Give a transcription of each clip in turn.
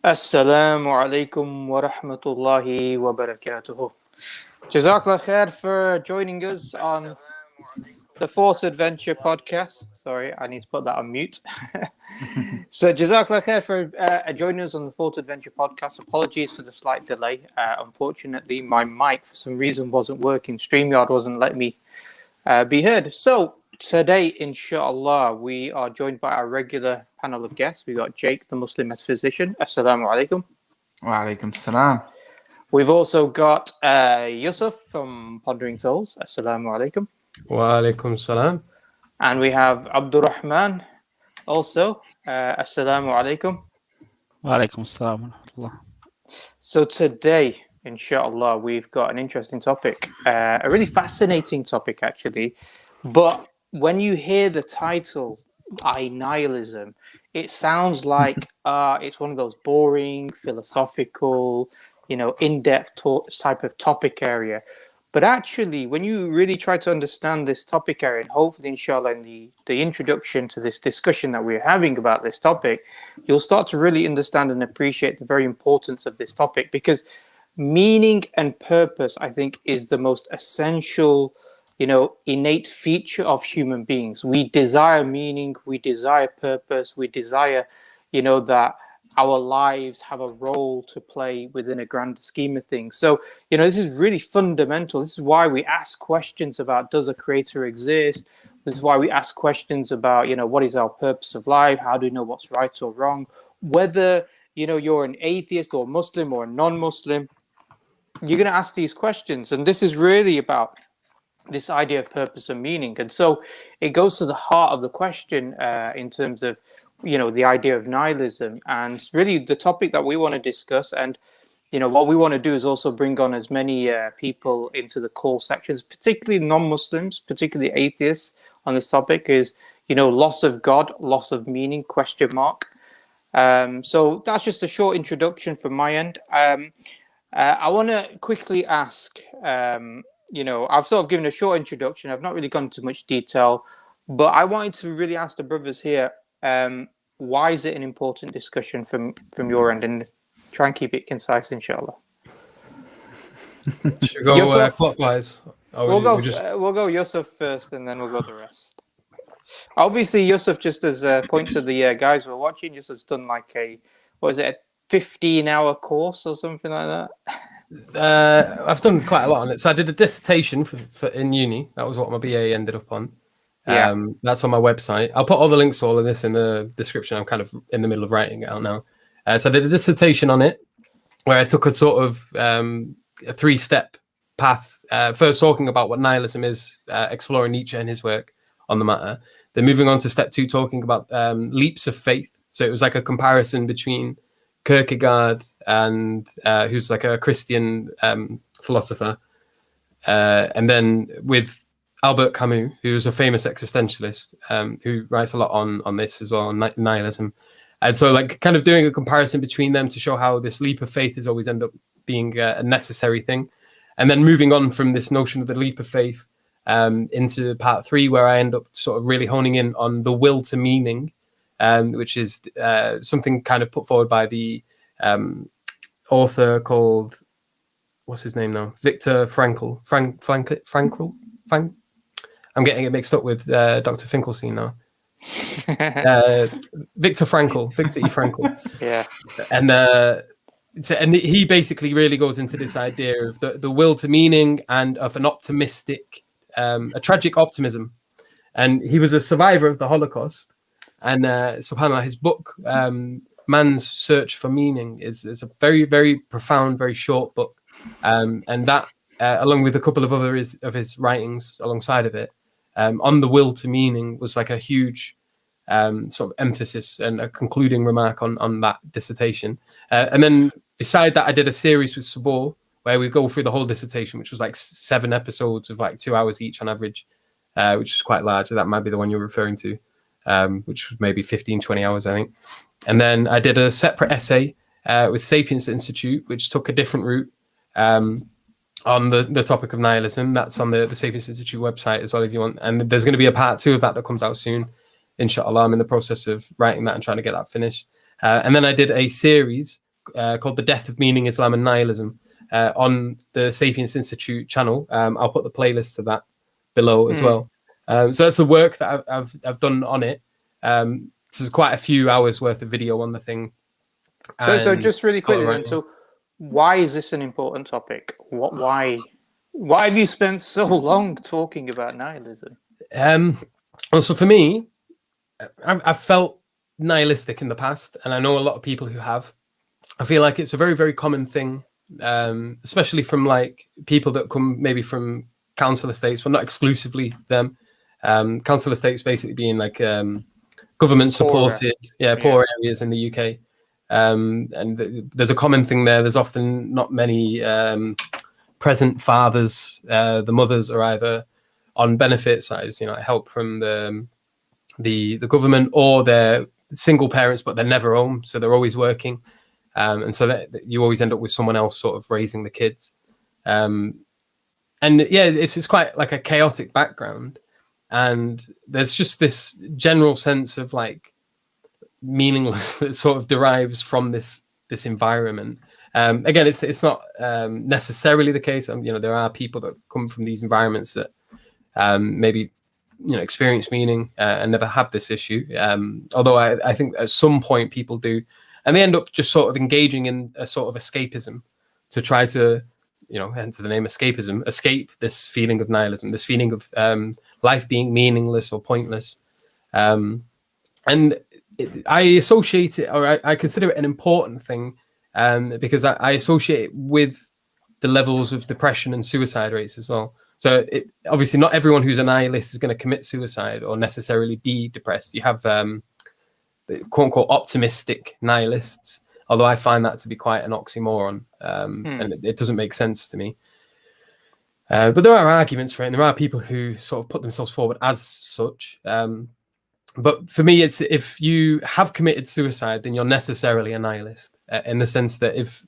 Assalamu alaikum wa rahmatullahi wa barakatuhu. Jazakallah khair for joining us on the Fourth Adventure podcast. Sorry, I need to put that on mute. So, Jazakallah khair for joining us on the Fourth Adventure podcast. Apologies for the slight delay. Unfortunately, my mic for some reason wasn't working. StreamYard wasn't letting me be heard. So, today, insha'Allah, we are joined by our regular panel of guests. We've got Jake, the Muslim metaphysician. Assalamu alaikum. Wa alaikum salam. We've also got Yusuf from Pondering Souls. Assalamu alaikum. Wa alaikum salam. And we have Abdurrahman also. Assalamu alaikum. Wa alaikum salam. So today, insha'Allah, we've got an interesting topic. A really fascinating topic, actually. But when you hear the title, Nihilism, it sounds like it's one of those boring, philosophical, in-depth type of topic area. But actually, when you really try to understand this topic area, and hopefully, inshallah, in the introduction to this discussion that we're having about this topic, you'll start to really understand and appreciate the very importance of this topic, because meaning and purpose, I think, is the most essential innate feature of human beings. We desire meaning, we desire purpose, we desire, that our lives have a role to play within a grander scheme of things. So, this is really fundamental. This is why we ask questions about, does a creator exist? This is why we ask questions about, what is our purpose of life? How do we know what's right or wrong? Whether, you're an atheist or Muslim or a non-Muslim, you're going to ask these questions. And this is really about this idea of purpose and meaning. And so it goes to the heart of the question in terms of, the idea of nihilism, and really the topic that we want to discuss. And, what we want to do is also bring on as many people into the call sections, particularly non-Muslims, particularly atheists, on this topic is, loss of God, loss of meaning, question mark. So that's just a short introduction from my end. I want to quickly ask, I've sort of given a short introduction. I've not really gone into much detail, but I wanted to really ask the brothers here, why is it an important discussion from your end? And try and keep it concise, inshallah. Should we go clockwise? We'll go Yusuf first, and then we'll go the rest. Obviously, Yusuf, just as a point to the guys who are watching, Yusuf's done like a 15-hour course or something like that? I've done quite a lot on it. So I did a dissertation for in uni. That was what my BA ended up on. That's on my website. I'll put all the links, all of this in the description. I'm kind of in the middle of writing it out now. So I did a dissertation on it where I took a sort of a three-step path. First talking about what nihilism is, exploring Nietzsche and his work on the matter. Then moving on to step two, talking about leaps of faith. So it was like a comparison between Kierkegaard and who's like a Christian philosopher, and then with Albert Camus, who's a famous existentialist, who writes a lot on this as well, on nihilism. And so like kind of doing a comparison between them to show how this leap of faith is always end up being a necessary thing. And then moving on from this notion of the leap of faith into part three, where I end up sort of really honing in on the will to meaning, which is something kind of put forward by the author called, what's his name now? Viktor Frankl. Frankl? I'm getting it mixed up with Dr. Finkelstein now. Viktor Frankl. Viktor E. Frankl. Yeah. And he basically really goes into this idea of the will to meaning and of an optimistic, a tragic optimism. And he was a survivor of the Holocaust. And subhanAllah, his book, Man's Search for Meaning, is a very, very profound, very short book. And that, along with a couple of other of his writings alongside of it, on the will to meaning, was like a huge sort of emphasis and a concluding remark on that dissertation. And then beside that, I did a series with Sabor where we go through the whole dissertation, which was like 7 episodes of like 2 hours each on average, which is quite large. That might be the one you're referring to, which was maybe 15, 20 hours, I think. And then I did a separate essay with Sapiens Institute, which took a different route on the topic of nihilism. That's on the Sapiens Institute website as well, if you want. And there's going to be a part 2 of that comes out soon, inshallah. I'm in the process of writing that and trying to get that finished. And then I did a series called "The Death of Meaning, Islam and Nihilism" on the Sapiens Institute channel. I'll put the playlist to that below as well. So that's the work that I've done on it. So there's quite a few hours worth of video on the thing. So just really quickly, then, so why is this an important topic? Why have you spent so long talking about nihilism? Well, so for me, I've felt nihilistic in the past, and I know a lot of people who have. I feel like it's a very, very common thing, especially from like people that come maybe from council estates, but not exclusively them. Council estates basically being like government supported, poor areas in the UK. And there's a common thing there. There's often not many present fathers. The mothers are either on benefit size, help from the government, or they're single parents, but they're never home, so they're always working. And so that you always end up with someone else sort of raising the kids. And yeah, it's quite like a chaotic background. And there's just this general sense of like meaningless that sort of derives from this environment. Again, it's not necessarily the case. There are people that come from these environments that maybe experience meaning and never have this issue. Although I think at some point people do, and they end up just sort of engaging in a sort of escapism to try to, hence the name escapism, escape this feeling of nihilism, this feeling of life being meaningless or pointless. And I associate it, or I consider it an important thing, because I associate it with the levels of depression and suicide rates as well. So obviously not everyone who's a nihilist is going to commit suicide or necessarily be depressed. You have the quote unquote optimistic nihilists, although I find that to be quite an oxymoron, and it doesn't make sense to me. But there are arguments for it, and there are people who sort of put themselves forward as such. But for me, it's if you have committed suicide, then you're necessarily a nihilist, in the sense that if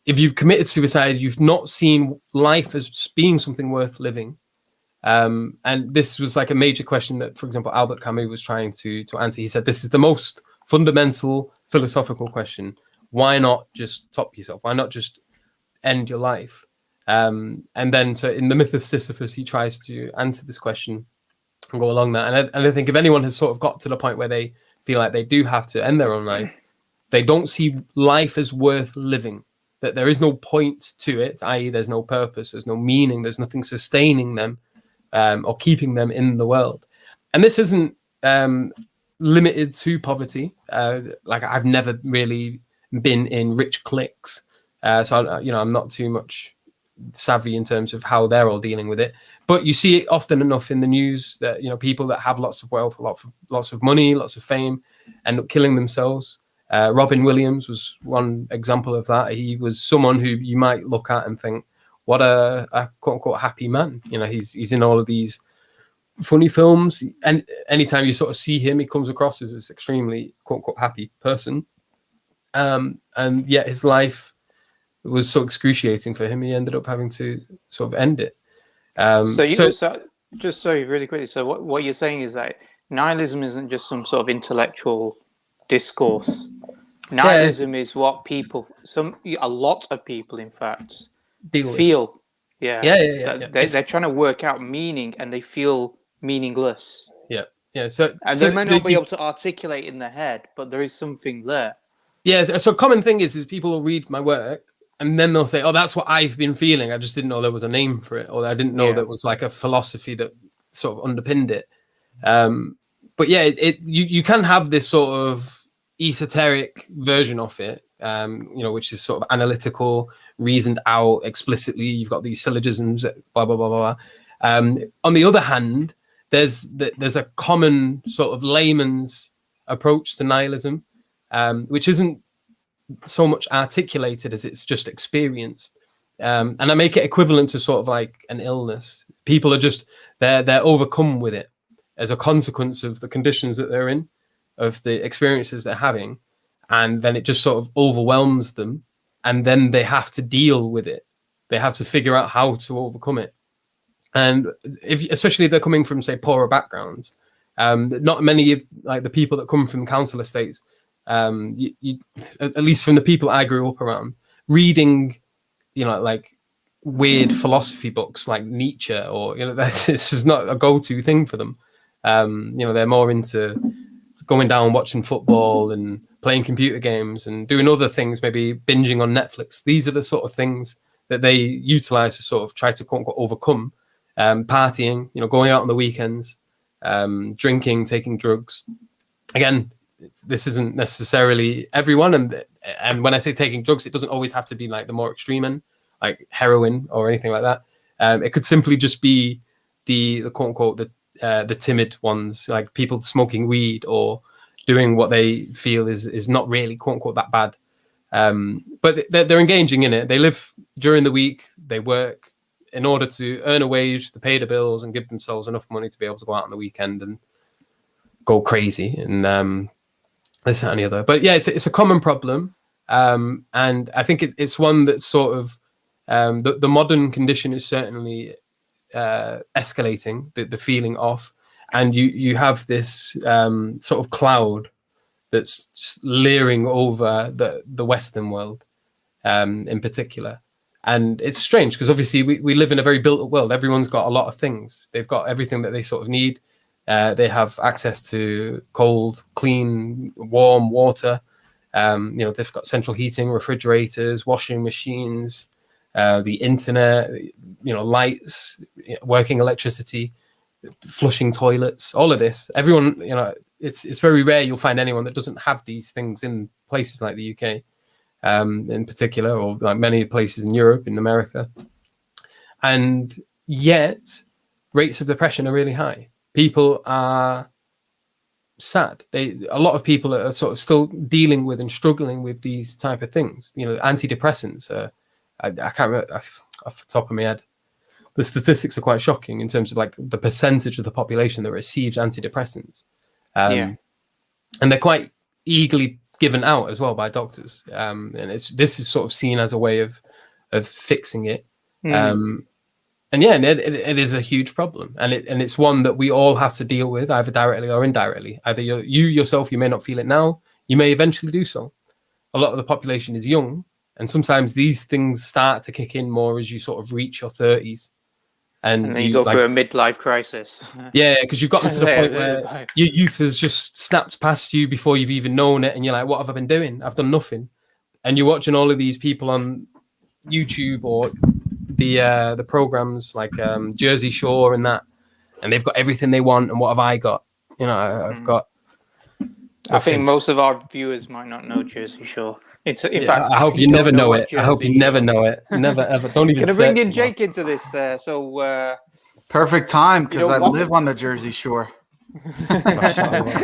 you've committed suicide, you've not seen life as being something worth living. And this was like a major question that, for example, Albert Camus was trying to answer. He said, this is the most fundamental philosophical question. Why not just top yourself? Why not just end your life? And then so in the myth of Sisyphus, he tries to answer this question and go along that. And I think if anyone has sort of got to the point where they feel like they do have to end their own life, they don't see life as worth living, that there is no point to it, i.e. there's no purpose, there's no meaning, there's nothing sustaining them or keeping them in the world. And this isn't limited to poverty. Like I've never really been in rich cliques. So, I'm not too much savvy in terms of how they're all dealing with it. But you see it often enough in the news that, people that have lots of wealth, lots of money, lots of fame, end up killing themselves. Robin Williams was one example of that. He was someone who you might look at and think, what a quote unquote happy man. He's in all of these funny films, and anytime you sort of see him, he comes across as this extremely quote unquote happy person. And yet his life was so excruciating for him, he ended up having to sort of end it. Just really quickly. So what you're saying is that nihilism isn't just some sort of intellectual discourse. Nihilism is what a lot of people, in fact, feel. They're trying to work out meaning, and they feel meaningless. So they might not be able to articulate in their head, but there is something there. So a common thing is people will read my work and then they'll say, oh, that's what I've been feeling. I just didn't know there was a name for it, or I didn't know there was like a philosophy that sort of underpinned it. But you can have this sort of esoteric version of it, which is sort of analytical, reasoned out explicitly. You've got these syllogisms, blah, blah, blah, blah. On the other hand, there's a common sort of layman's approach to nihilism, which isn't so much articulated as it's just experienced. And I make it equivalent to sort of like an illness. People are just, they're overcome with it as a consequence of the conditions that they're in, of the experiences they're having. And then it just sort of overwhelms them. And then they have to deal with it. They have to figure out how to overcome it. And especially if they're coming from, say, poorer backgrounds, not many of like the people that come from council estates you at least from the people I grew up around, reading, like weird philosophy books like Nietzsche, or this is not a go-to thing for them. They're more into going down, watching football and playing computer games and doing other things, maybe binging on Netflix. These are the sort of things that they utilize to sort of try to quote unquote overcome. Partying, going out on the weekends, drinking, taking drugs. Again, this isn't necessarily everyone, and when I say taking drugs, it doesn't always have to be like the more extreme end, like heroin or anything like that. It could simply just be the quote unquote the timid ones, like people smoking weed or doing what they feel is not really quote unquote that bad. But they're engaging in it. They live during the week. They work in order to earn a wage, to pay the bills, and give themselves enough money to be able to go out on the weekend and go crazy and this, that, and the other. But yeah, it's a common problem, and I think it's one that's sort of the modern condition is certainly escalating the feeling of, and you have this sort of cloud that's just leering over the Western world in particular. And it's strange because obviously we live in a very built up world. Everyone's got a lot of things. They've got everything that they sort of need. They have access to cold, clean, warm water. They've got central heating, refrigerators, washing machines, the internet, lights, working electricity, flushing toilets, all of this. Everyone, it's very rare you'll find anyone that doesn't have these things in places like the UK. In particular, or like many places in Europe, in America. And yet rates of depression are really high. People are sad. A lot of people are sort of still dealing with and struggling with these type of things. Antidepressants. I can't remember off the top of my head. The statistics are quite shocking in terms of like the percentage of the population that receives antidepressants. And they're quite eagerly given out as well by doctors, and this is sort of seen as a way of fixing it. It is a huge problem, and it's one that we all have to deal with, either directly or indirectly. Either you yourself, you may not feel it now, you may eventually do so. A lot of the population is young, and sometimes these things start to kick in more as you sort of reach your 30s. And then you go through a midlife crisis. Yeah, because you've gotten to the point where your youth has just snapped past you before you've even known it, and you're like, "What have I been doing? I've done nothing." And you're watching all of these people on YouTube or the programs like Jersey Shore and that, and they've got everything they want. And what have I got? I've got. I think most of our viewers might not know Jersey Shore. In fact, I hope you never know it. I hope you never know it. Never ever. Don't even. Can I bring in Jake into this? Perfect time because I live on the Jersey Shore.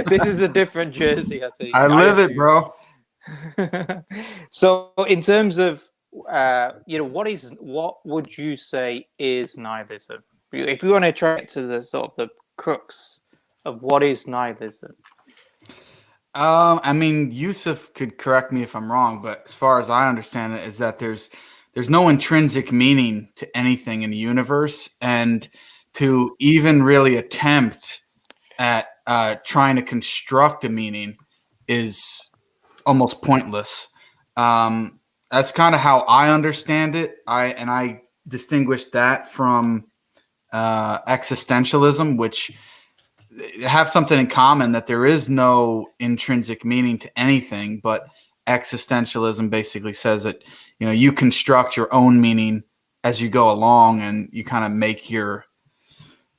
This is a different Jersey, I think. I live it, bro. So, in terms of what would you say is nihilism? If we want to try to the sort of the crux of what is nihilism. I mean, Yusuf could correct me if I'm wrong, but as far as I understand it, is that there's no intrinsic meaning to anything in the universe, and to even really attempt at trying to construct a meaning is almost pointless. That's kind of how I understand it. I distinguish that from existentialism, which have something in common, that there is no intrinsic meaning to anything, but existentialism basically says that you construct your own meaning as you go along, and you kind of make your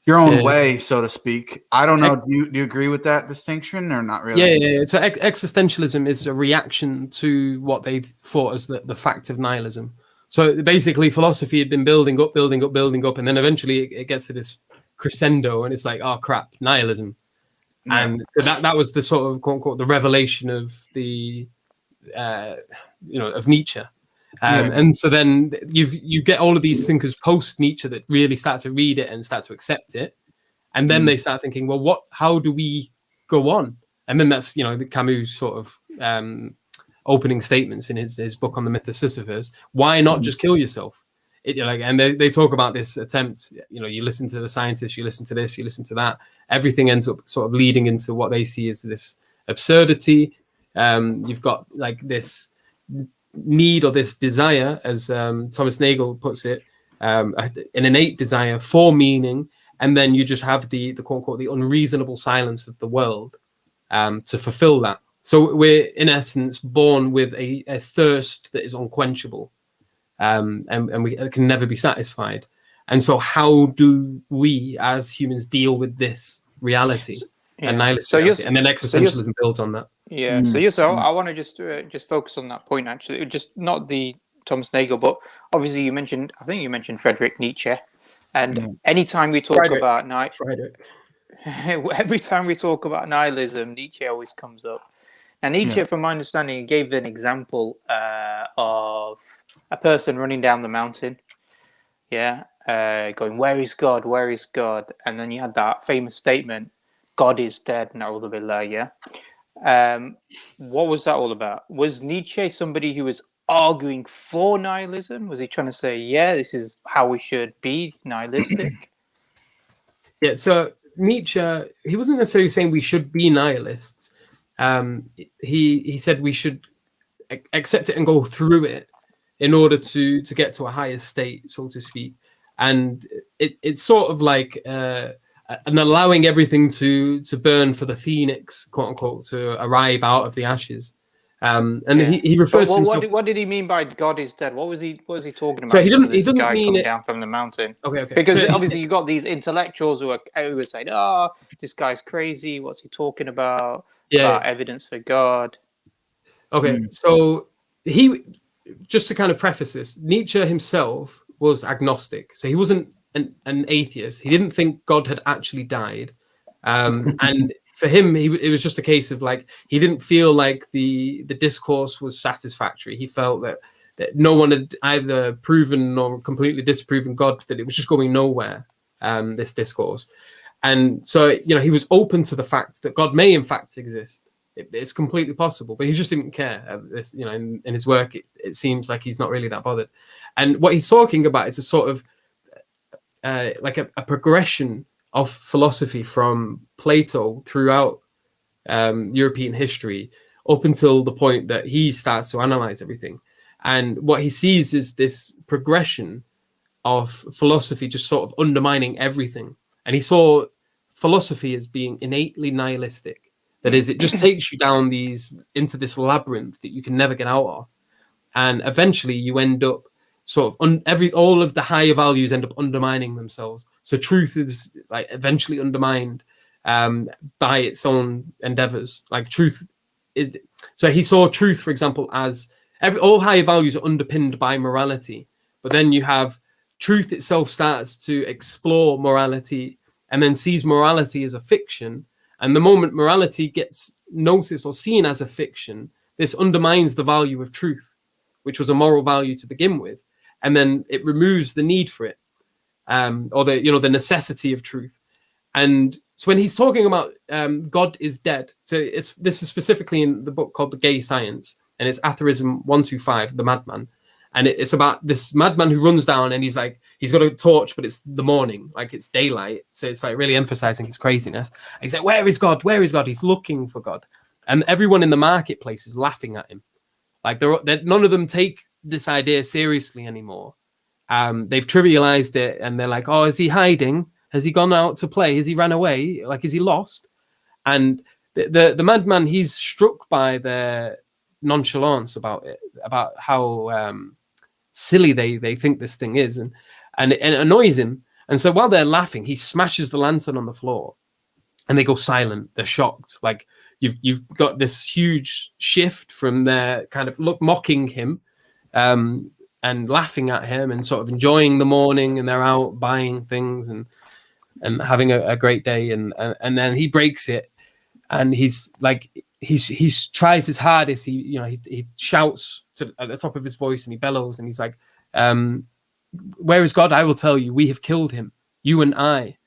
own way, so to speak. I don't know. Do you agree with that distinction or not really? Yeah. So existentialism is a reaction to what they thought as the fact of nihilism. So basically, philosophy had been building up, and then eventually it gets to this crescendo, and it's like, oh crap, nihilism. And so that was the sort of quote unquote the revelation of the of Nietzsche. And so then you get all of these thinkers post Nietzsche that really start to read it and start to accept it, and then they start thinking, well, how do we go on? And then that's the Camus sort of opening statements in his book on the myth of Sisyphus. Why not just kill yourself? And they talk about this attempt. You listen to the scientists, you listen to this, you listen to that. Everything ends up sort of leading into what they see as this absurdity. You've got like this need or this desire, as Thomas Nagel puts it, an innate desire for meaning, and then you just have the quote unquote the unreasonable silence of the world to fulfill that. So we're in essence born with a thirst that is unquenchable, and we can never be satisfied. And so how do we as humans deal with this reality? And nihilism, and then existentialism builds on that. Yeah. So I want to just focus on that point actually, just not the Thomas Nagel, but obviously I think you mentioned Friedrich Nietzsche, and anytime we talk about every time we talk about nihilism, Nietzsche always comes up. And Nietzsche, from my understanding, gave an example of a person running down the mountain, going, "Where is God? Where is God?" And then you had that famous statement, "God is dead." Na'udhu billah, what was that all about? Was Nietzsche somebody who was arguing for nihilism? Was he trying to say, this is how we should be nihilistic? So Nietzsche, he wasn't necessarily saying we should be nihilists. He said we should accept it and go through it in order to get to a higher state, so to speak. And it's sort of like and allowing everything to burn for the phoenix, quote unquote, to arrive out of the ashes. He refers to himself. What did he mean by God is dead? What was he talking about? So he doesn't mean it down from the mountain. Okay. Because obviously you got these intellectuals who are saying, "Oh, this guy's crazy. What's he talking about? About evidence for God." Okay, so he, just to kind of preface this, Nietzsche himself was agnostic, so he wasn't an atheist. He didn't think God had actually died, and for him, it was just a case of like he didn't feel like the discourse was satisfactory. He felt that no one had either proven or completely disproven God, that it was just going nowhere. This discourse, and so he was open to the fact that God may in fact exist. It's completely possible, but he just didn't care. This, in his work, it seems like he's not really that bothered. And what he's talking about is a sort of like a progression of philosophy from Plato throughout European history up until the point that he starts to analyze everything. And what he sees is this progression of philosophy just sort of undermining everything. And he saw philosophy as being innately nihilistic. That is, it just takes you down into this labyrinth that you can never get out of. And eventually you end up sort of all of the higher values end up undermining themselves. So truth is like eventually undermined by its own endeavors. Like truth. So he saw truth, for example, as all higher values are underpinned by morality. But then you have truth itself starts to explore morality and then sees morality as a fiction. And the moment morality gets noticed or seen as a fiction, this undermines the value of truth, which was a moral value to begin with. And then it removes the need for it, or the necessity of truth. And so when he's talking about God is dead, so this is specifically in the book called The Gay Science, and it's Atheism 125, The Madman. And it's about this madman who runs down and he's got a torch, but it's the morning, like it's daylight. So it's like really emphasizing his craziness. And he's like, "Where is God? Where is God?" He's looking for God. And everyone in the marketplace is laughing at him. Like none of them take this idea seriously anymore. They've trivialized it and they're like, "Oh, is he hiding? Has he gone out to play? Has he ran away? Like, is he lost?" And the madman, he's struck by their nonchalance about it, about how silly they think this thing is, and it annoys him. And so while they're laughing, he smashes the lantern on the floor and they go silent. They're shocked. Like you've got this huge shift from their kind of mocking him and laughing at him and sort of enjoying the morning, and they're out buying things and having a great day, and then he breaks it, and he's tries his hardest. He shouts at the top of his voice and he bellows and he's like, "Where is God? I will tell you. We have killed him, you and I."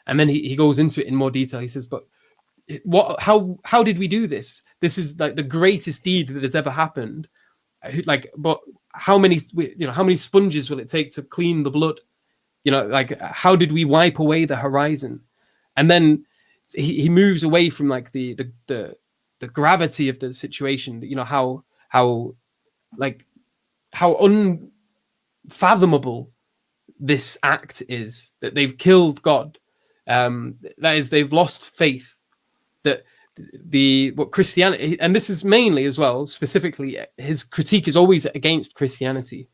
And then he goes into it in more detail. He says, "But how did we do this? This is like the greatest deed that has ever happened. Like, but how many sponges will it take to clean the blood? Like, how did we wipe away the horizon?" And then he moves away from like the the gravity of the situation, you know, how unfathomable this act is, that they've killed God. That is, they've lost faith. That what Christianity, and this is mainly as well, specifically, his critique is always against Christianity.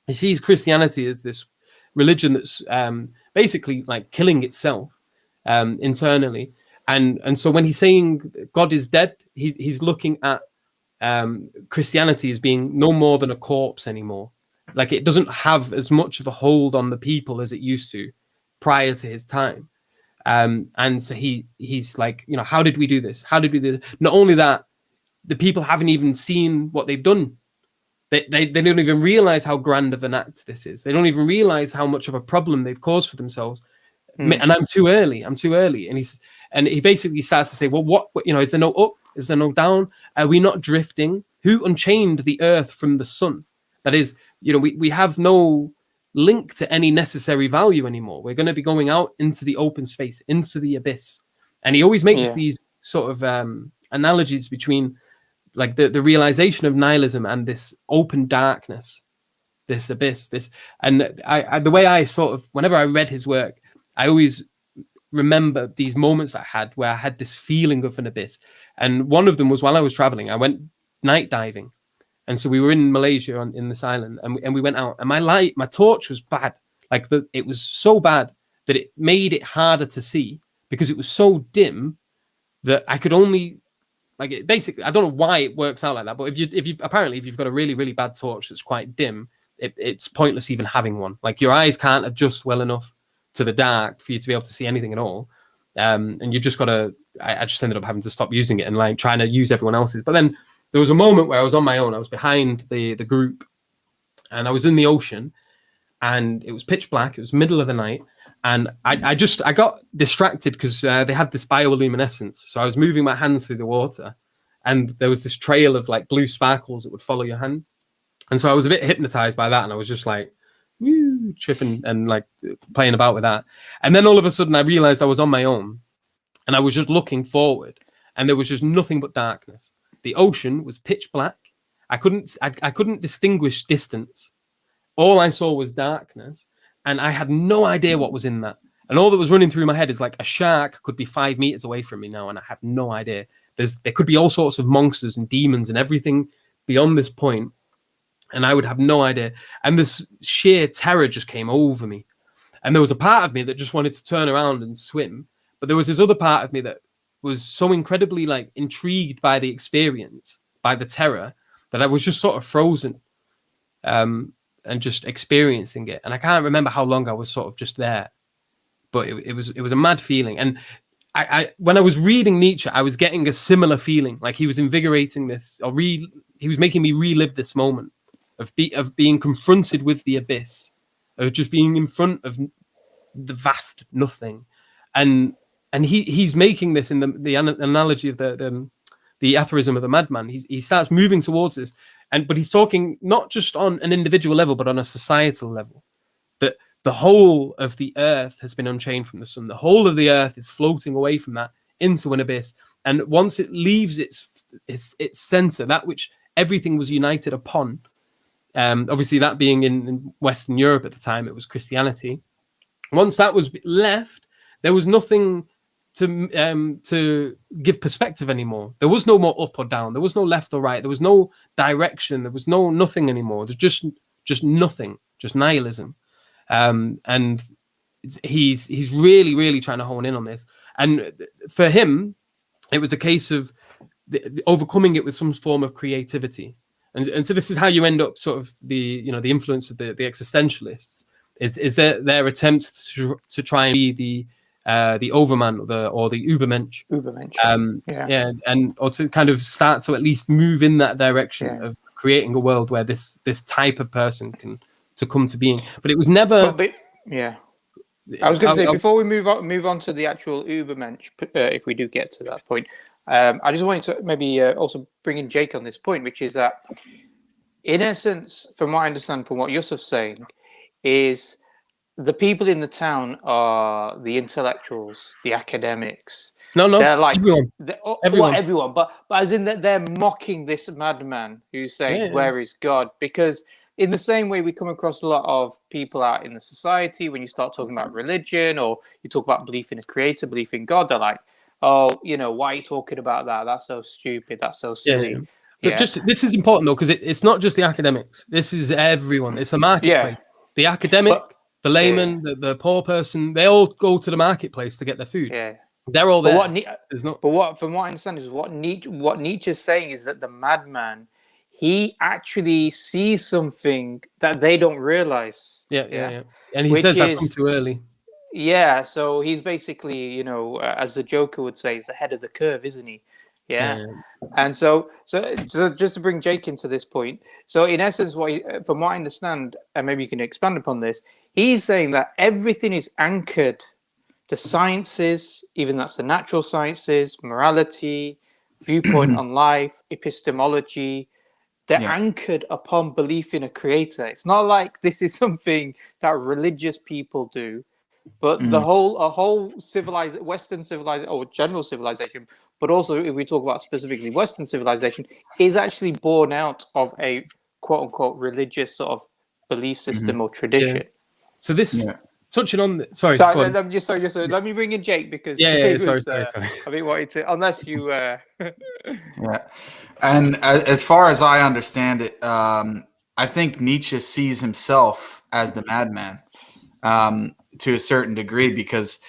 He sees Christianity as this religion that's basically like killing itself internally. And so when he's saying God is dead, he's looking at Christianity as being no more than a corpse anymore. Like, it doesn't have as much of a hold on the people as it used to prior to his time. And so he's like, you know, how did we do this? How did we do this? Not only that, the people haven't even seen what they've done. They don't even realize how grand of an act this is. They don't even realize how much of a problem they've caused for themselves. And I'm too early. And he basically starts to say, well, what, you know, is there no up? Is there no down? Are we not drifting? Who unchained the earth from the sun? That is, you know, we have no link to any necessary value anymore. We're going to be going out into the open space, into the abyss. And he always makes these sort of analogies between like the realization of nihilism and this open darkness, this abyss, and I the way I sort of, whenever I read his work, I always remember these moments I had where I had this feeling of an abyss. And one of them was while I was traveling, I went night diving. And so we were in Malaysia in this island, and we went out, and my torch was bad. Like, it was so bad that it made it harder to see, because it was so dim that I could only, like, it basically, I don't know why it works out like that, but if you've got a really, really bad torch that's quite dim, it's pointless even having one. Like, your eyes can't adjust well enough to the dark for you to be able to see anything at all. And you just gotta, I just ended up having to stop using it and like trying to use everyone else's. But then there was a moment where I was on my own. I was behind the group, and I was in the ocean, and it was pitch black. It was middle of the night, and I got distracted because they had this bioluminescence. So I was moving my hands through the water, and there was this trail of like blue sparkles that would follow your hand. And so I was a bit hypnotized by that, and I was just like, woo, tripping and like playing about with that. And then all of a sudden I realized I was on my own, and I was just looking forward, and there was just nothing but darkness. The ocean was pitch black. I couldn't distinguish distance. All I saw was darkness, and I had no idea what was in that. And all that was running through my head is like, a shark could be 5 meters away from me now, and I have no idea. There could be all sorts of monsters and demons and everything beyond this point, and I would have no idea. And this sheer terror just came over me. And there was a part of me that just wanted to turn around and swim, but there was this other part of me that was so incredibly like intrigued by the experience, by the terror, that I was just sort of frozen and just experiencing it. And I can't remember how long I was sort of just there, but it was a mad feeling. And I when I was reading Nietzsche, I was getting a similar feeling, like he was invigorating this, or he was making me relive this moment of being confronted with the abyss, of just being in front of the vast nothing. And he's making this in the analogy of the atheism of the madman. He starts moving towards this, but he's talking not just on an individual level, but on a societal level. That the whole of the earth has been unchained from the sun. The whole of the earth is floating away from that into an abyss. And once it leaves its center, that which everything was united upon, obviously that being in Western Europe at the time, it was Christianity. Once that was left, there was nothing to give perspective anymore. There was no more up or down. There was no left or right. There was no direction. There was nothing anymore. There's just nothing, just nihilism. And he's really, really trying to hone in on this. And for him, it was a case of overcoming it with some form of creativity. And so this is how you end up sort of the influence of the existentialists is their attempt to try and be the overman or the Übermensch. Or to kind of start to at least move in that direction of creating a world where this type of person can come to being. But it was never. I was going to say, before we move on to the actual Übermensch, if we do get to that point, I just wanted to maybe also bring in Jake on this point, which is that, in essence, from what I understand from what Yusuf's saying, is the people in the town are the intellectuals, the academics, No, They're like everyone. well, everyone, but as in that they're mocking this madman who's saying, "Where is God?" Because in the same way we come across a lot of people out in the society when you start talking about religion or you talk about belief in a creator, belief in God, they're like, "Oh, why are you talking about that? That's so stupid. That's so silly." Yeah. But just this is important though, because it's not just the academics. This is everyone. It's a marketplace. The academic, the layman, the poor person, they all go to the marketplace to get their food. Yeah. They're all there. From what I understand is what Nietzsche's saying is that the madman, he actually sees something that they don't realize. Yeah. And he says I've come too early. Yeah, so he's basically, as the Joker would say, he's ahead of the curve, isn't he? Yeah. And so just to bring Jake into this point, so in essence, from what I understand, and maybe you can expand upon this, he's saying that everything is anchored. The sciences, even that's the natural sciences, morality, viewpoint on life, epistemology, they're anchored upon belief in a creator. It's not like this is something that religious people do, but a whole civilized Western civilization or general civilization, but also if we talk about specifically Western civilization, is actually born out of a quote unquote religious sort of belief system or tradition. So this. Touching on, sorry. Let me bring in Jake because sorry. I mean, wanted to, unless you. And as far as I understand it, I think Nietzsche sees himself as the madman to a certain degree because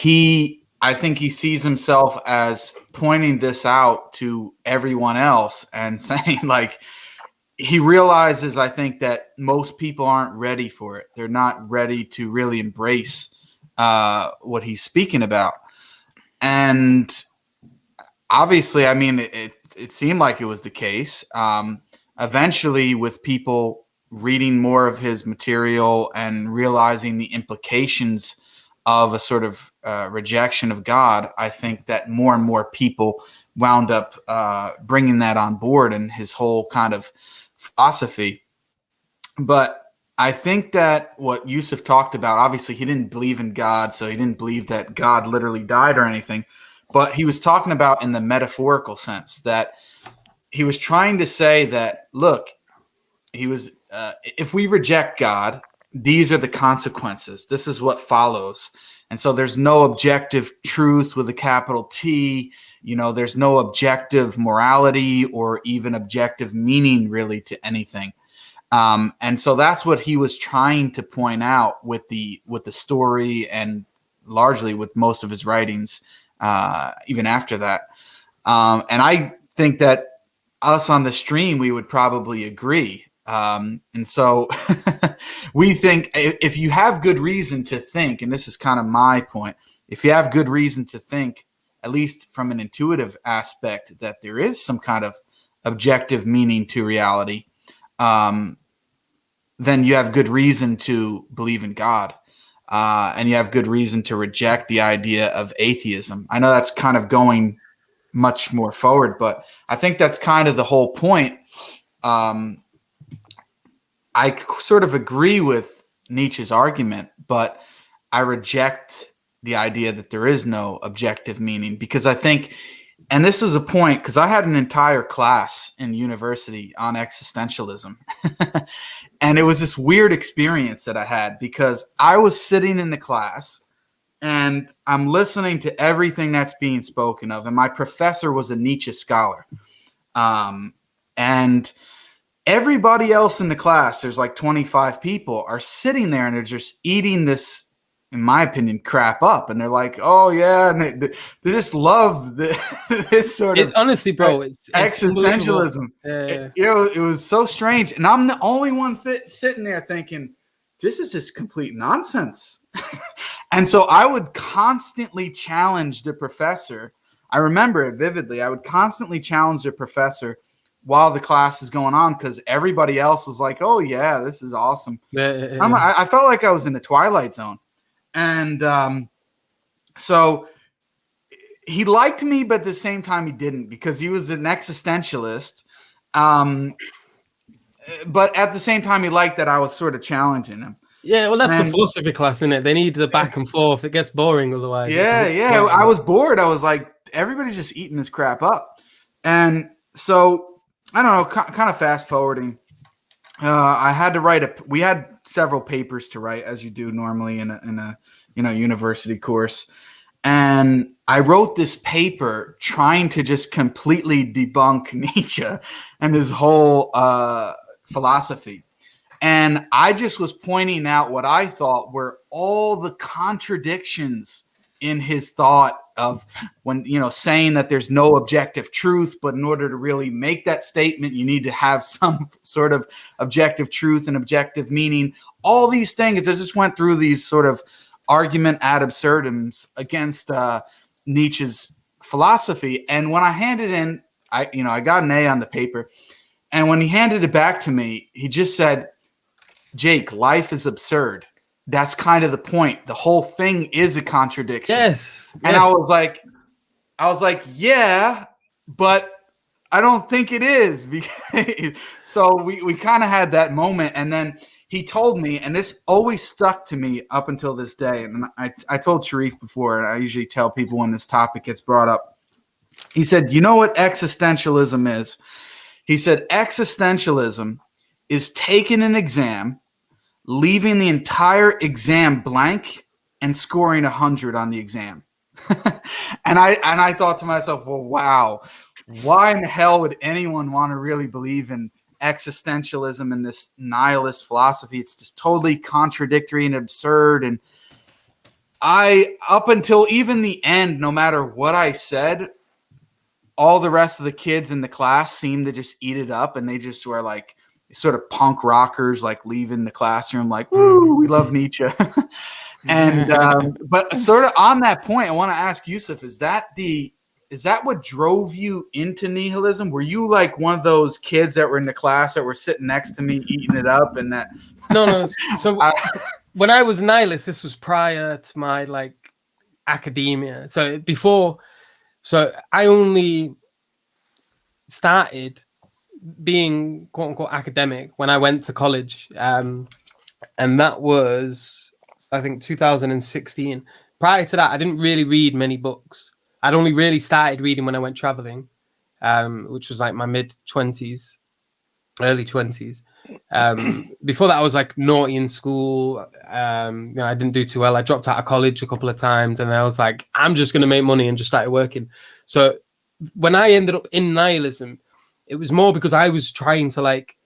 I think he sees himself as pointing this out to everyone else and saying like. He realizes, I think, that most people aren't ready for it. They're not ready to really embrace what he's speaking about. And obviously, I mean, it seemed like it was the case. Eventually, with people reading more of his material and realizing the implications of a sort of rejection of God, I think that more and more people wound up bringing that on board and his whole kind of philosophy. But I think that what Yusuf talked about, obviously he didn't believe in God, so he didn't believe that God literally died or anything, but he was talking about in the metaphorical sense that he was trying to say that, look, he was if we reject God, these are the consequences. This is what follows. And so there's no objective truth with a capital T. There's no objective morality or even objective meaning really to anything. And so that's what he was trying to point out with the story and largely with most of his writings, even after that. And I think that us on the stream, we would probably agree. And so we think if you have good reason to think, and this is kind of my point, if you have good reason to think, at least from an intuitive aspect, that there is some kind of objective meaning to reality, then you have good reason to believe in God. And you have good reason to reject the idea of atheism. I know that's kind of going much more forward, but I think that's kind of the whole point. I sort of agree with Nietzsche's argument, but I reject the idea that there is no objective meaning because I think, and this is a point, because I had an entire class in university on existentialism. And it was this weird experience that I had because I was sitting in the class and I'm listening to everything that's being spoken of. And my professor was a Nietzsche scholar. And everybody else in the class, there's like 25 people, are sitting there and they're just eating this, in my opinion, crap up. And they're like, oh, yeah. And they just love this sort of. Honestly, bro, it's existentialism. It was so strange. And I'm the only one sitting there thinking, this is just complete nonsense. And so I would constantly challenge the professor. I remember it vividly. I would constantly challenge the professor while the class is going on because everybody else was like, oh, yeah, this is awesome. I felt like I was in the Twilight Zone. And so he liked me, but at the same time he didn't because he was an existentialist. But at the same time, he liked that I was sort of challenging him. Yeah, well, that's the philosophy class, isn't it? They need the back and forth. It gets boring otherwise. Yeah. I was bored. I was like, everybody's just eating this crap up. And so I don't know, kind of fast forwarding. I had to we had several papers to write, as you do normally in a university course. And I wrote this paper trying to just completely debunk Nietzsche and his whole philosophy. And I just was pointing out what I thought were all the contradictions in his thought of when, saying that there's no objective truth, but in order to really make that statement, you need to have some sort of objective truth and objective meaning. All these things, I just went through these sort of argument ad absurdums against Nietzsche's philosophy. And when I handed in, I got an A on the paper. And when he handed it back to me, he just said, "Jake, life is absurd. That's kind of the point. The whole thing is a contradiction." Yes. And I was like, yeah, but I don't think it is. So we kind of had that moment. And then he told me, and this always stuck to me up until this day. And I told Sharif before, and I usually tell people when this topic gets brought up. He said, "You know what existentialism is?" He said, "Existentialism is taking an exam, leaving the entire exam blank, and scoring 100 on the exam." and I thought to myself, well, wow, why in the hell would anyone want to really believe in existentialism and this nihilist philosophy? It's just totally contradictory and absurd. And up until even the end, no matter what I said, all the rest of the kids in the class seemed to just eat it up, and they just were like sort of punk rockers, like leaving the classroom like, "Woo, we love Nietzsche." And but sort of on that point, I want to ask Yusuf, is that what drove you into nihilism? Were you like one of those kids that were in the class that were sitting next to me eating it up and that? No. So when I was nihilist, this was prior to my like academia. So I only started being quote unquote academic when I went to college. And that was, I think, 2016. Prior to that, I didn't really read many books. I'd only really started reading when I went traveling, which was like my mid-20s, early 20s. Before that, I was like naughty in school. I didn't do too well. I dropped out of college a couple of times, and I was like, I'm just going to make money, and just started working. So when I ended up in nihilism, it was more because I was trying to like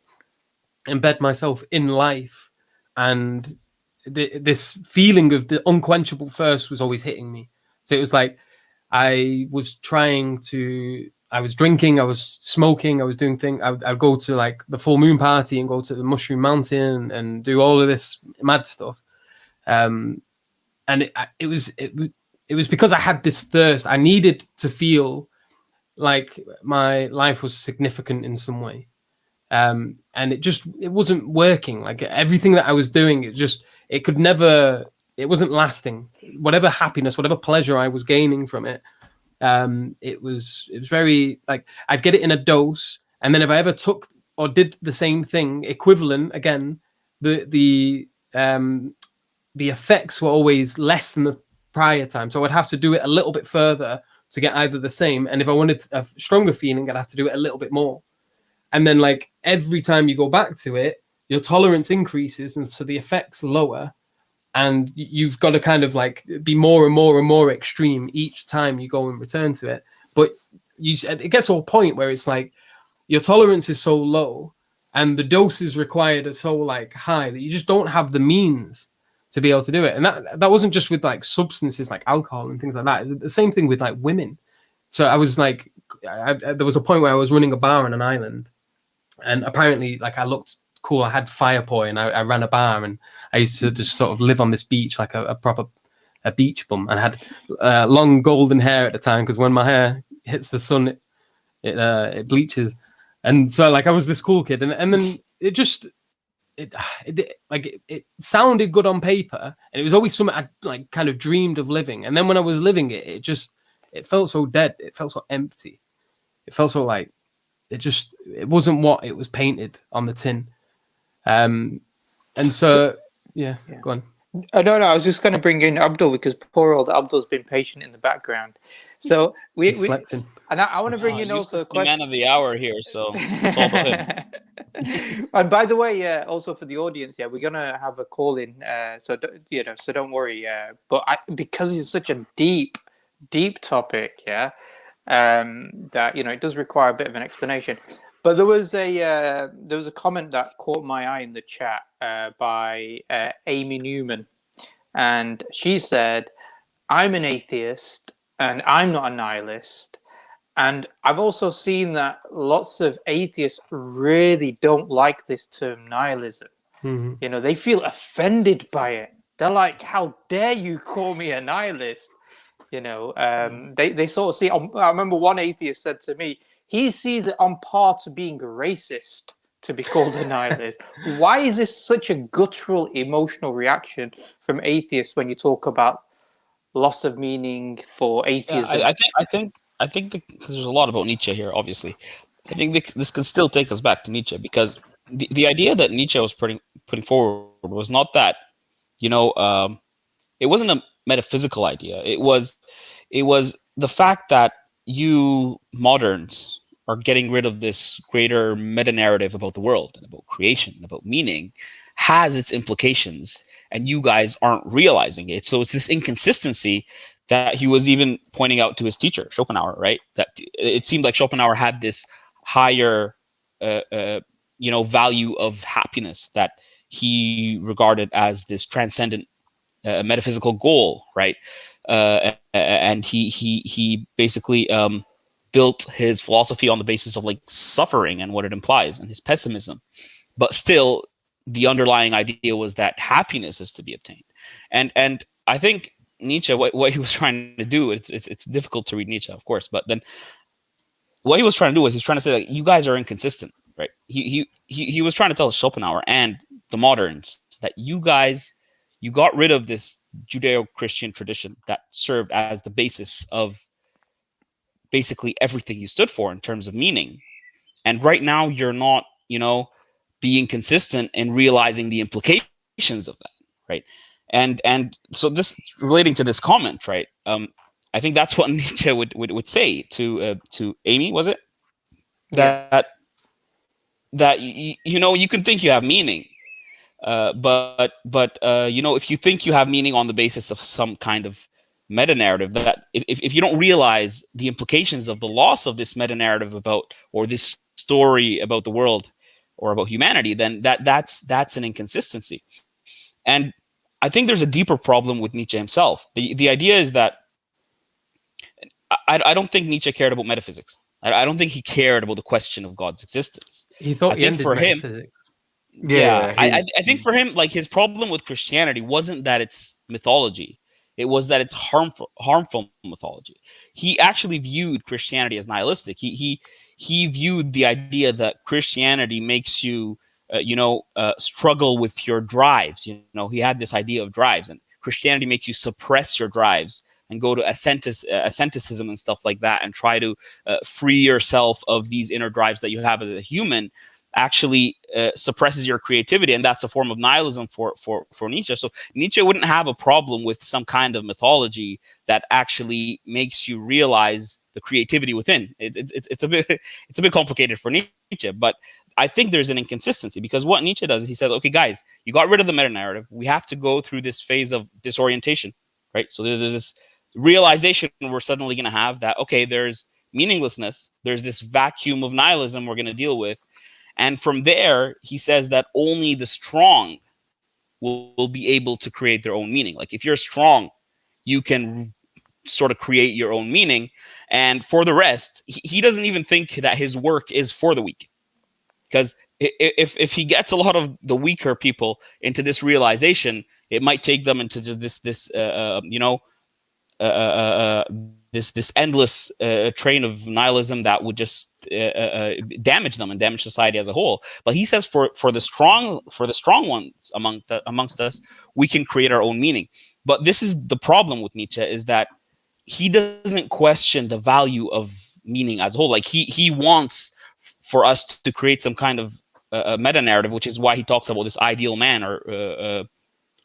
embed myself in life, and this feeling of the unquenchable thirst was always hitting me. So it was like I was drinking, I was smoking, I was doing things. I'd go to like the full moon party and go to the Mushroom Mountain and do all of this mad stuff. And it was because I had this thirst. I needed to feel like my life was significant in some way. And it wasn't working. Like everything that I was doing, it wasn't lasting. Whatever happiness, whatever pleasure I was gaining from it, it was very like I'd get it in a dose, and then if I ever took or did the same thing equivalent again, the effects were always less than the prior time. So I'd have to do it a little bit further to get either the same, and if I wanted a stronger feeling, I'd have to do it a little bit more. And then like every time you go back to it, your tolerance increases, and so the effects lower. And you've got to kind of like be more and more and more extreme each time you go and return to it. But it gets to a point where it's like your tolerance is so low and the doses required are so like high that you just don't have the means to be able to do it. And that wasn't just with like substances like alcohol and things like that. It's the same thing with like women. So I was like, there was a point where I was running a bar on an island, and apparently like I looked cool. I had fire poi, and I ran a bar, and I used to just sort of live on this beach like a proper beach bum, and I had long golden hair at the time because when my hair hits the sun, it bleaches. And so like I was this cool kid, and then it sounded good on paper, and it was always something I like kind of dreamed of living. And then when I was living it, it felt so dead. It felt so empty. It felt so like it wasn't what it was painted on the tin. And so yeah, go on. No, I was just going to bring in Abdul because poor old Abdul's been patient in the background. So He's flexing. and I want to bring in also a Yusuf, the question. man of the hour here, so it's all about him. And by the way, also for the audience, we're gonna have a call in, so so don't worry. But because it's such a deep topic, that it does require a bit of an explanation. But there was a comment that caught my eye in the chat by Amy Newman, and she said, "I'm an atheist, and I'm not a nihilist." And I've also seen that lots of atheists really don't like this term nihilism. Mm-hmm. They feel offended by it. They're like, "How dare you call me a nihilist?" They sort of see. I remember one atheist said to me, he sees it on par to being racist to be called a nihilist. Why is this such a guttural emotional reaction from atheists when you talk about loss of meaning for atheism? Yeah, I think because there's a lot about Nietzsche here, obviously. I think this can still take us back to Nietzsche, because the idea that Nietzsche was putting forward was not that, it wasn't a metaphysical idea. It was the fact that you moderns are getting rid of this greater meta narrative about the world and about creation and about meaning has its implications, and you guys aren't realizing it. So it's this inconsistency that he was even pointing out to his teacher, Schopenhauer, right? That it seemed like Schopenhauer had this higher, value of happiness that he regarded as this transcendent metaphysical goal, right? And he basically built his philosophy on the basis of like suffering and what it implies and his pessimism. But still, the underlying idea was that happiness is to be obtained. And I think Nietzsche, what he was trying to do, it's difficult to read Nietzsche, of course, but then what he was trying to do was he's trying to say that you guys are inconsistent, right? He was trying to tell Schopenhauer and the moderns that you got rid of this Judeo-Christian tradition that served as the basis of basically everything you stood for in terms of meaning. And right now you're not, being consistent and realizing the implications of that, right? And so this, relating to this comment, right? I think that's what Nietzsche would say to Amy, was it? That you can think you have meaning, but if you think you have meaning on the basis of some kind of meta narrative, that if you don't realize the implications of the loss of this meta narrative about, or this story about the world or about humanity, then that's an inconsistency. And I think there's a deeper problem with Nietzsche himself. The idea is that I don't think Nietzsche cared about metaphysics. I don't think he cared about the question of God's existence. He thought he ended metaphysics. I think for him, like, his problem with Christianity wasn't that it's mythology. It was that it's harmful mythology. He actually viewed Christianity as nihilistic. He viewed the idea that Christianity makes you, struggle with your drives. He had this idea of drives, and Christianity makes you suppress your drives and go to asceticism and stuff like that, and try to free yourself of these inner drives that you have as a human. Actually suppresses your creativity, and that's a form of nihilism for Nietzsche. So Nietzsche wouldn't have a problem with some kind of mythology that actually makes you realize the creativity within. It's a bit complicated for Nietzsche, but I think there's an inconsistency, because what Nietzsche does is he said, okay, guys, you got rid of the meta narrative. We have to go through this phase of disorientation, right? So there's this realization we're suddenly going to have that, okay, there's meaninglessness. There's this vacuum of nihilism we're going to deal with. And from there, he says that only the strong will be able to create their own meaning. Like, if you're strong, you can sort of create your own meaning. And for the rest, he doesn't even think that his work is for the weak. Because if he gets a lot of the weaker people into this realization, it might take them into just this endless train of nihilism that would just damage them and damage society as a whole. But he says for the strong ones amongst us, we can create our own meaning. But this is the problem with Nietzsche, is that he doesn't question the value of meaning as a whole. Like, he wants for us to create some kind of meta narrative, which is why he talks about this ideal man, or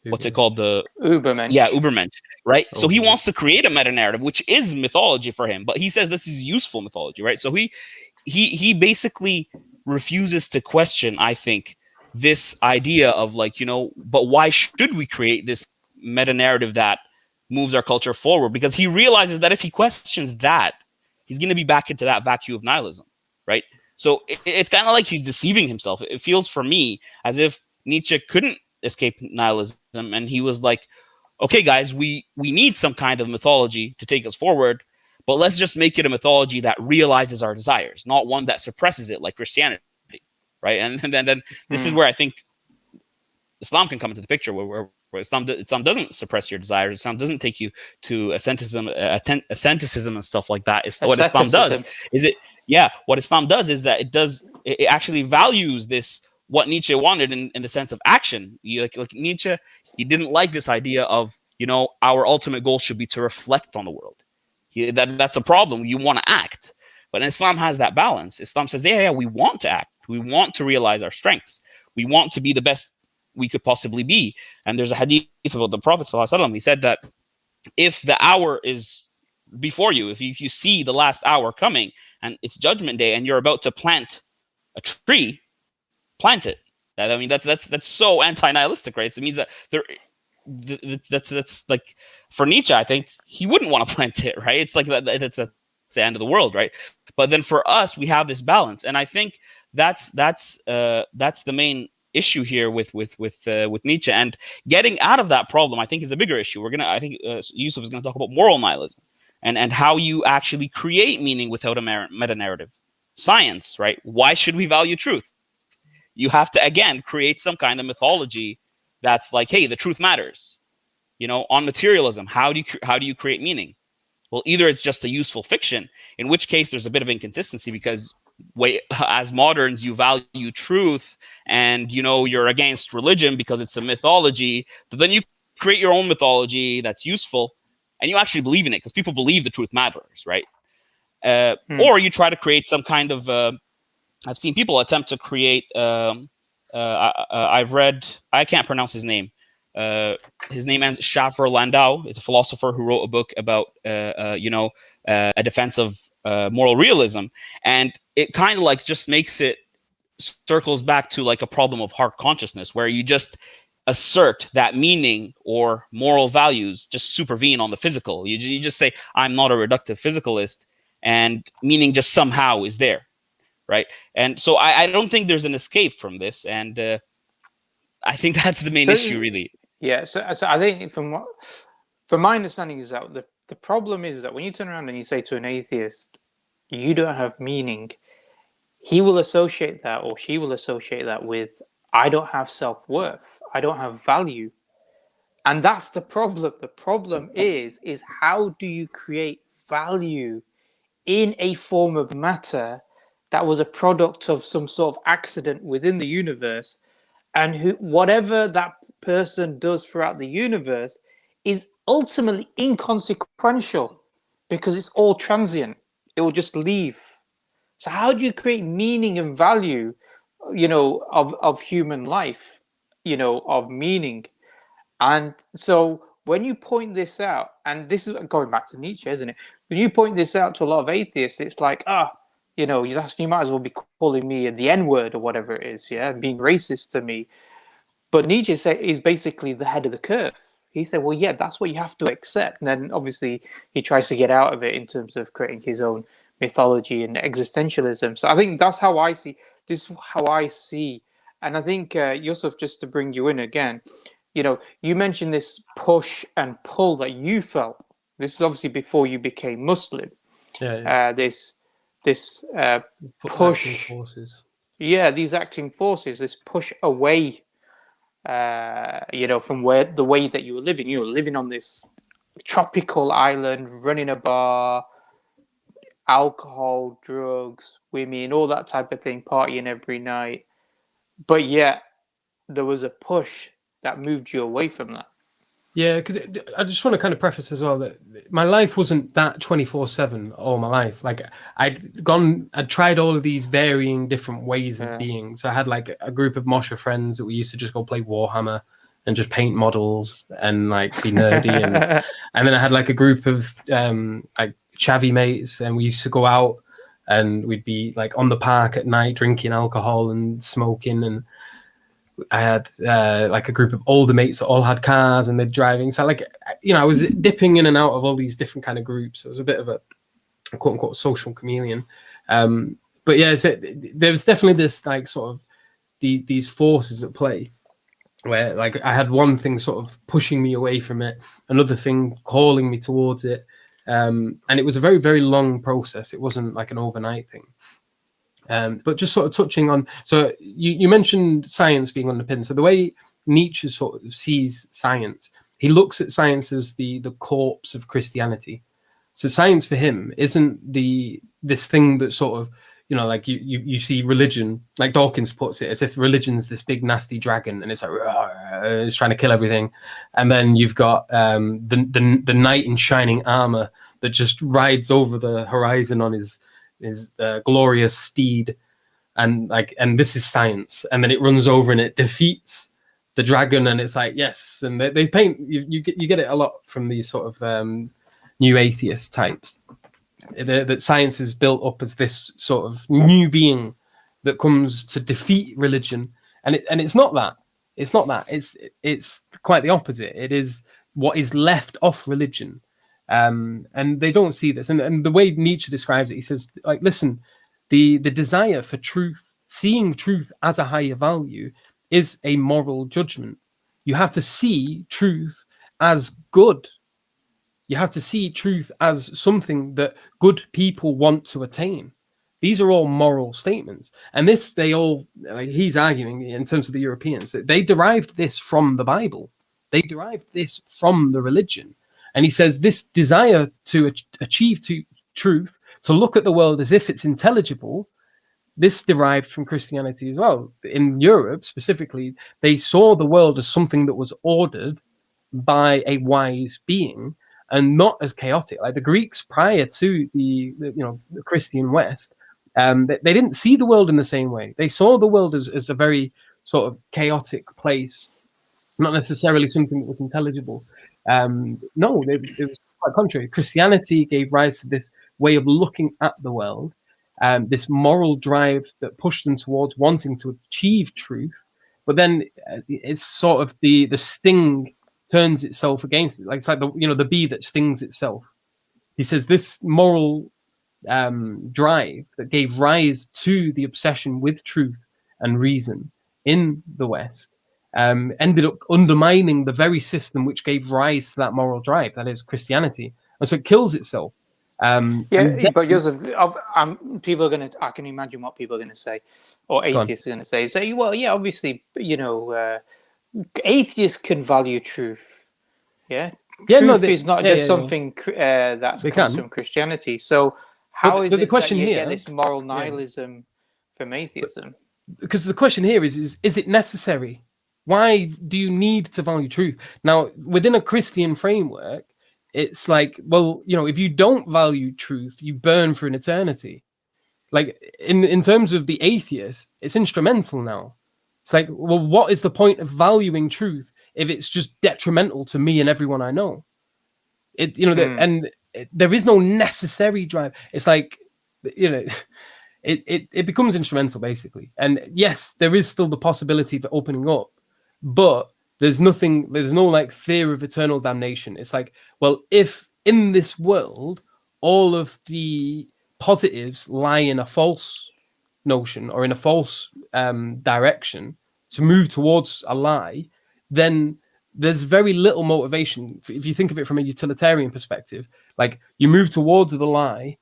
what's it called? The Ubermensch. Yeah, Ubermensch, right? So he Ubermensch. wants to create a meta narrative, which is mythology for him, but he says this is useful mythology, right? So he basically refuses to question, I think, this idea of like, but why should we create this meta narrative that moves our culture forward? Because he realizes that if he questions that, he's going to be back into that vacuum of nihilism, right? So it's kind of like he's deceiving himself. It feels for me as if Nietzsche couldn't escape nihilism, and he was like, okay, guys, we need some kind of mythology to take us forward, but let's just make it a mythology that realizes our desires, not one that suppresses it like Christianity, right? And then this is where I think Islam can come into the picture, where Islam doesn't suppress your desires. Islam doesn't take you to asceticism and stuff like that. What Islam does what Islam does is that it actually values this, what Nietzsche wanted in the sense of action. Like Nietzsche, he didn't like this idea of, our ultimate goal should be to reflect on the world. That's a problem. You want to act. But Islam has that balance. Islam says, we want to act. We want to realize our strengths. We want to be the best we could possibly be. And there's a hadith about the Prophet ﷺ. He said that if the hour is before you, if you see the last hour coming and it's judgment day and you're about to plant a tree, plant it. I mean, that's so anti-nihilistic, right? It means that that's like, for Nietzsche, I think he wouldn't want to plant it, right? It's like that's the end of the world, right? But then for us, we have this balance, and I think that's the main issue here with Nietzsche, and getting out of that problem, I think, is a bigger issue. I think Yusuf is going to talk about moral nihilism and how you actually create meaning without a meta narrative. Science, right? Why should we value truth? You have to, again, create some kind of mythology that's like, hey, the truth matters. On materialism, how do you create meaning? Well, either it's just a useful fiction, in which case there's a bit of inconsistency, because as moderns, you value truth and, you're against religion because it's a mythology, but then you create your own mythology that's useful and you actually believe in it because people believe the truth matters, right? Or you try to create some kind of, I've seen people attempt to create, I've read, I can't pronounce his name. His name is Schaffer Landau. It's a philosopher who wrote a book about, a defense of moral realism. And it kind of like just makes it, circles back to like a problem of heart consciousness, where you just assert that meaning or moral values just supervene on the physical. You just say, I'm not a reductive physicalist, and meaning just somehow is there. Right. And so I don't think there's an escape from this. And I think that's the main issue, really. Yeah. So I think from my understanding is that the problem is that when you turn around and you say to an atheist, you don't have meaning, he will associate that, or she will associate that with, I don't have self-worth. I don't have value. And that's the problem. The problem is how do you create value in a form of matter that was a product of some sort of accident within the universe, and whatever that person does throughout the universe is ultimately inconsequential because it's all transient. It will just leave. So how do you create meaning and value, of human life, of meaning? And so when you point this out, and this is going back to Nietzsche, isn't it? When you point this out to a lot of atheists, it's like, you might as well be calling me the N-word or whatever it is, being racist to me. But Nietzsche is basically the head of the curve. He said, well, that's what you have to accept. And then obviously he tries to get out of it in terms of creating his own mythology and existentialism. So I think that's how I see, this is how I see. And I think, Yusuf, just to bring you in again, you mentioned this push and pull that you felt. This is obviously before you became Muslim. This push, forces. These acting forces, this push away, from the way that you were living. You were living on this tropical island, running a bar, alcohol, drugs, women, all that type of thing, partying every night. But yet there was a push that moved you away from that. Yeah, because I just want to kind of preface as well that my life wasn't that 24/7 all my life. Like I'd tried all of these varying different ways of being. So I had like a group of Moshe friends that we used to just go play Warhammer. and just paint models and like be nerdy. And then I had like a group of like chavvy mates, and we used to go out and we'd be like on the park at night drinking alcohol and smoking. And I had like a group of older mates that all had cars and they're driving. So like, you know, I was dipping in and out of all these different kind of groups. It was a bit of a quote unquote social chameleon. But yeah, so there was definitely this like sort of these forces at play, where like I had one thing sort of pushing me away from it, another thing calling me towards it. And it was a very, very long process. It wasn't like an overnight thing. But just sort of touching on, so you mentioned science being underpinned. So the way Nietzsche sort of sees science, he looks at science as the corpse of Christianity. So science for him isn't this thing that sort of, you know, like you see religion, like Dawkins puts it, as if religion's this big nasty dragon and it's like it's trying to kill everything. And then you've got the knight in shining armor that just rides over the horizon on his glorious steed, and this is science. And then it runs over and it defeats the dragon, and it's like, yes. And they paint you get it a lot from these sort of new atheist types, that science is built up as this sort of new being that comes to defeat religion, and it's not that. It's quite the opposite. It is what is left off religion, and they don't see this. And the way Nietzsche describes it, he says, like, listen, the desire for truth, seeing truth as a higher value, is a moral judgment. You have to see truth as good. You have to see truth as something that good people want to attain. These are all moral statements. And this, they all, like he's arguing in terms of the Europeans, that they derived this from the Bible. They derived this from the religion. And he says this desire to achieve truth, to look at the world as if it's intelligible, this derived from Christianity as well. In Europe specifically, they saw the world as something that was ordered by a wise being, and not as chaotic. Like the Greeks prior to the Christian West, they didn't see the world in the same way. They saw the world as a very sort of chaotic place, not necessarily something that was intelligible. No, it was quite contrary. Christianity gave rise to this way of looking at the world, this moral drive that pushed them towards wanting to achieve truth. But then it's sort of the sting turns itself against it. Like it's like the bee that stings itself. He says this moral drive that gave rise to the obsession with truth and reason in the West ended up undermining the very system which gave rise to that moral drive, that is Christianity, and so it kills itself. But Joseph, people are going to, I can imagine what people are going to say, or atheists are going to say, well, yeah, obviously, atheists can value truth. Truth is not just something that comes from Christianity. So how is it question that you get this moral nihilism from atheism? Because the question here is it necessary? Why do you need to value truth? Now, within a Christian framework, it's like, well, if you don't value truth, you burn for an eternity. Like in terms of the atheist, it's instrumental now. It's like, well, what is the point of valuing truth if it's just detrimental to me and everyone I know? There is no necessary drive. It's like, it becomes instrumental basically. And yes, there is still the possibility for opening up, but there's no like fear of eternal damnation. It's like, well, if in this world all of the positives lie in a false notion or in a false direction to move towards a lie, then there's very little motivation. If you think of it from a utilitarian perspective, like you move towards the lie,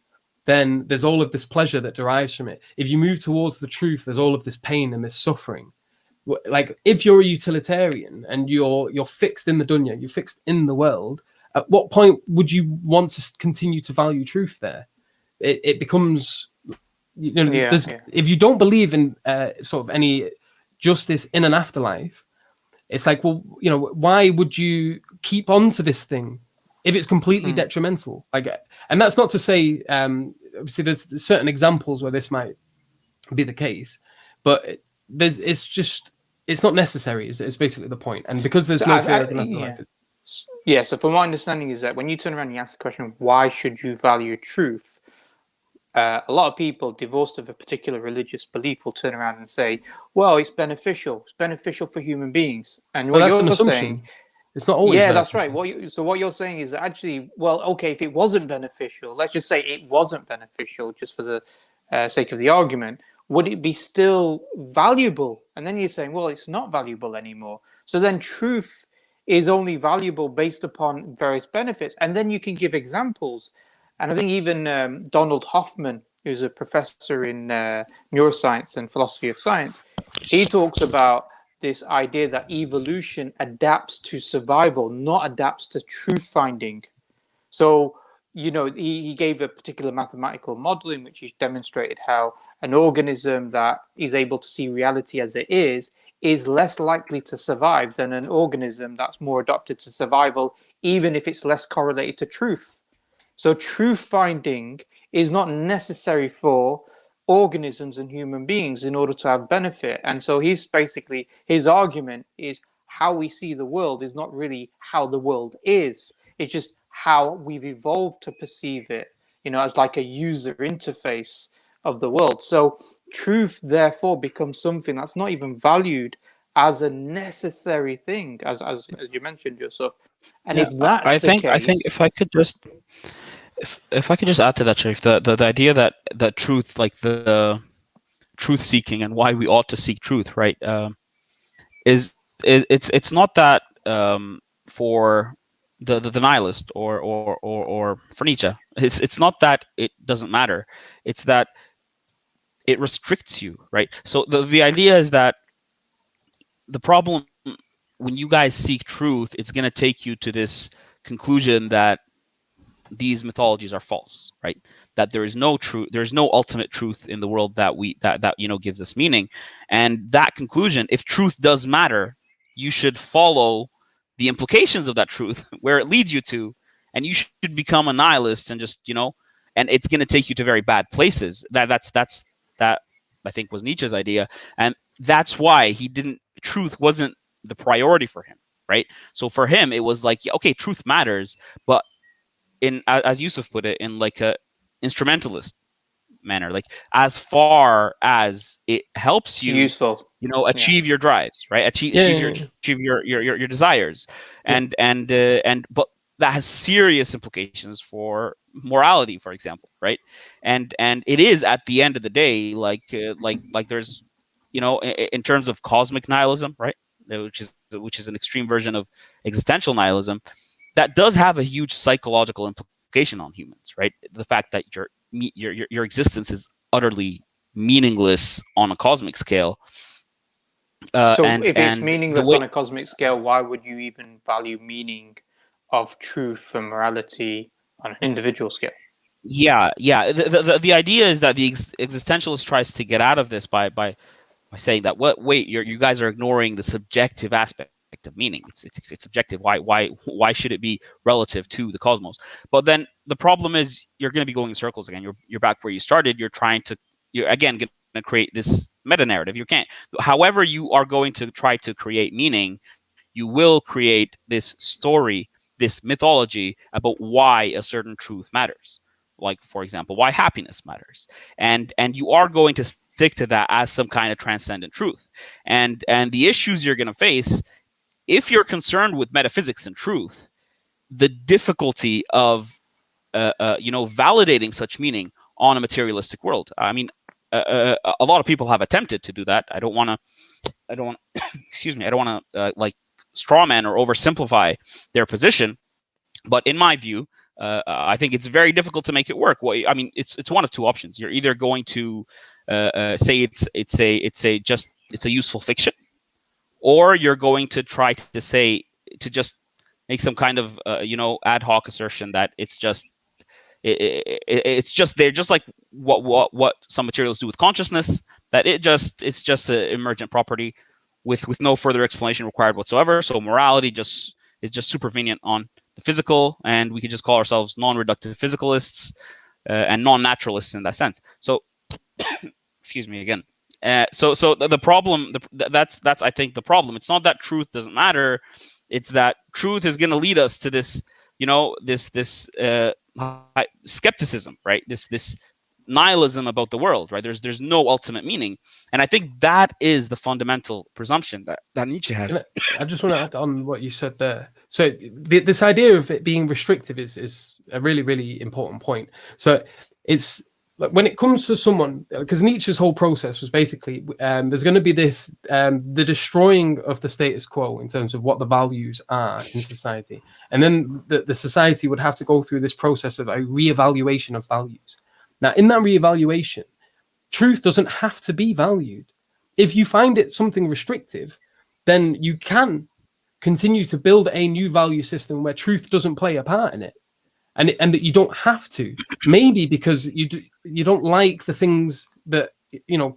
then there's all of this pleasure that derives from it. If you move towards the truth, there's all of this pain and this suffering. Like if you're a utilitarian and you're fixed in the dunya, you're fixed in the world, at what point would you want to continue to value truth there? It becomes, if you don't believe in sort of any justice in an afterlife, it's like, well, why would you keep on to this thing if it's completely detrimental? Like, and that's not to say, obviously there's certain examples where this might be the case, but it's just it's not necessary. It's basically the point. And because there's So no fear of an afterlife. Yeah, so from my understanding is that when you turn around and you ask the question, why should you value truth? A lot of people divorced of a particular religious belief will turn around and say, well, it's beneficial. It's beneficial for human beings. And Well, what that's an you're assumption. saying, It's not always. yeah, that's beneficial. right. So what you're saying is that actually, well, okay, if it wasn't beneficial, let's just say it wasn't beneficial just for the sake of the argument, would it be still valuable? And then you're saying, well, it's not valuable anymore. So then truth is only valuable based upon various benefits. And then you can give examples. And I think even Donald Hoffman, who's a professor in neuroscience and philosophy of science, he talks about this idea that evolution adapts to survival, not adapts to truth finding. So, he gave a particular mathematical model in which he demonstrated how an organism that is able to see reality as it is less likely to survive than an organism that's more adapted to survival, even if it's less correlated to truth. So truth finding is not necessary for organisms and human beings in order to have benefit. And so his argument is how we see the world is not really how the world is. It's just how we've evolved to perceive it, as like a user interface of the world. So truth therefore becomes something that's not even valued as a necessary thing, as you mentioned, Joseph. And if that's I think if I could just add to that, Sharif, the idea that truth, like the truth seeking and why we ought to seek truth, right? It's not that for the nihilist or for Nietzsche. It's not that it doesn't matter. It's that it restricts you, right? So the idea is that the problem when you guys seek truth, it's going to take you to this conclusion that these mythologies are false, right? That there is no truth, there is no ultimate truth in the world that gives us meaning. And that conclusion, if truth does matter, you should follow the implications of that truth, where it leads you to, and you should become a nihilist and just, and it's going to take you to very bad places. That I think was Nietzsche's idea, and that's why truth wasn't the priority for him, right? So for him, it was like, okay, truth matters, but as Yusuf put it, in like a instrumentalist manner, like as far as it helps you, useful, achieve your drives, right? Achieve your desires, and but that has serious implications for morality, for example, right? And it is at the end of the day, like there's, in terms of cosmic nihilism, right, which is an extreme version of existential nihilism, that does have a huge psychological implication on humans, right? The fact that your existence is utterly meaningless on a cosmic scale. So if it's meaningless on a cosmic scale, why would you even value meaning of truth and morality on an individual scale? Yeah. The idea is that the existentialist tries to get out of this by saying that you guys are ignoring the subjective aspect of meaning. It's subjective. Why should it be relative to the cosmos? But then the problem is you're going to be going in circles again. You're back where you started. You're again going to create this meta narrative. You can't. However, you are going to try to create meaning, you will create this story, this mythology about why a certain truth matters. Like, for example, why happiness matters, and you are going to stick to that as some kind of transcendent truth. And the issues you're going to face, if you're concerned with metaphysics and truth, the difficulty of validating such meaning on a materialistic world. I mean, a lot of people have attempted to do that. I don't want to like strawman or oversimplify their position, but in my view, I think it's very difficult to make it work. Well, I mean, it's one of two options. You're either going to say it's a useful fiction, or you're going to try to just make some kind of ad hoc assertion that it's just they're just like what some materials do with consciousness, that it's just an emergent property with no further explanation required whatsoever. So morality is just supervenient on the physical, and we could just call ourselves non-reductive physicalists and non-naturalists in that sense. So excuse me again. So the problem, that's I think the problem. It's not that truth doesn't matter. It's that truth is going to lead us to this, this skepticism, right? This nihilism about the world, right? There's no ultimate meaning, and I think that is the fundamental presumption that Nietzsche has. I just want to add on what you said there. So this idea of it being restrictive is a really, really important point. So it's like when it comes to someone, because Nietzsche's whole process was basically there's going to be this the destroying of the status quo in terms of what the values are in society, and then the society would have to go through this process of a reevaluation of values. Now, in that reevaluation, truth doesn't have to be valued. If you find it something restrictive, then you can continue to build a new value system where truth doesn't play a part in it, and that you don't have to. Maybe because you don't like the things that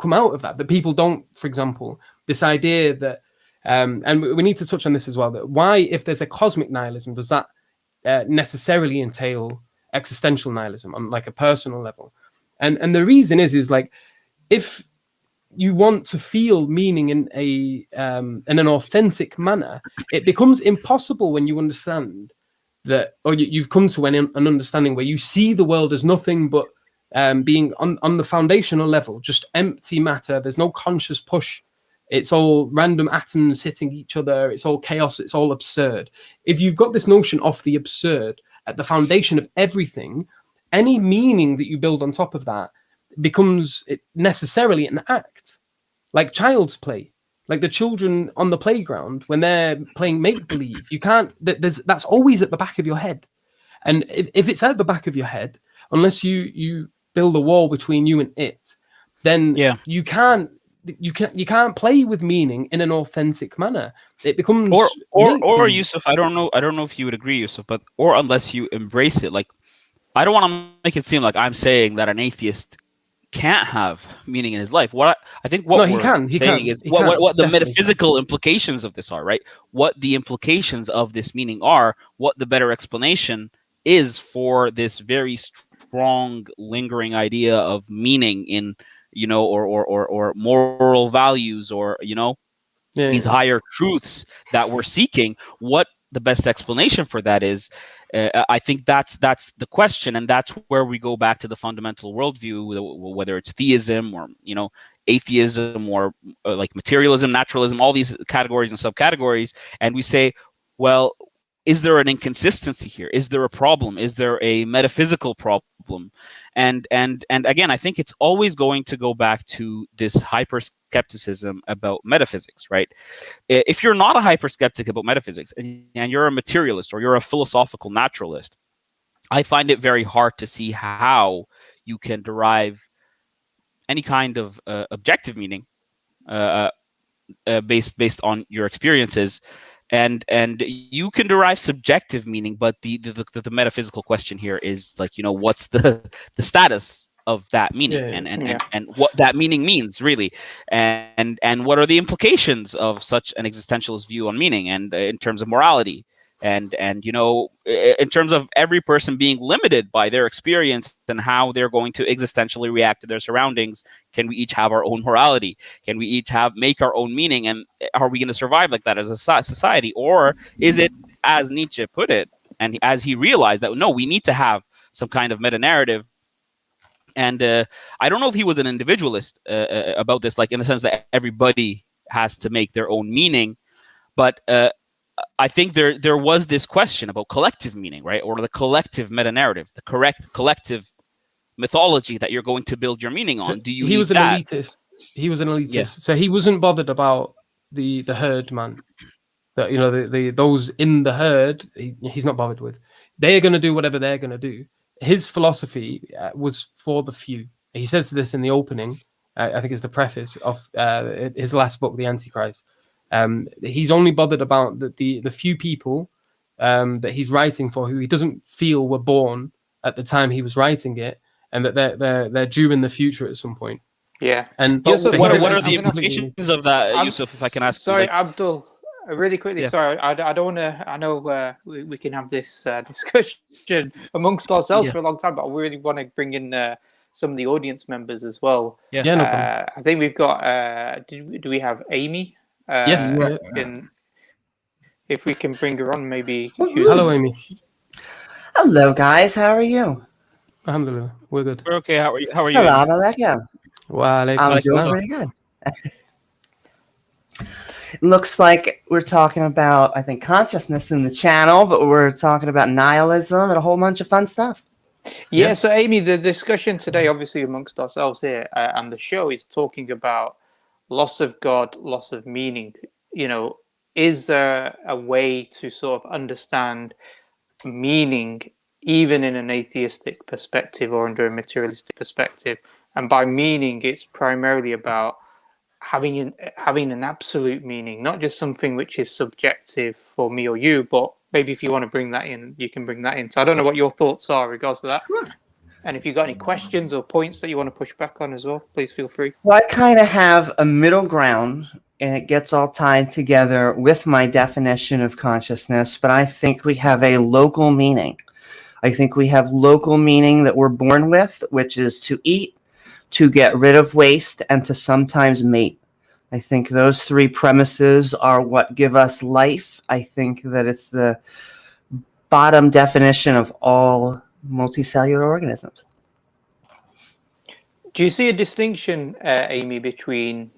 come out of that people don't. For example, this idea that, and we need to touch on this as well. That why, if there's a cosmic nihilism, does that necessarily entail existential nihilism on like a personal level? And the reason is like, if you want to feel meaning in an authentic manner, it becomes impossible when you understand that, or you've come to an understanding where you see the world as nothing but being on the foundational level, just empty matter. There's no conscious push. It's all random atoms hitting each other. It's all chaos. It's all absurd. If you've got this notion of the absurd at the foundation of everything, any meaning that you build on top of that becomes necessarily an act, like child's play, like the children on the playground when they're playing make-believe. You can't, that's always at the back of your head. And if it's at the back of your head, unless you build a wall between you and it, then you can't play with meaning in an authentic manner. It becomes or Yusuf, I don't know if you would agree, Yusuf, but or unless you embrace it. Like, I don't want to make it seem like I'm saying that an atheist can't have meaning in his life. What I think what we're saying is what the metaphysical implications of this are, right? What the implications of this meaning are, what the better explanation is for this very strong lingering idea of meaning in, or moral values, or these higher truths that we're seeking. What the best explanation for that is, I think that's the question, and that's where we go back to the fundamental worldview, whether it's theism or atheism or like materialism, naturalism, all these categories and subcategories, and we say, well, is there an inconsistency here? Is there a problem? Is there a metaphysical problem? And again, I think it's always going to go back to this hyper-skepticism about metaphysics, right? If you're not a hyper-skeptic about metaphysics and you're a materialist or you're a philosophical naturalist, I find it very hard to see how you can derive any kind of objective meaning based on your experiences. And you can derive subjective meaning, but the metaphysical question here is like, what's the status of that meaning, and what that meaning means really, and what are the implications of such an existentialist view on meaning, and in terms of morality, and in terms of every person being limited by their experience and how they're going to existentially react to their surroundings. Can we each have our own morality? Can we each make our own meaning? And are we going to survive like that as a society? Or is it, as Nietzsche put it, and as he realized that, no, we need to have some kind of meta-narrative. And I don't know if he was an individualist about this, like in the sense that everybody has to make their own meaning, but I think there was this question about collective meaning, right? Or the collective meta-narrative, the correct collective mythology that you're going to build your meaning on. Do you? He was an elitist. He was an elitist. Yeah. So he wasn't bothered about the herd man. That the those in the herd. He's not bothered with. They are going to do whatever they're going to do. His philosophy was for the few. He says this in the opening. I think it's the preface of his last book, The Antichrist. He's only bothered about the few people that he's writing for, who he doesn't feel were born at the time he was writing it, and that they're due in the future at some point. Yeah. And Yusuf, what are the implications of that, Yusuf? If I can ask. Sorry, Abdul. Really quickly, yeah. Sorry, I don't want to. I know we can have this discussion amongst ourselves for a long time, but I really want to bring in some of the audience members as well. Yeah. Yeah, no problem. I think we've got. Do we have Amy? Yes. If we can bring her on, maybe. Hello, Amy. Hello, guys. How are you? Alhamdulillah, we're good. We're okay. How are you? How are you? Salam alaikum. Wa alaikum I'm doing assalam. pretty good. Looks like we're talking about, I think, consciousness in the channel, but we're talking about nihilism and a whole bunch of fun stuff. Yeah, so Amy, the discussion today, obviously amongst ourselves here, and the show is talking about loss of God, loss of meaning. You know, is there a way to sort of understand meaning even in an atheistic perspective or under a materialistic perspective? And by meaning, it's primarily about having an absolute meaning, not just something which is subjective for me or you, but maybe if you want to bring that in, you can bring that in. So I don't know what your thoughts are in regards to that. Sure. And if you've got any questions or points that you want to push back on as well, please feel free. Well, I kind of have a middle ground, and it gets all tied together with my definition of consciousness, but I think we have a local meaning. I think we have local meaning that we're born with, which is to eat, to get rid of waste, and to sometimes mate. I think those three premises are what give us life. I think that it's the bottom definition of all multicellular organisms. Do you see a distinction, Amy, between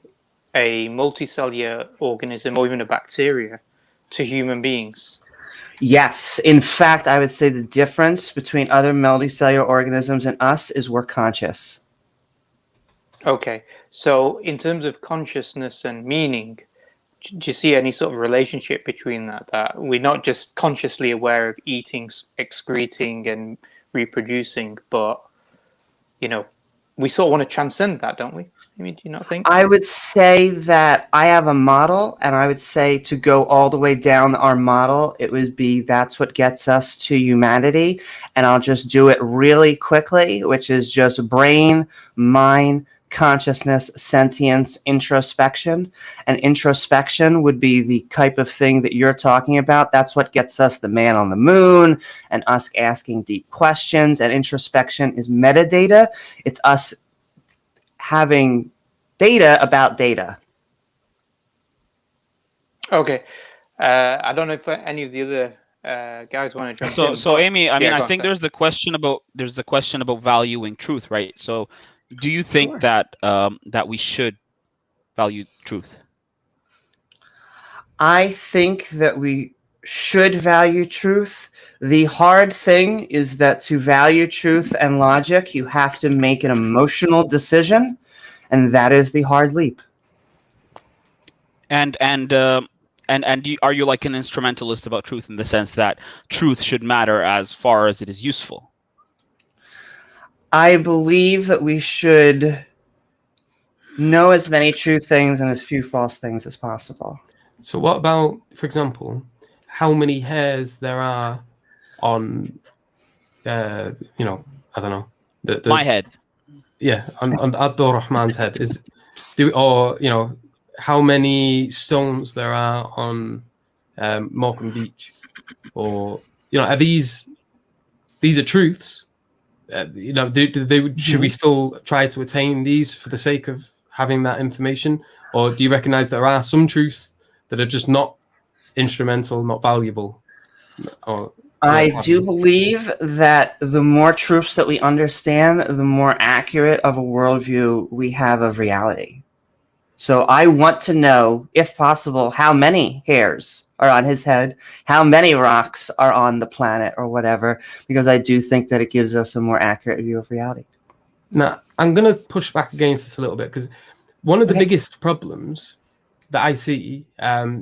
a multicellular organism or even a bacteria to human beings? Yes. In fact, I would say the difference between other multicellular organisms and us is we're conscious. Okay, so in terms of consciousness and meaning, do you see any sort of relationship between that we're not just consciously aware of eating, excreting, and reproducing, but, you know, we sort of want to transcend that, don't we? I mean, do you not think? I would say that I have a model, and I would say to go all the way down our model, it would be that's what gets us to humanity. And I'll just do it really quickly, which is just brain, mind, consciousness, sentience, introspection. And introspection would be the type of thing that you're talking about. That's what gets us the man on the moon and us asking deep questions. And introspection is metadata. It's us having data about data. Okay. I don't know if any of the other guys want to jump in. So Amy, I mean, I think sorry. there's the question about valuing truth, right? So do you think that that we should value truth? I think that we should value truth. The hard thing is that to value truth and logic, you have to make an emotional decision, and that is the hard leap. And are you like an instrumentalist about truth in the sense that truth should matter as far as it is useful? I believe that we should know as many true things and as few false things as possible. So what about, for example, how many hairs there are on, I don't know. My head. Yeah, on Abdul Rahman's head. How many stones there are on Morecambe Beach? Or, are these are truths? Should we still try to attain these for the sake of having that information? Or do you recognize there are some truths that are just not instrumental, not valuable? I do believe that the more truths that we understand, the more accurate of a worldview we have of reality. So I want to know, if possible, how many hairs are on his head, how many rocks are on the planet or whatever, because I do think that it gives us a more accurate view of reality. Now, I'm going to push back against this a little bit, because one of the biggest problems that I see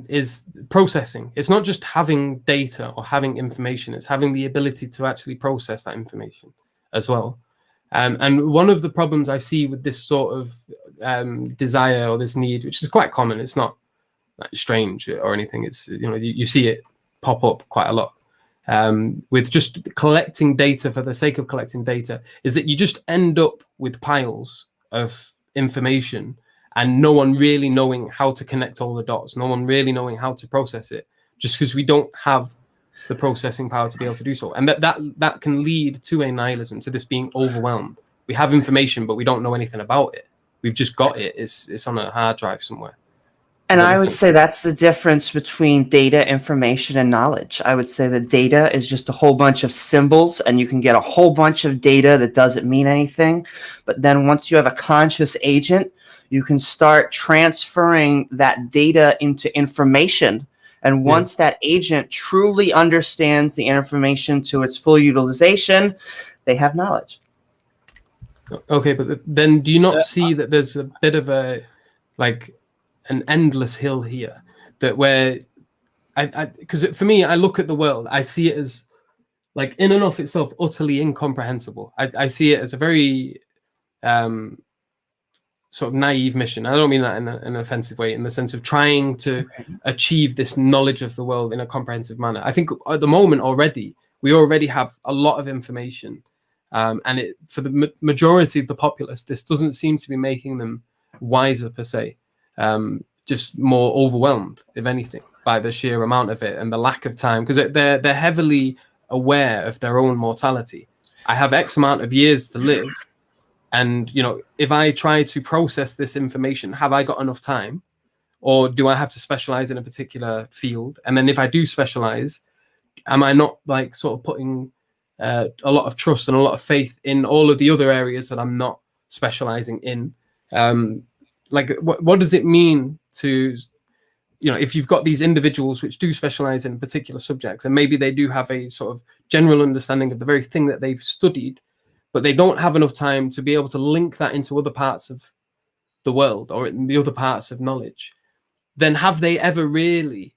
is processing. It's not just having data or having information, it's having the ability to actually process that information as well. And one of the problems I see with this sort of desire or this need, which is quite common, it's not strange or anything, it's, you see it pop up quite a lot, with just collecting data for the sake of collecting data, is that you just end up with piles of information and no one really knowing how to connect all the dots, no one really knowing how to process it, just because we don't have the processing power to be able to do so. And that can lead to a nihilism, to this being overwhelmed We have information, but we don't know anything about it. We've just got it. It's on a hard drive somewhere. And I would say that's the difference between data, information, and knowledge. I would say that data is just a whole bunch of symbols, and you can get a whole bunch of data that doesn't mean anything. But then once you have a conscious agent, you can start transferring that data into information. And once that agent truly understands the information to its full utilization, they have knowledge. Okay, but then do you not see that there's a bit of a, like, an endless hill here, that where because for me, I look at the world, I see it as, like, in and of itself utterly incomprehensible. I see it as a very sort of naive mission. I don't mean that in an offensive way, in the sense of trying to achieve this knowledge of the world in a comprehensive manner. I think at the moment we already have a lot of information, and for the majority of the populace, this doesn't seem to be making them wiser per se. Just more overwhelmed, if anything, by the sheer amount of it and the lack of time, because they're heavily aware of their own mortality. I have X amount of years to live, and if I try to process this information, have I got enough time, or do I have to specialize in a particular field? And then if I do specialize, am I not, like, sort of putting a lot of trust and a lot of faith in all of the other areas that I'm not specializing in? Like, what does it mean to, if you've got these individuals which do specialize in particular subjects, and maybe they do have a sort of general understanding of the very thing that they've studied, but they don't have enough time to be able to link that into other parts of the world or in the other parts of knowledge, then have they ever really,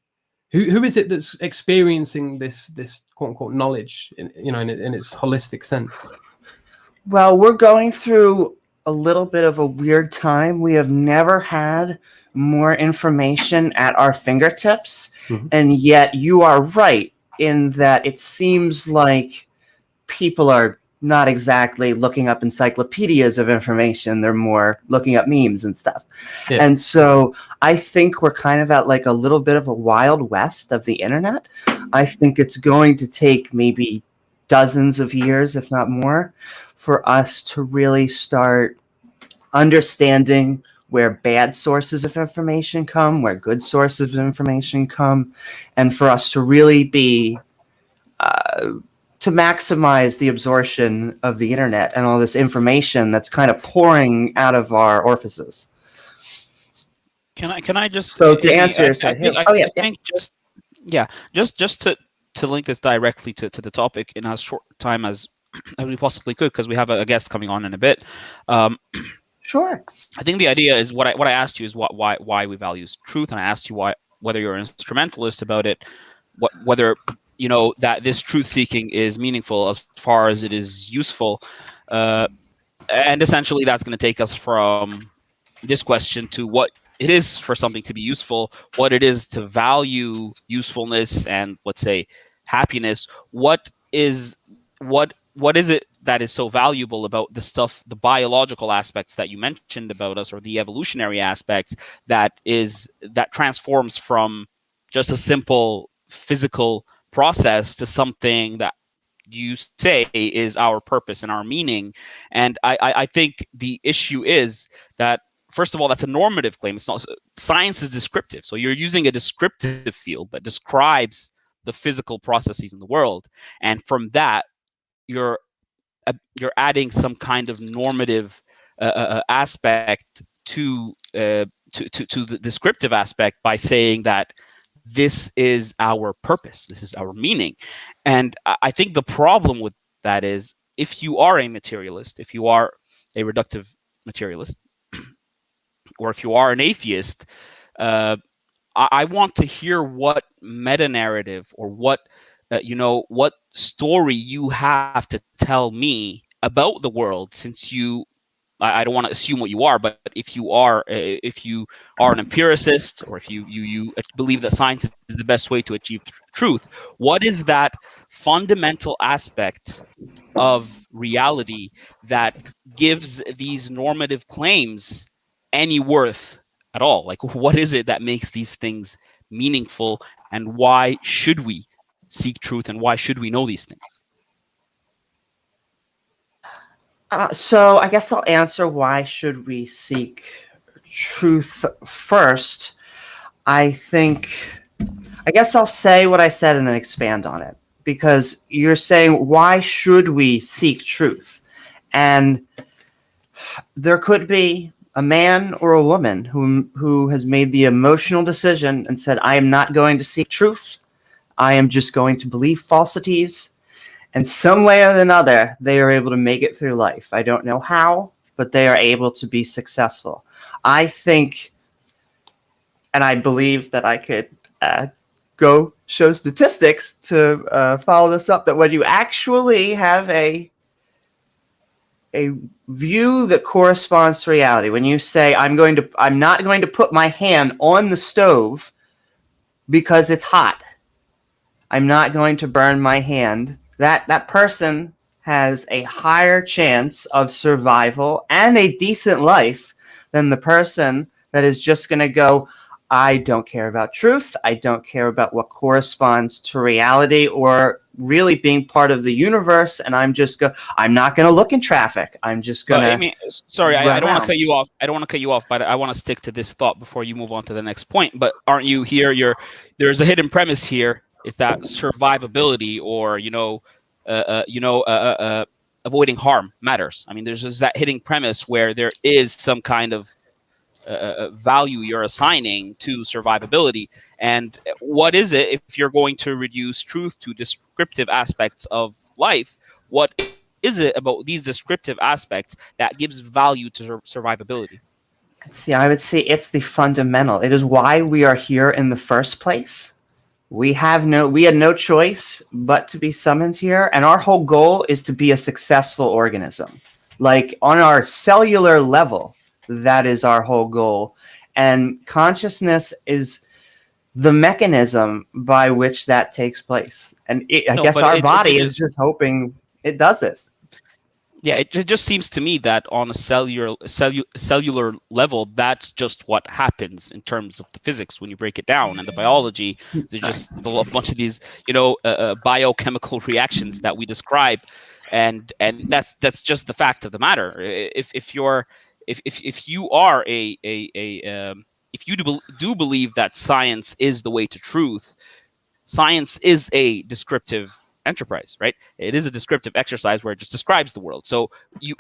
who is it that's experiencing this quote unquote knowledge in its holistic sense? Well, we're going through a little bit of a weird time. We have never had more information at our fingertips. And yet you are right in that it seems like people are not exactly looking up encyclopedias of information. They're more looking up memes and stuff. And so I think we're kind of at, like, a little bit of a wild west of the internet. I think it's going to take maybe dozens of years, if not more, for us to really start understanding where bad sources of information come, where good sources of information come, and for us to really be to maximize the absorption of the internet and all this information that's kind of pouring out of our orifices. Can I just, so to answer your question? I think just to link this directly to the topic in as short time as we possibly could, because we have a guest coming on in a bit. Sure. I think the idea is what I asked you is why we value truth, and I asked you whether you're an instrumentalist about it, whether that this truth seeking is meaningful as far as it is useful, and essentially that's going to take us from this question to what it is for something to be useful, what it is to value usefulness and, let's say, happiness. What is it that is so valuable about the stuff, the biological aspects that you mentioned about us, or the evolutionary aspects that transforms from just a simple physical process to something that you say is our purpose and our meaning? And I think the issue is that, first of all, that's a normative claim. It's not. Science is descriptive, so you're using a descriptive field that describes the physical processes in the world, and from that you're adding some kind of normative aspect to the descriptive aspect by saying that this is our purpose, this is our meaning. And I think the problem with that is, if you are a materialist, if you are a reductive materialist, or if you are an atheist, I want to hear what meta-narrative or what story you have to tell me about the world, since I don't want to assume what you are, but if you are an empiricist, or if you believe that science is the best way to achieve truth, what is that fundamental aspect of reality that gives these normative claims any worth at all? Like, what is it that makes these things meaningful, and why should we seek truth, and why should we know these things? So I guess I'll answer why should we seek truth first. I guess I'll say what I said and then expand on it, because you're saying, why should we seek truth? And there could be a man or a woman who has made the emotional decision and said, I am not going to seek truth. I am just going to believe falsities. And some way or another, they are able to make it through life. I don't know how, but they are able to be successful. I think, and I believe that I could go show statistics to follow this up, that when you actually have a view that corresponds to reality, when you say, I'm not going to put my hand on the stove because it's hot, I'm not going to burn my hand, that person has a higher chance of survival and a decent life than the person that is just going to go, I don't care about truth. I don't care about what corresponds to reality or really being part of the universe. And I'm not going to look in traffic. I'm just going to. Sorry, I don't want to cut you off. I don't want to cut you off, but I want to stick to this thought before you move on to the next point. But aren't you here? There's a hidden premise here. It's that survivability, or avoiding harm matters. I mean, there's just that hidden premise where there is some kind of value you're assigning to survivability. And what is it if you're going to reduce truth to descriptive aspects of life? What is it about these descriptive aspects that gives value to survivability? See, I would say it's the fundamental. It is why we are here in the first place. We had no choice but to be summoned here, and our whole goal is to be a successful organism. Like, on our cellular level, that is our whole goal. And consciousness is the mechanism by which that takes place. And I guess our body is just hoping it does it. Yeah, it just seems to me that on a cellular level, that's just what happens in terms of the physics when you break it down, and the biology. There's just a bunch of these, biochemical reactions that we describe, and that's just the fact of the matter. If you do believe that science is the way to truth, science is a descriptive enterprise, right? It is a descriptive exercise where it just describes the world. So you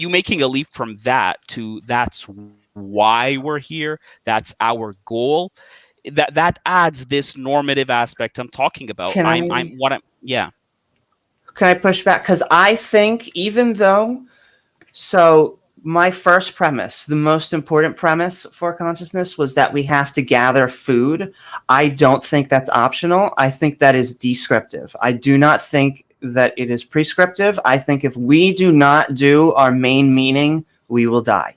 making a leap from that to that's why we're here, that's our goal, that adds this normative aspect I'm talking about. Can I push back? Because I think, even though, my first premise, the most important premise for consciousness, was that we have to gather food. I don't think that's optional. I think that is descriptive. I do not think that it is prescriptive. I think if we do not do our main meaning, we will die.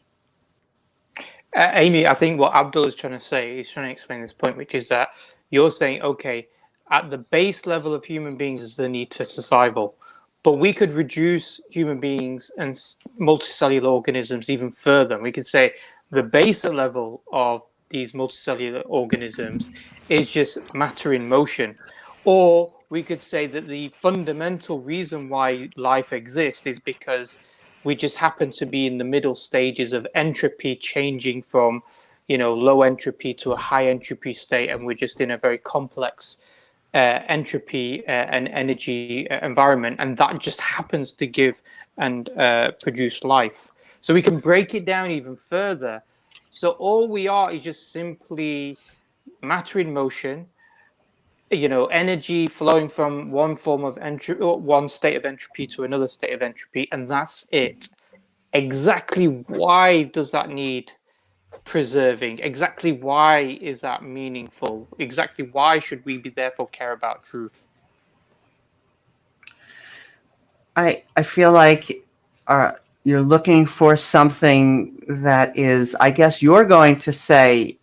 Amy, I think what Abdul is trying to say, he's trying to explain this point, which is that you're saying, okay, at the base level of human beings is the need for survival. But we could reduce human beings and multicellular organisms even further. We could say the base level of these multicellular organisms is just matter in motion. Or we could say that the fundamental reason why life exists is because we just happen to be in the middle stages of entropy changing from, low entropy to a high entropy state. And we're just in a very complex entropy and energy environment, and that just happens to give and produce life. So we can break it down even further. So all we are is just simply matter in motion, energy flowing from one form of entropy, one state of entropy to another state of entropy, and that's it. Exactly why does that need preserving? Exactly why is that meaningful? Exactly why should we therefore care about truth? I feel like you're looking for something that is, I guess you're going to say,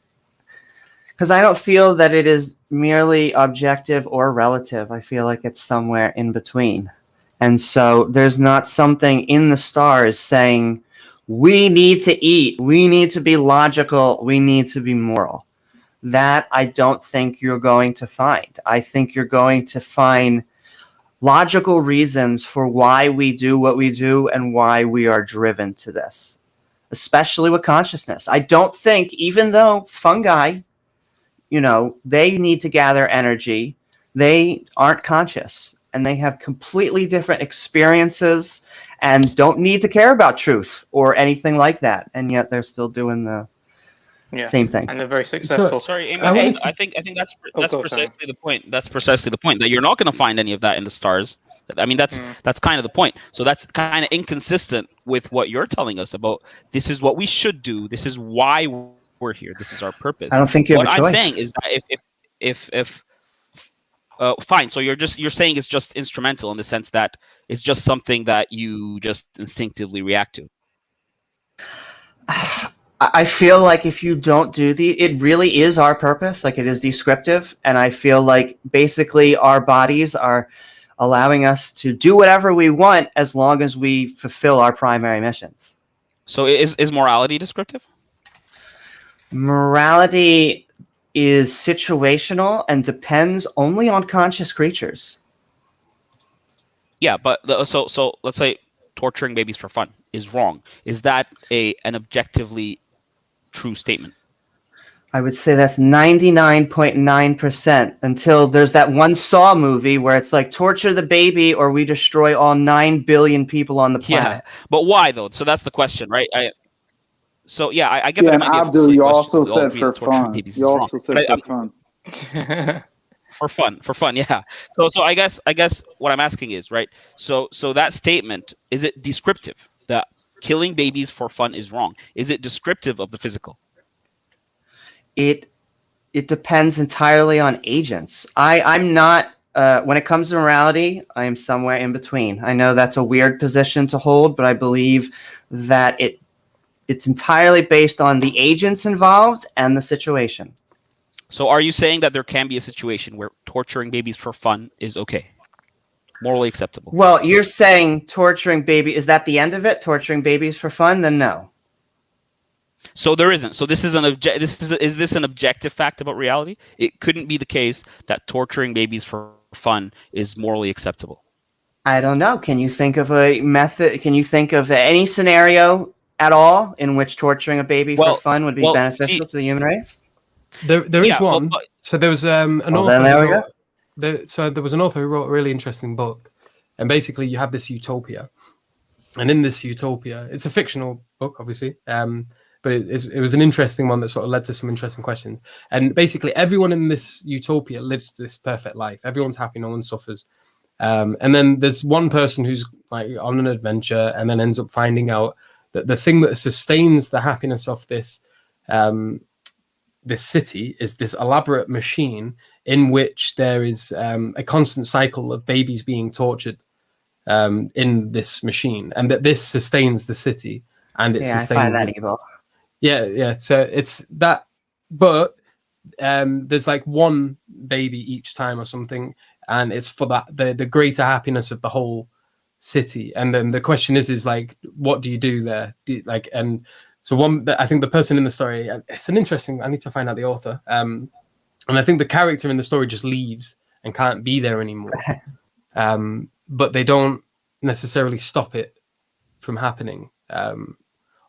because I don't feel that it is merely objective or relative. I feel like it's somewhere in between. And so there's not something in the stars saying, we need to eat, we need to be logical, we need to be moral. That I don't think you're going to find. I think you're going to find logical reasons for why we do what we do and why we are driven to this, especially with consciousness. I don't think, even though fungi, they need to gather energy, they aren't conscious, and they have completely different experiences and don't need to care about truth or anything like that. And yet they're still doing the same thing. And they're very successful. Sorry, Amy, I think that's precisely the point. That's precisely the point, that you're not going to find any of that in the stars. I mean, that's kind of the point. So that's kind of inconsistent with what you're telling us about. This is what we should do. This is why we're here. This is our purpose. I don't think you have a choice. What I'm saying is that if fine, so you're saying it's just instrumental in the sense that it's just something that you just instinctively react to. I feel like if you don't do it really is our purpose, like it is descriptive. And I feel like basically our bodies are allowing us to do whatever we want as long as we fulfill our primary missions. So is morality descriptive? Morality is situational and depends only on conscious creatures. Yeah, but so let's say torturing babies for fun is wrong. Is that an objectively true statement? I would say that's 99.9% until there's that one Saw movie where it's like torture the baby or we destroy all 9 billion people on the planet. Yeah, but why though? So that's the question, right? I get that. And Abdul, you also said for fun. You also said for fun. For fun, yeah. So I guess what I'm asking is, right? So that statement, is it descriptive that killing babies for fun is wrong? Is it descriptive of the physical? It depends entirely on agents. I'm not when it comes to morality, I am somewhere in between. I know that's a weird position to hold, but I believe that it's entirely based on the agents involved and the situation. So are you saying that there can be a situation where torturing babies for fun is okay? Morally acceptable? Well, you're saying torturing baby, is that the end of it? Torturing babies for fun? Then no. So there isn't. So this is is this an objective fact about reality? It couldn't be the case that torturing babies for fun is morally acceptable. I don't know. Can you think of a method? Can you think of any scenario at all in which torturing a baby for fun would be beneficial to the human race? There is one. So there was an author. There was an author who wrote a really interesting book, and basically you have this utopia, and in this utopia, it's a fictional book, obviously, but it was an interesting one that sort of led to some interesting questions. And basically, everyone in this utopia lives this perfect life. Everyone's happy, no one suffers. And then there's one person who's like on an adventure, and then ends up finding out that the thing that sustains the happiness of this city is this elaborate machine in which there is a constant cycle of babies being tortured in this machine, and that this sustains the city and it sustains. I find that evil. Yeah. So it's that, but there's like one baby each time or something, and it's for that the greater happiness of the whole city. And then the question is like, what do you do there? And so I think the person in the story, it's an interesting, I need to find out the author. And I think the character in the story just leaves and can't be there anymore. But they don't necessarily stop it from happening,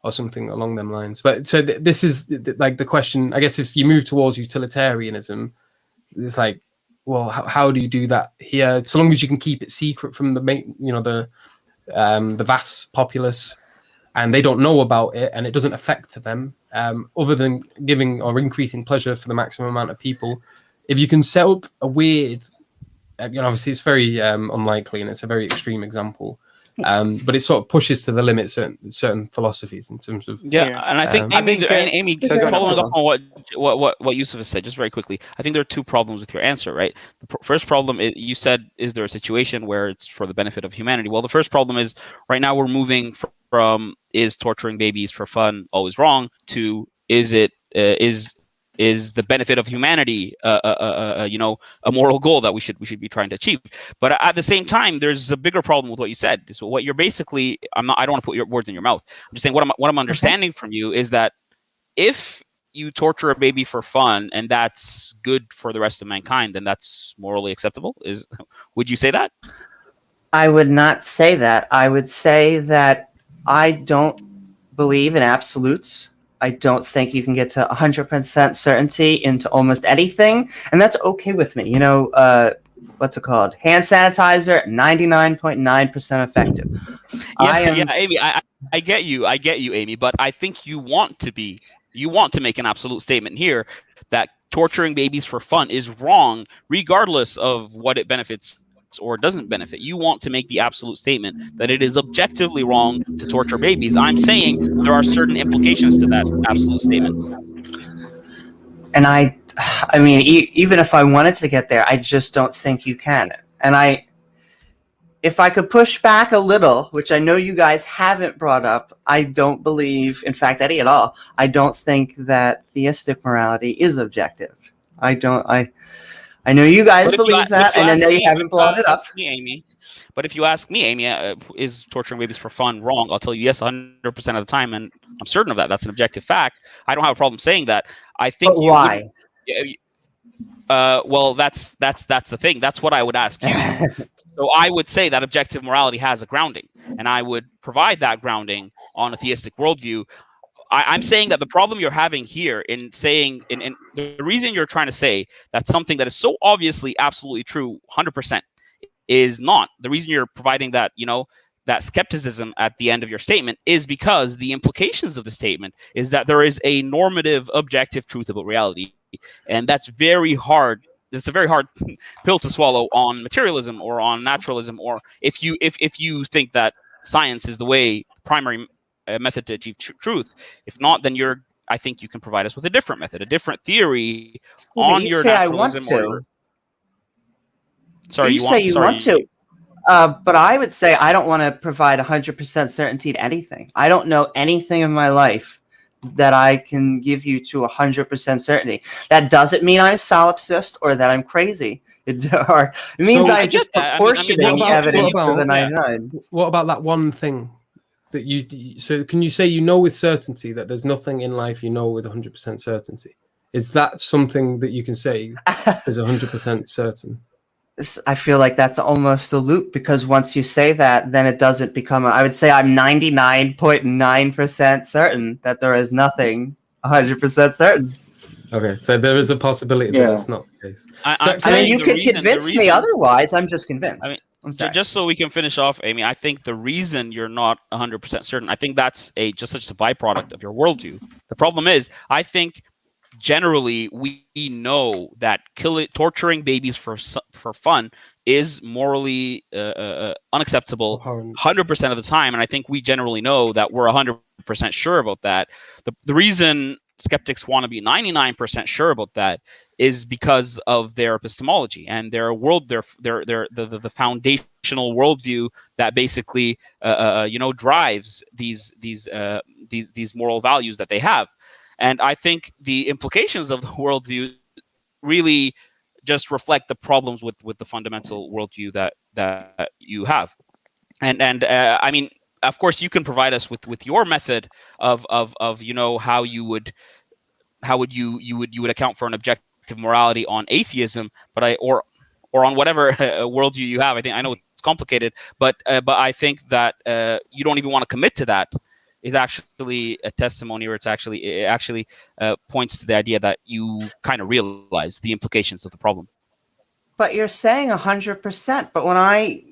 or something along them lines. But so this is like the question, I guess, if you move towards utilitarianism, it's like, well, how do you do that here? So long as you can keep it secret from the vast populace, and they don't know about it, and it doesn't affect them, other than giving or increasing pleasure for the maximum amount of people. If you can set up a weird, obviously it's very unlikely, and it's a very extreme example, but it sort of pushes to the limit certain philosophies in terms of and I think Amy, following up on what Yusuf has said, just very quickly, I think there are two problems with your answer, right? The first problem is, you said, is there a situation where it's for the benefit of humanity? Well, the first problem is, right now we're moving from is torturing babies for fun always wrong to is the benefit of humanity a moral goal that we should be trying to achieve. But at the same time, there's a bigger problem with what you said. So what you're basically, I don't want to put your words in your mouth. I'm just saying what I'm understanding from you is that if you torture a baby for fun and that's good for the rest of mankind, then that's morally acceptable. Would you say that? I would not say that. I would say that I don't believe in absolutes. I don't think you can get to 100% certainty into almost anything, and that's okay with me. You know, what's it called? Hand sanitizer, 99.9% effective. Yeah, Amy, I get you, Amy, but I think you want to make an absolute statement here that torturing babies for fun is wrong, regardless of what it benefits or doesn't benefit. You want to make the absolute statement that it is objectively wrong to torture babies. I'm saying there are certain implications to that absolute statement. And I mean, even if I wanted to get there, I just don't think you can. And if I could push back a little, which I know you guys haven't brought up, I don't believe, in fact, Eddie, at all, I don't think that theistic morality is objective. I know you guys believe that, and I know you haven't brought it up. But if you ask me, Amy, is torturing babies for fun wrong? I'll tell you yes 100% of the time, and I'm certain of that. That's an objective fact. I don't have a problem saying that. I think. But why? Well, that's the thing. That's what I would ask you. So I would say that objective morality has a grounding, and I would provide that grounding on a theistic worldview. I'm saying that the problem you're having here in saying, and the reason you're trying to say that something that is so obviously absolutely true 100% is not, the reason you're providing that, you know, that skepticism at the end of your statement is because the implications of the statement is that there is a normative objective truth about reality. And that's very hard. It's a very hard pill to swallow on materialism or on naturalism, or if you think that science is the way primary method to achieve truth. If not, then I think you can provide us with a different method, a different theory on your naturalism. Sorry, you want to. But I would say I don't want to provide 100% certainty to anything. I don't know anything in my life that I can give you to 100% certainty. That doesn't mean I'm a solipsist or that I'm crazy. It means I'm just proportioning evidence for the 99. What about that one thing that so can you say you know with certainty that there's nothing in life you know with 100% certainty? Is that something that you can say is 100% certain? I feel like that's almost a loop, because once you say that, then it doesn't become I would say I'm 99.9% certain that there is nothing 100% certain. Okay, so there is a possibility that that's not the case. I mean, you can convince me otherwise. I'm just convinced. I mean, just so we can finish off, Amy, I think the reason you're not 100% certain, I think that's just such a byproduct of your worldview. The problem is, I think generally we know that torturing babies for fun is morally unacceptable 100% of the time, and I think we generally know that we're 100% sure about that. The reason skeptics want to be 99% sure about that is because of their epistemology and their the foundational worldview that basically drives these moral values that they have. And I think the implications of the worldview really just reflect the problems with the fundamental worldview that you have. And I mean, of course, you can provide us with your method of how you would account for an objective morality on atheism, but or on whatever worldview you have. I know it's complicated, but I think that you don't even want to commit to that. Is actually a testimony, or it actually points to the idea that you kind of realize the implications of the problem. But you're saying 100%. But when I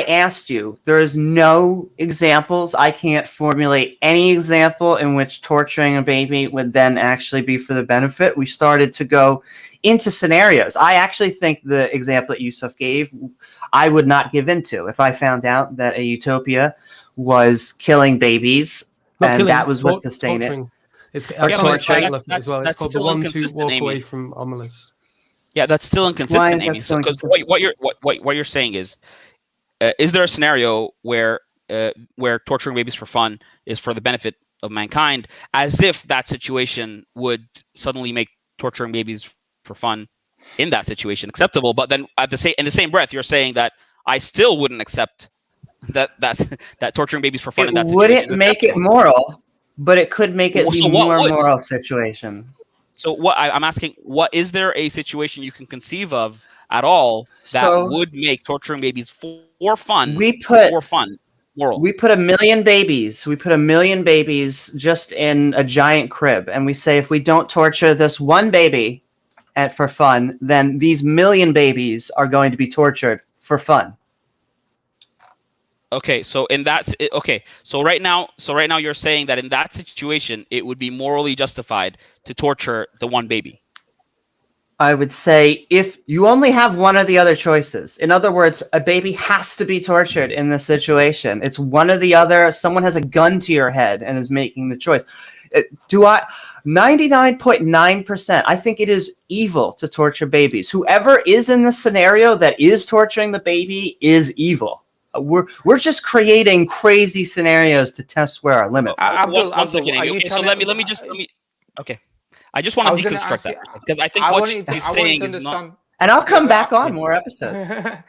asked you, there is no examples. I can't formulate any example in which torturing a baby would then actually be for the benefit. We started to go into scenarios. I actually think the example that Yusuf gave, I would not give into. If I found out that a utopia was killing babies, that was what sustained it. It's torture as well. It's called the 1 2 walk away from ominous. Yeah, that's still inconsistent, Amy. Because what you're saying is there a scenario where torturing babies for fun is for the benefit of mankind, as if that situation would suddenly make torturing babies for fun in that situation acceptable? But then in the same breath, you're saying that I still wouldn't accept that torturing babies for fun in that situation. It wouldn't make it moral, but it could make it a more moral situation. So what I'm asking, what is there a situation you can conceive of at all that would make torturing babies for fun moral. We put 1 million babies. We put 1 million babies just in a giant crib, and we say if we don't torture this one baby for fun, then these 1 million babies are going to be tortured for fun. Okay, so right now you're saying that in that situation it would be morally justified to torture the one baby. I would say if you only have one of the other choices. In other words, a baby has to be tortured in this situation. It's one or the other. Someone has a gun to your head and is making the choice. 99.9%, I think it is evil to torture babies. Whoever is in the scenario that is torturing the baby is evil. We're just creating crazy scenarios to test where our limits are. One second, okay, so let me. Okay, I just want to deconstruct that because I think what she's saying is not. And I'll come back on more episodes. I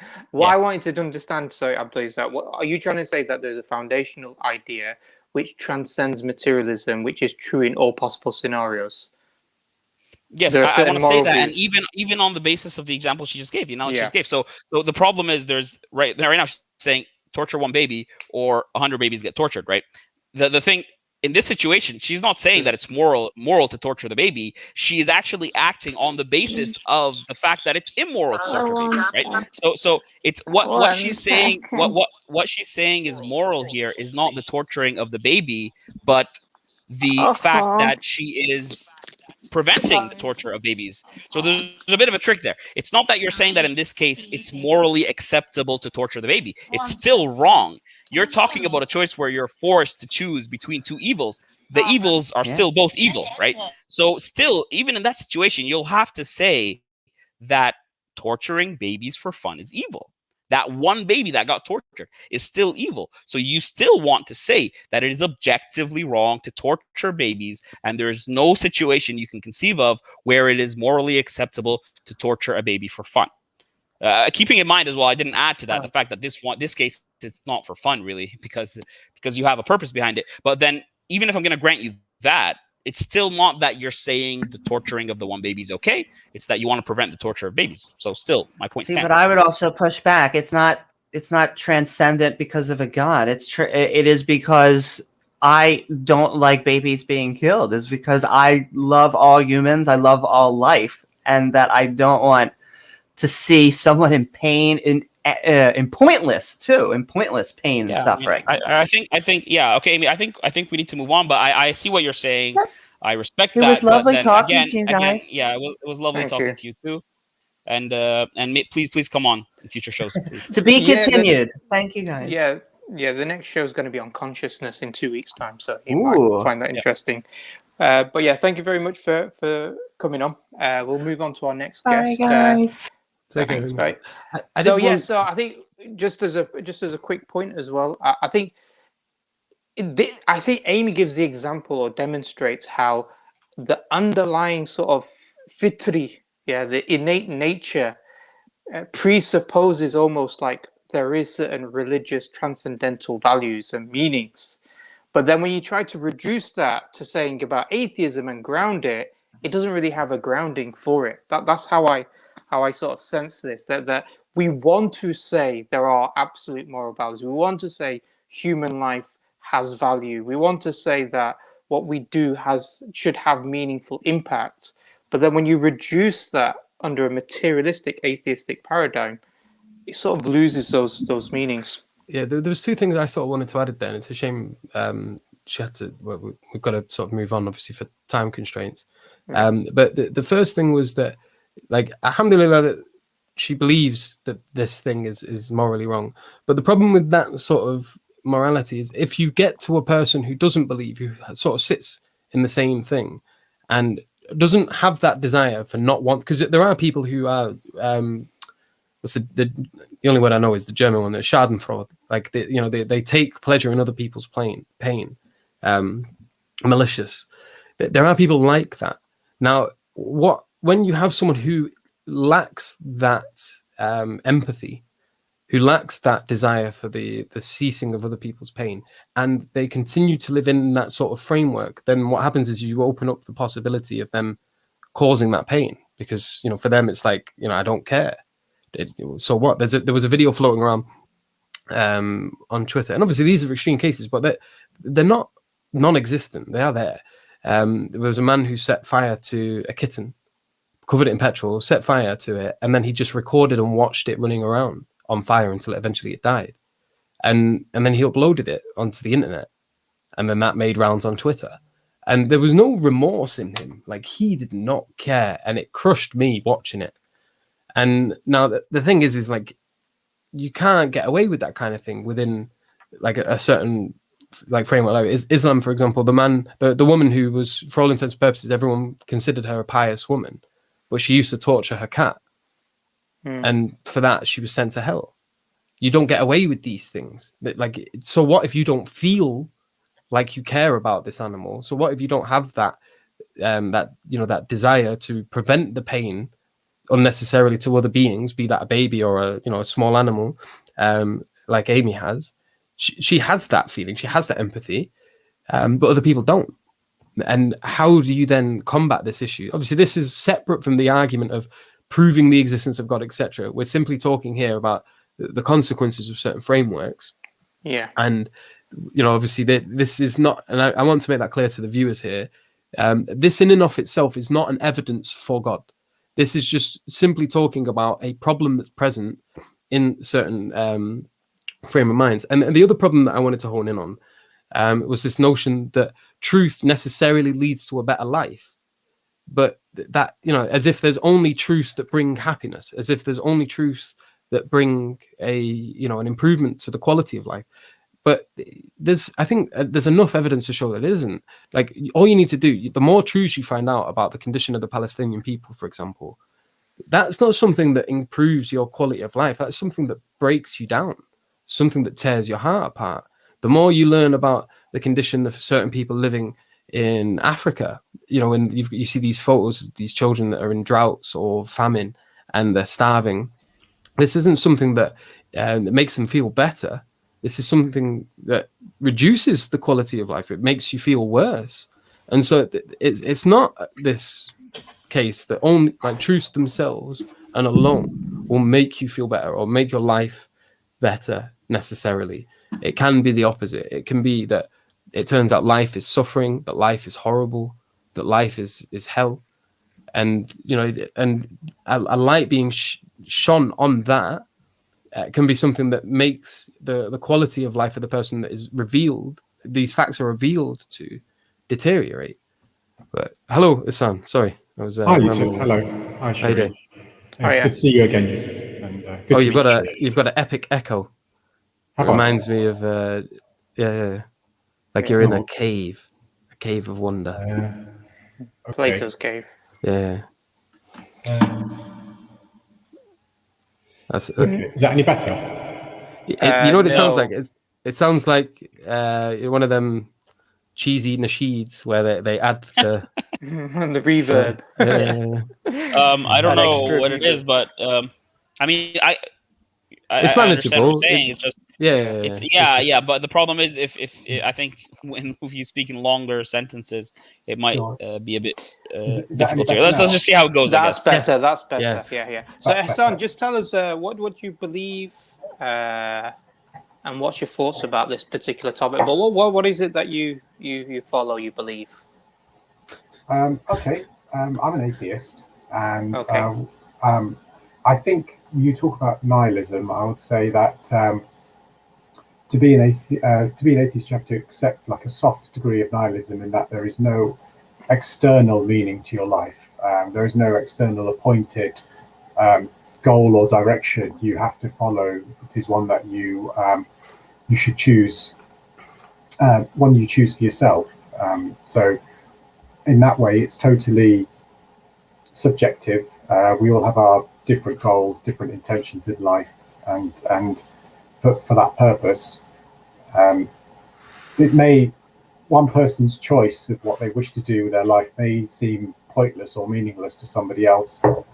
wanted to understand, sorry, Abdul, is that what are you trying to say, that there's a foundational idea which transcends materialism, which is true in all possible scenarios? Yes, I want to say that, and even on the basis of the example she just gave, So the problem is there's right now she's saying torture one baby or 100 babies get tortured, right? The thing in this situation, she's not saying that it's moral to torture the baby. She is actually acting on the basis of the fact that it's immoral to torture babies, right? So it's what she's saying. What she's saying is moral here is not the torturing of the baby, but the fact that she is preventing the torture of babies. So there's a bit of a trick there. It's not that you're saying that in this case it's morally acceptable to torture the baby. It's still wrong. You're talking about a choice where you're forced to choose between two evils. The evils are still both evil, right? So still, even in that situation, you'll have to say that torturing babies for fun is evil. That one baby that got tortured is still evil. So you still want to say that it is objectively wrong to torture babies, and there is no situation you can conceive of where it is morally acceptable to torture a baby for fun. Keeping in mind as well, I didn't add to that the fact that this case, it's not for fun really, because you have a purpose behind it. But then even if I'm going to grant you that, it's still not that you're saying the torturing of the one baby is okay. It's that you want to prevent the torture of babies. So still, my point stands. But I would also push back. It's not transcendent because of a god. It is because I don't like babies being killed. It's because I love all humans. I love all life, and that I don't want to see someone in pain, in pointless pain and suffering. I think okay. I think we need to move on, but I see what you're saying. I respect that. It was lovely talking to you guys. It was lovely talking to you too. And please come on in future shows. Please. To be continued. Thank you guys. Yeah. The next show is going to be on consciousness in 2 weeks' time, so you might find that interesting. But yeah, thank you very much for coming on. We'll move on to our next guest. Bye, guys. Thanks, bye. So I think just as a quick point as well, I think Amy gives the example or demonstrates how the underlying sort of fitri, the innate nature, presupposes almost like there is certain religious transcendental values and meanings. But then when you try to reduce that to saying about atheism and ground it, it doesn't really have a grounding for it. That's how I sort of sense this, that we want to say there are absolute moral values. We want to say human life has value. We want to say that what we do should have meaningful impact. But then when you reduce that under a materialistic atheistic paradigm, it sort of loses those meanings. Yeah, there was two things I sort of wanted to add there. It's a shame she had to. Well, we've got to sort of move on, obviously, for time constraints. But the first thing was that, like, alhamdulillah, that she believes that this thing is morally wrong. But the problem with that sort of morality is if you get to a person who doesn't believe, who sort of sits in the same thing and doesn't have that desire for not want, because there are people who are the only word I know is the German one, the Schadenfreude, like they take pleasure in other people's pain, malicious. There are people like that. Now, when you have someone who lacks that empathy, who lacks that desire for the ceasing of other people's pain, and they continue to live in that sort of framework, then what happens is you open up the possibility of them causing that pain, because for them it's like, I don't care. So what? There was a video floating around on Twitter, and obviously these are extreme cases, but they're not non-existent. They are there. There was a man who set fire to a kitten, covered it in petrol, set fire to it, and then he just recorded and watched it running around on fire until eventually it died. And then he uploaded it onto the internet, and then that made rounds on Twitter. And there was no remorse in him. Like, he did not care, and it crushed me watching it. And now the thing is like, you can't get away with that kind of thing within like a certain like framework. Like Islam, for example, the woman who was, for all intents and purposes, everyone considered her a pious woman, but she used to torture her cat, and for that she was sent to hell. You don't get away with these things. Like, so what if you don't feel like you care about this animal? So what if you don't have that that desire to prevent the pain unnecessarily to other beings, be that a baby or a small animal, like Amy has? She has that feeling, she has that empathy, but other people don't. And how do you then combat this issue? Obviously, this is separate from the argument of proving the existence of God, etc. We're simply talking here about the consequences of certain frameworks. Yeah. And obviously this is not, and I want to make that clear to the viewers here, this in and of itself is not an evidence for God. This is just simply talking about a problem that's present in certain frame of minds. And the other problem that I wanted to hone in on was this notion that truth necessarily leads to a better life. But that, as if there's only truths that bring happiness, as if there's only truths that bring an improvement to the quality of life. But I think there's enough evidence to show that it isn't. Like, all you need to do, the more truths you find out about the condition of the Palestinian people, for example, that's not something that improves your quality of life. That's something that breaks you down, something that tears your heart apart. The more you learn about the condition of certain people living in Africa, when you see these photos, these children that are in droughts or famine and they're starving, this isn't something that makes them feel better. This is something that reduces the quality of life. It makes you feel worse. And so it's not this case that only like truths themselves and alone will make you feel better or make your life better necessarily. It can be the opposite. It can be that it turns out life is suffering, that life is horrible, that life is hell. And, and a light being shone on that can be something that makes the quality of life of the person that is revealed, these facts are revealed to, deteriorate. But hello, Ihsaan. Sorry, I was. Hi, Yusuf. Hello. Hi, Shereen. It's good to see you again, Yusuf. And you've got an epic echo. It reminds me of like you're in a cave of wonder. Okay. Plato's cave. Yeah. That's okay. Is that any better? You know what it sounds like? It sounds like one of them cheesy nasheeds where they add the the reverb. I don't know what it is, but I mean, it's manageable. It's just but the problem is if I think if you speak in longer sentences, it might be a bit difficult here. Let's just see how it goes. That's better. Yes. That's better. Yes. Yeah. So Ihsaan, just tell us what you believe and what's your thoughts about this particular topic. But what is it that you follow? You believe? Okay. I'm an atheist, and I think you talk about nihilism. I would say that to be an atheist, you have to accept like a soft degree of nihilism in that there is no external meaning to your life. There is no external appointed goal or direction you have to follow. It is one that you should choose, one you choose for yourself. So in that way, it's totally subjective. We all have our different goals, different intentions in life, and for that purpose, one person's choice of what they wish to do with their life may seem pointless or meaningless to somebody else, but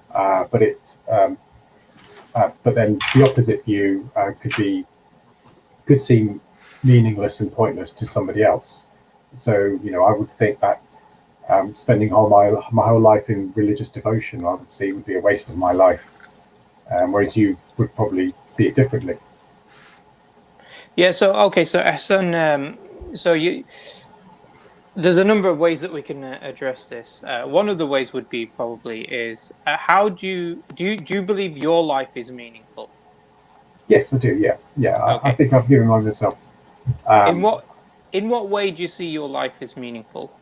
then the opposite view could seem meaningless and pointless to somebody else. So I would think that spending my whole life in religious devotion, I would see, would be a waste of my life. whereas you would probably see it differently. Yeah. So Ihsaan, there's a number of ways that we can address this. One of the ways would be probably is how do you believe your life is meaningful? Yes, I do. Yeah. Okay. I think I've given myself. In what way do you see your life is meaningful?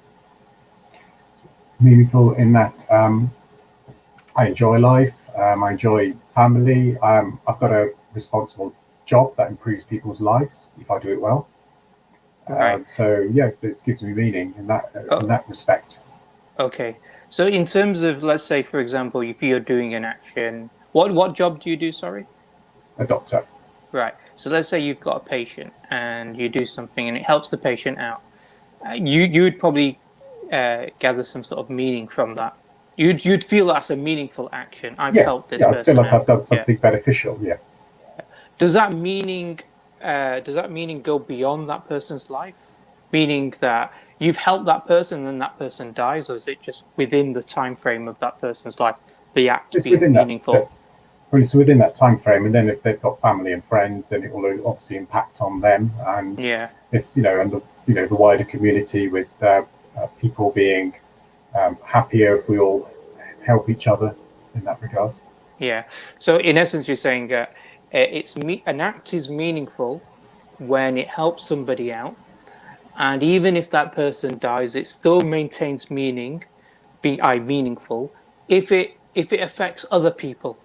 Meaningful in that I enjoy life. I enjoy family. I've got a responsible job that improves people's lives if I do it well. Right. So yeah, this gives me meaning in that respect. Okay. So in terms of, let's say, for example, if you're doing an action, what job do you do? Sorry. A doctor. Right. So let's say you've got a patient and you do something and it helps the patient out. You would probably gather some sort of meaning from that. You'd feel that's a meaningful action. I've helped this person. I feel like I've done something beneficial. Yeah. Does that meaning go beyond that person's life? Meaning that you've helped that person and then that person dies, or is it just within the time frame of that person's life, the act being meaningful? Well, it's within that time frame, and then if they've got family and friends, then it will obviously impact on them, and if the wider community with people being happier if we all help each other in that regard. Yeah. So in essence, you're saying that an act is meaningful when it helps somebody out, and even if that person dies, it still maintains meaning, meaningful, if it affects other people.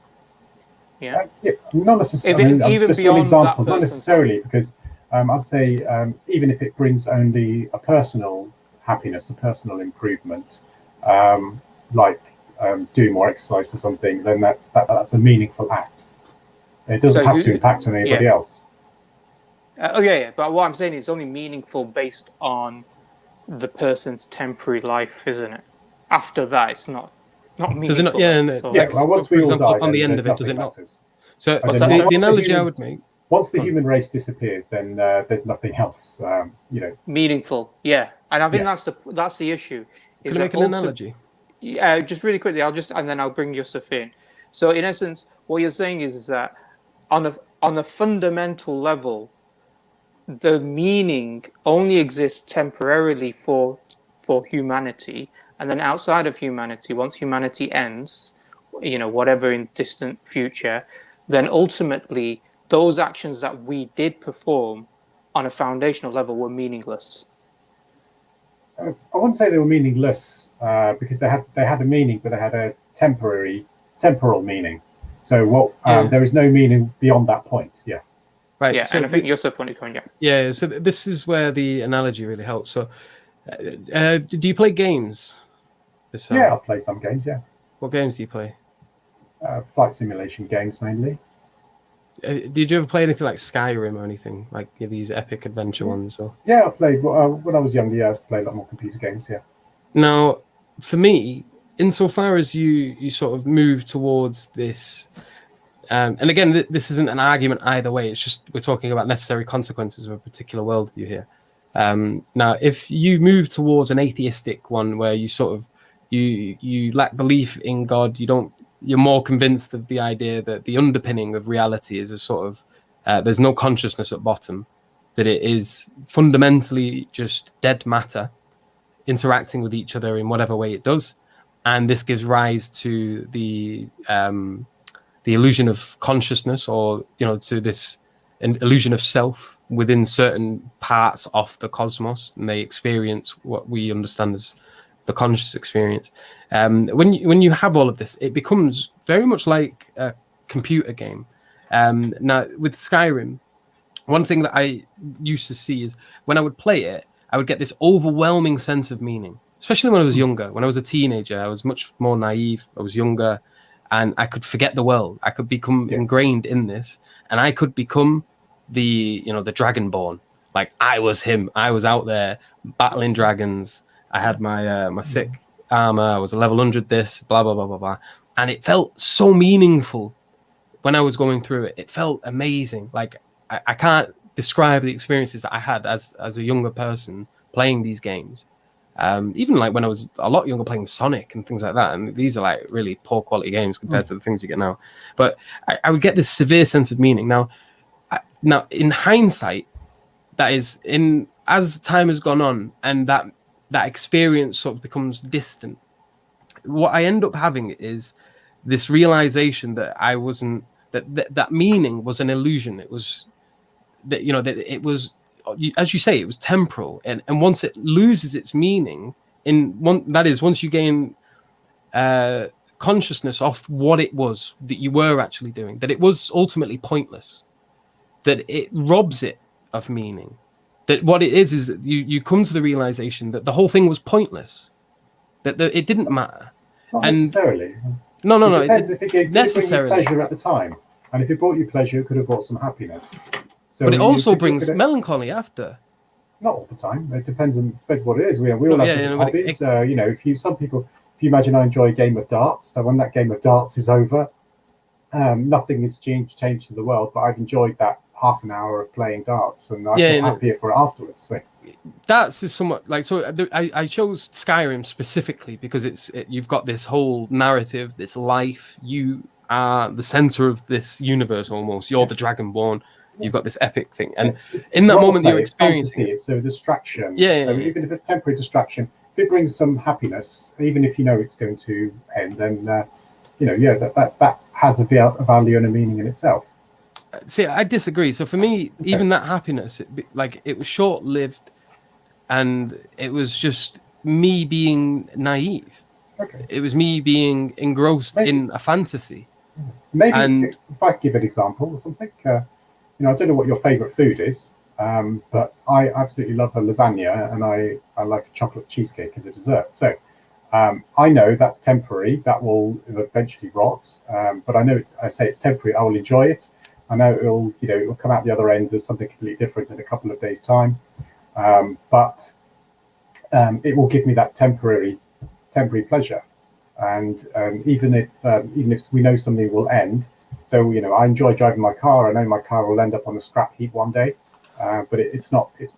Yeah. Not necessarily. Even just beyond an example, not necessarily, because I'd say even if it brings only a personal happiness, a personal improvement, like doing more exercise for something, then that's a meaningful act. It doesn't have to impact on anybody else. But what I'm saying is it's only meaningful based on the person's temporary life, isn't it? After that, it's not meaningful. Does it not? Yeah. Well, once we all die, on the end of it, does it not? Matters. So the analogy I would make. Once the human race disappears, then there's nothing else, meaningful. Yeah, and I think that's the issue. Can I make an analogy? Yeah, just really quickly. And then I'll bring Yusuf in. So in essence, what you're saying is that on a fundamental level, the meaning only exists temporarily for humanity, and then outside of humanity, once humanity ends, whatever in distant future, then ultimately those actions that we did perform on a foundational level were meaningless. I wouldn't say they were meaningless because they had a meaning, but they had a temporal meaning. So there is no meaning beyond that point. Yeah. Right. Yeah, so and I think Yusuf wanted to come in. Yeah. So this is where the analogy really helps. So, do you play games? Yeah, I'll play some games. Yeah. What games do you play? Flight simulation games mainly. Did you ever play anything like Skyrim or anything like these epic adventure ones? Or? Yeah, I played when I was younger. Yeah, I used to play a lot more computer games. Yeah. Now, for me, insofar as you sort of move towards this, and again, this isn't an argument either way. It's just we're talking about necessary consequences of a particular worldview here. Now, if you move towards an atheistic one where you sort of you lack belief in God, you're more convinced of the idea that the underpinning of reality is a sort of there's no consciousness at bottom, that it is fundamentally just dead matter interacting with each other in whatever way it does, and this gives rise to the illusion of consciousness, or to this an illusion of self within certain parts of the cosmos, and they experience what we understand as the conscious experience. When you have all of this, it becomes very much like a computer game. Now, with Skyrim, one thing that I used to see is when I would play it, I would get this overwhelming sense of meaning, especially when I was younger. When I was a teenager, I was much more naive. I was younger, and I could forget the world. I could become ingrained in this, and I could become the Dragonborn. Like I was him. I was out there battling dragons. I had my sick armor. I was a level 100 this, blah, blah, blah, blah, blah. And it felt so meaningful when I was going through it. It felt amazing. Like I can't describe the experiences that I had as a younger person playing these games. Even like when I was a lot younger playing Sonic and things like that. And these are like really poor quality games compared to the things you get now. But I would get this severe sense of meaning. Now in hindsight, that is as time has gone on and that experience sort of becomes distant, what I end up having is this realization that I wasn't, that meaning was an illusion. It was that, that it was, as you say, it was temporal. And once it loses its meaning, once you gain consciousness of what it was that you were actually doing, that it was ultimately pointless, that it robs it of meaning. That what it is you come to the realization that the whole thing was pointless, that it didn't matter. Not necessarily. No. It depends if it gave you pleasure at the time. And if it brought you pleasure, it could have brought some happiness. So but it also brings melancholy after. Not all the time. It depends what it is. We all have different hobbies. If you imagine I enjoy a game of darts, then when that game of darts is over, nothing has changed in the world, but I've enjoyed that half an hour of playing darts, and I feel happier for it afterwards. So. Darts is somewhat like, so I chose Skyrim specifically because you've got this whole narrative, this life. You are the center of this universe almost. You're the Dragonborn. You've got this epic thing, and in that moment you're experiencing it's a distraction. So even if it's temporary distraction, if it brings some happiness, even if you know it's going to end, then that has a value and a meaning in itself. See, I disagree. So for me, even that happiness, it was short-lived, and it was just me being naive. Okay. It was me being engrossed in a fantasy. Maybe if I give an example or something, I don't know what your favorite food is, but I absolutely love a lasagna, and I like a chocolate cheesecake as a dessert. So I know that's temporary. That will eventually rot. But I say it's temporary. I will enjoy it. I know it will come out the other end as something completely different in a couple of days' time, but it will give me that temporary pleasure. And even if we know something will end, so I enjoy driving my car. I know my car will end up on a scrap heap one day, but its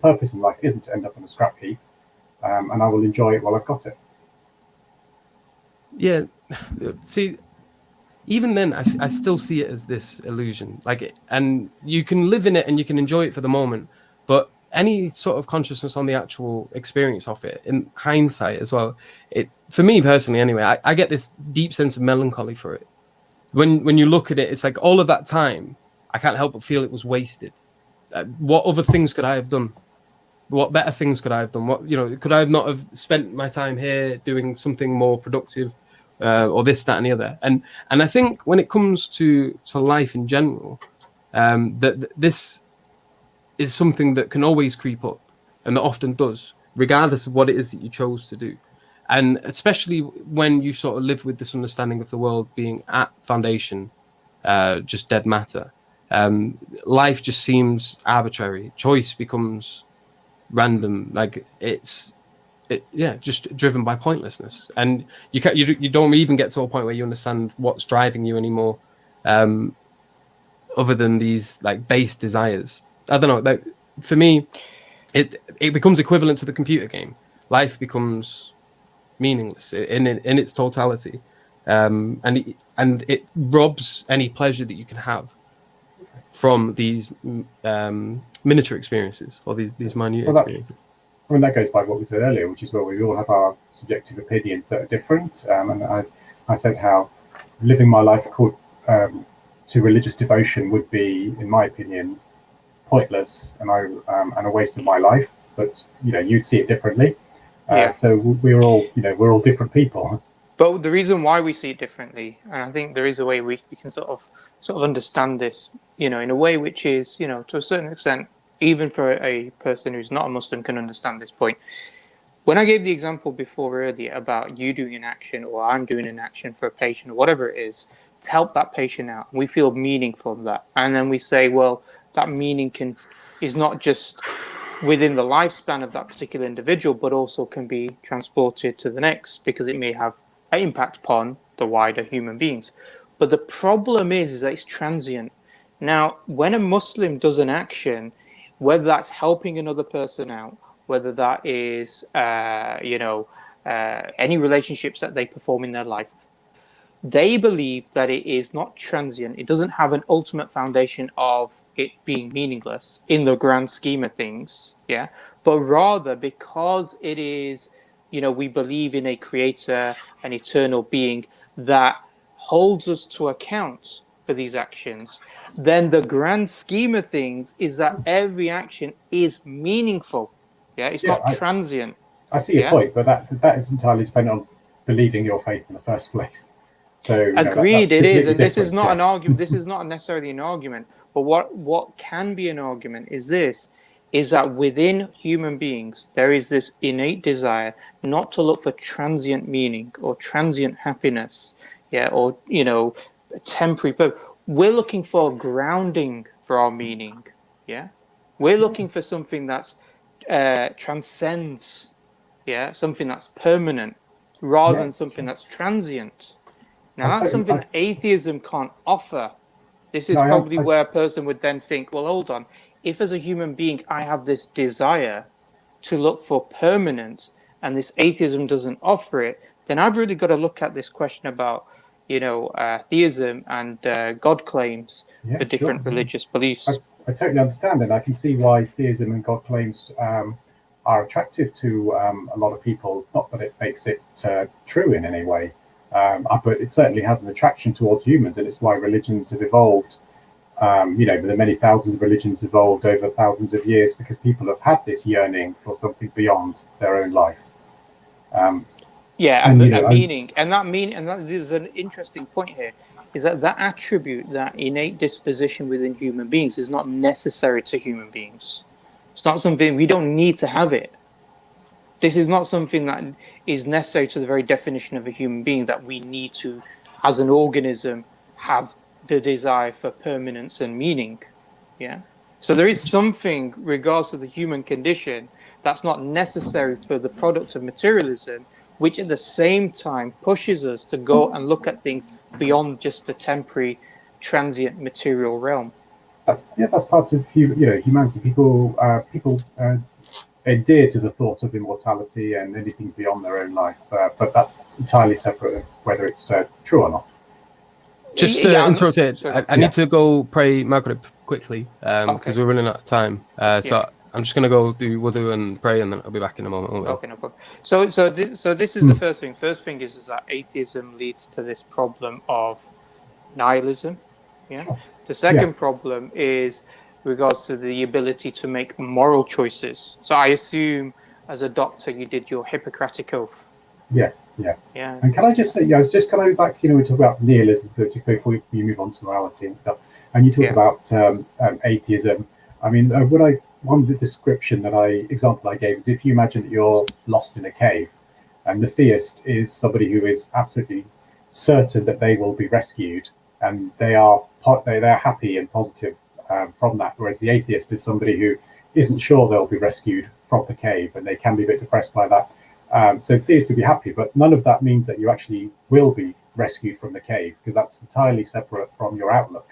purpose in life isn't to end up on a scrap heap, and I will enjoy it while I've got it. Yeah, see. Even then, I still see it as this illusion, and you can live in it and you can enjoy it for the moment, but any sort of consciousness on the actual experience of it, in hindsight as well, for me personally anyway, I get this deep sense of melancholy for it. When you look at it, it's like all of that time, I can't help but feel it was wasted. What other things could I have done? What better things could I have done? Could I have not have spent my time here doing something more productive? Or this, that, and the other, and I think when it comes to life in general, that this is something that can always creep up, and that often does, regardless of what it is that you chose to do, and especially when you sort of live with this understanding of the world being at foundation, just dead matter. Life just seems arbitrary. Choice becomes random. Just driven by pointlessness, and you don't even get to a point where you understand what's driving you anymore, other than these base desires. I don't know. For me, it becomes equivalent to the computer game. Life becomes meaningless in its totality, and it robs any pleasure that you can have from these miniature experiences or these minute experiences. That goes by what we said earlier, which is where we all have our subjective opinions that are different. And I said how living my life to religious devotion would be, in my opinion, pointless and a waste of my life. But you'd see it differently. So we're all different people. But the reason why we see it differently, and I think there is a way we can sort of understand this, in a way which is, to a certain extent, even for a person who's not a Muslim can understand this point. When I gave the example before earlier about you doing an action or I'm doing an action for a patient or whatever it is to help that patient out, we feel meaning from that. And then we say, well, that meaning is not just within the lifespan of that particular individual, but also can be transported to the next because it may have an impact upon the wider human beings. But the problem is that it's transient. Now, when a Muslim does an action, whether that's helping another person out whether that is, any relationships that they perform in their life, they believe that it is not transient. It doesn't have an ultimate foundation of it being meaningless in the grand scheme of things, yeah. But rather, because it is, we believe in a creator, an eternal being that holds us to account for these actions, then the grand scheme of things is that every action is meaningful. Yeah, it's not transient. I see your point, but that is entirely dependent on believing your faith in the first place. So agreed, it is, and this is not an argument. This is not necessarily an argument. But what can be an argument is that within human beings there is this innate desire not to look for transient meaning or transient happiness, yeah, or temporary. But we're looking for grounding for our meaning, yeah. We're looking for something that's transcends, yeah, something that's permanent rather than something that's transient. Now, that's something that atheism can't offer. This is probably where a person would then think, well, hold on. If as a human being, I have this desire to look for permanence and this atheism doesn't offer it, then I've really got to look at this question about, theism and God claims for different religious beliefs. I totally understand, and I can see why theism and God claims are attractive to a lot of people. Not that it makes it true in any way. But it certainly has an attraction towards humans, and it's why religions have evolved. The many thousands of religions evolved over thousands of years because people have had this yearning for something beyond their own life. Meaning, and that is an interesting point here, is that attribute, that innate disposition within human beings, is not necessary to human beings. It's not something we don't need to have it. This is not something that is necessary to the very definition of a human being, that we need to, as an organism, have the desire for permanence and meaning. Yeah. So there is something, regards to the human condition, that's not necessary for the product of materialism, which at the same time pushes us to go and look at things beyond just the temporary, transient material realm. That's part of humanity. People adhere to the thought of immortality and anything beyond their own life, but that's entirely separate of whether it's true or not. Just to interrupt it, I need to go pray Maghrib quickly because we're running out of time. So I'm just going to go do wudu and pray, and then I'll be back in a moment. Okay, no problem. So this is the first thing. First thing is that atheism leads to this problem of nihilism. Yeah. The second problem is regards to the ability to make moral choices. So I assume, as a doctor, you did your Hippocratic oath. Yeah. And can I just say, I was just coming back. We talk about nihilism before we move on to morality and stuff. And you talk about atheism. I mean, one of the example I gave is, if you imagine that you're lost in a cave, and the theist is somebody who is absolutely certain that they will be rescued, and they're happy and positive from that, whereas the atheist is somebody who isn't sure they'll be rescued from the cave, and they can be a bit depressed by that. So theists to be happy, but none of that means that you actually will be rescued from the cave, because that's entirely separate from your outlook.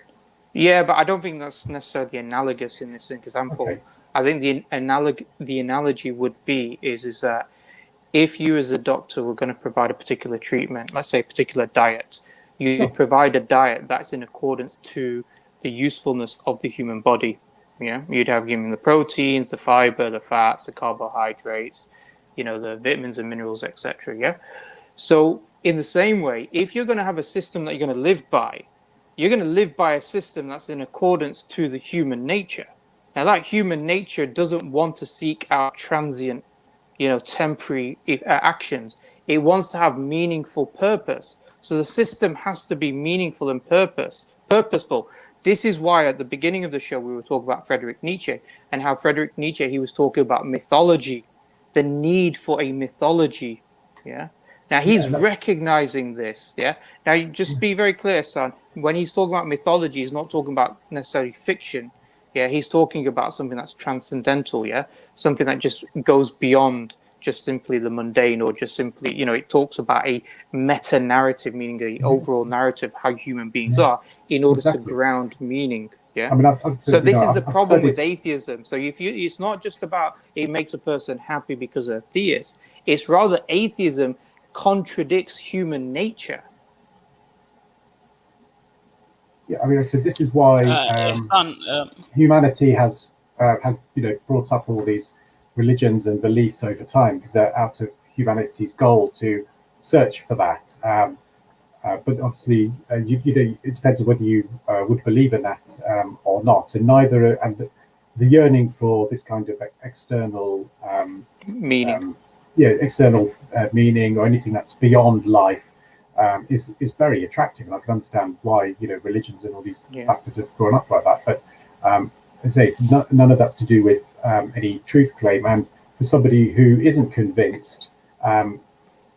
Yeah, but I don't think that's necessarily analogous in this example. Okay. I think the analogy would be is that if you as a doctor were going to provide a particular treatment, let's say a particular diet, you'd provide a diet that's in accordance to the usefulness of the human body. Yeah, you'd have given the proteins, the fiber, the fats, the carbohydrates, the vitamins and minerals, etc. Yeah. So in the same way, if you're going to have a system that you're going to live by, you're going to live by a system that's in accordance to the human nature. Now, that human nature doesn't want to seek out transient, temporary actions. It wants to have meaningful purpose. So the system has to be meaningful and purposeful. This is why at the beginning of the show we were talking about Friedrich Nietzsche, and how Friedrich Nietzsche, he was talking about mythology, the need for a mythology. Yeah. Now he's recognizing this. Yeah. Now just be very clear, son. When he's talking about mythology, he's not talking about necessarily fiction. Yeah, he's talking about something that's transcendental. Yeah, something that just goes beyond just simply the mundane, or just simply, it talks about a meta narrative, meaning the overall narrative, how human beings are, in order to ground meaning. Yeah. I mean, so this is the problem with atheism. So it's not just about it makes a person happy because they're theist. It's rather atheism contradicts human nature. Yeah, I mean, so this is why humanity has brought up all these religions and beliefs over time, because they're out of humanity's goal to search for that. But obviously, it depends on whether you would believe in that or not. And the yearning for this kind of external meaning, external meaning or anything that's beyond life is very attractive. And I can understand why religions and all these factors have grown up like that. But as I say, none of that's to do with any truth claim. And for somebody who isn't convinced,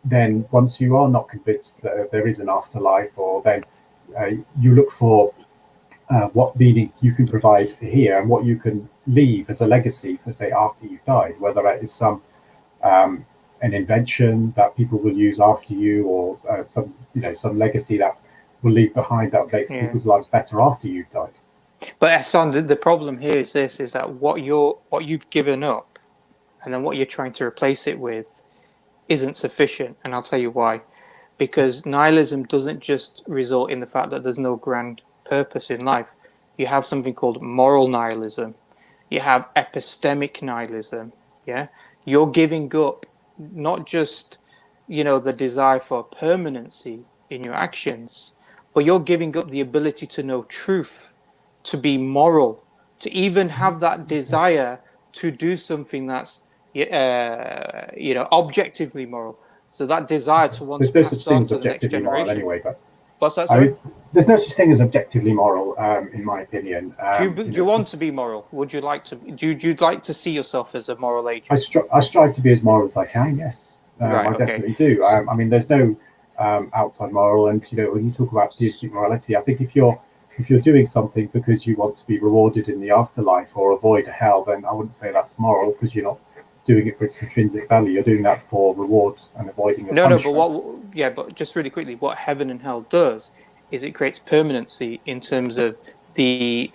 then once you are not convinced that there is an afterlife, or then you look for what meaning you can provide here and what you can leave as a legacy for, say, after you've died, whether that is some an invention that people will use after you, or some legacy that will leave behind that makes people's lives better after you've died. But Ihsaan, the problem here is that what you've given up, and then what you're trying to replace it with, isn't sufficient. And I'll tell you why. Because nihilism doesn't just result in the fact that there's no grand purpose in life. You have something called moral nihilism. You have epistemic nihilism. Yeah, you're giving up not just the desire for permanency in your actions, but you're giving up the ability to know truth, to be moral, to even have that desire to do something that's objectively moral. So that desire to want to pass on to the next generation. Anyway, but what's that? Sorry? There's no such thing as objectively moral, in my opinion. Do you want to be moral? Would you like to? Do you like to see yourself as a moral agent? I strive to be as moral as I can. Yes, right, I definitely do. I mean, there's no outside moral, and when you talk about theistic morality, I think if you're doing something because you want to be rewarded in the afterlife or avoid hell, then I wouldn't say that's moral, because you're not doing it for its intrinsic value. You're doing that for reward and avoiding punishment. But just really quickly, what heaven and hell does is it creates permanency in terms of the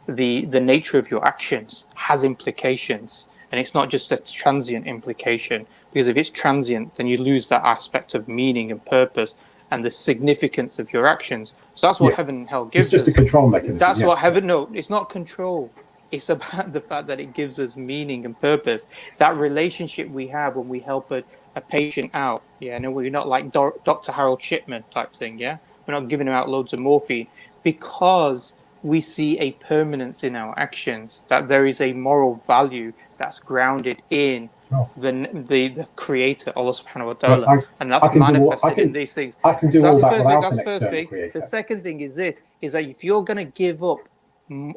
nature of your actions has implications, and it's not just a transient implication, because if it's transient, then you lose that aspect of meaning and purpose and the significance of your actions. So that's what heaven and hell gives us. It's just a control mechanism. That's what heaven. No, it's not control. It's about the fact that it gives us meaning and purpose. That relationship we have when we help a patient out. Yeah, no, we're not like Dr. Harold Shipman type thing. Yeah, we're not giving him out loads of morphine, because we see a permanence in our actions. That there is a moral value that's grounded in the Creator, Allah Subhanahu wa Taala, and that's manifested in these things. I can do all that without That's the first thing. The second thing is that if you're going to give up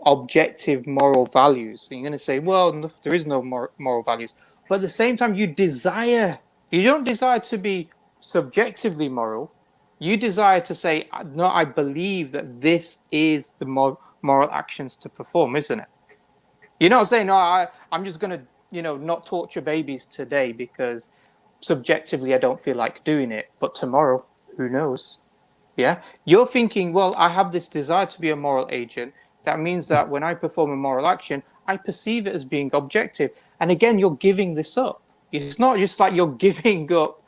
objective moral values, and you're going to say, well, there is no moral values, but at the same time you don't desire to be subjectively moral. You desire to say, no, I believe that this is the moral actions to perform, isn't it? You're not saying, no, I'm just going to not torture babies today because subjectively I don't feel like doing it, but tomorrow, who knows? Yeah, you're thinking, well, I have this desire to be a moral agent. That means that when I perform a moral action, I perceive it as being objective. And again, you're giving this up. It's not just like you're giving up,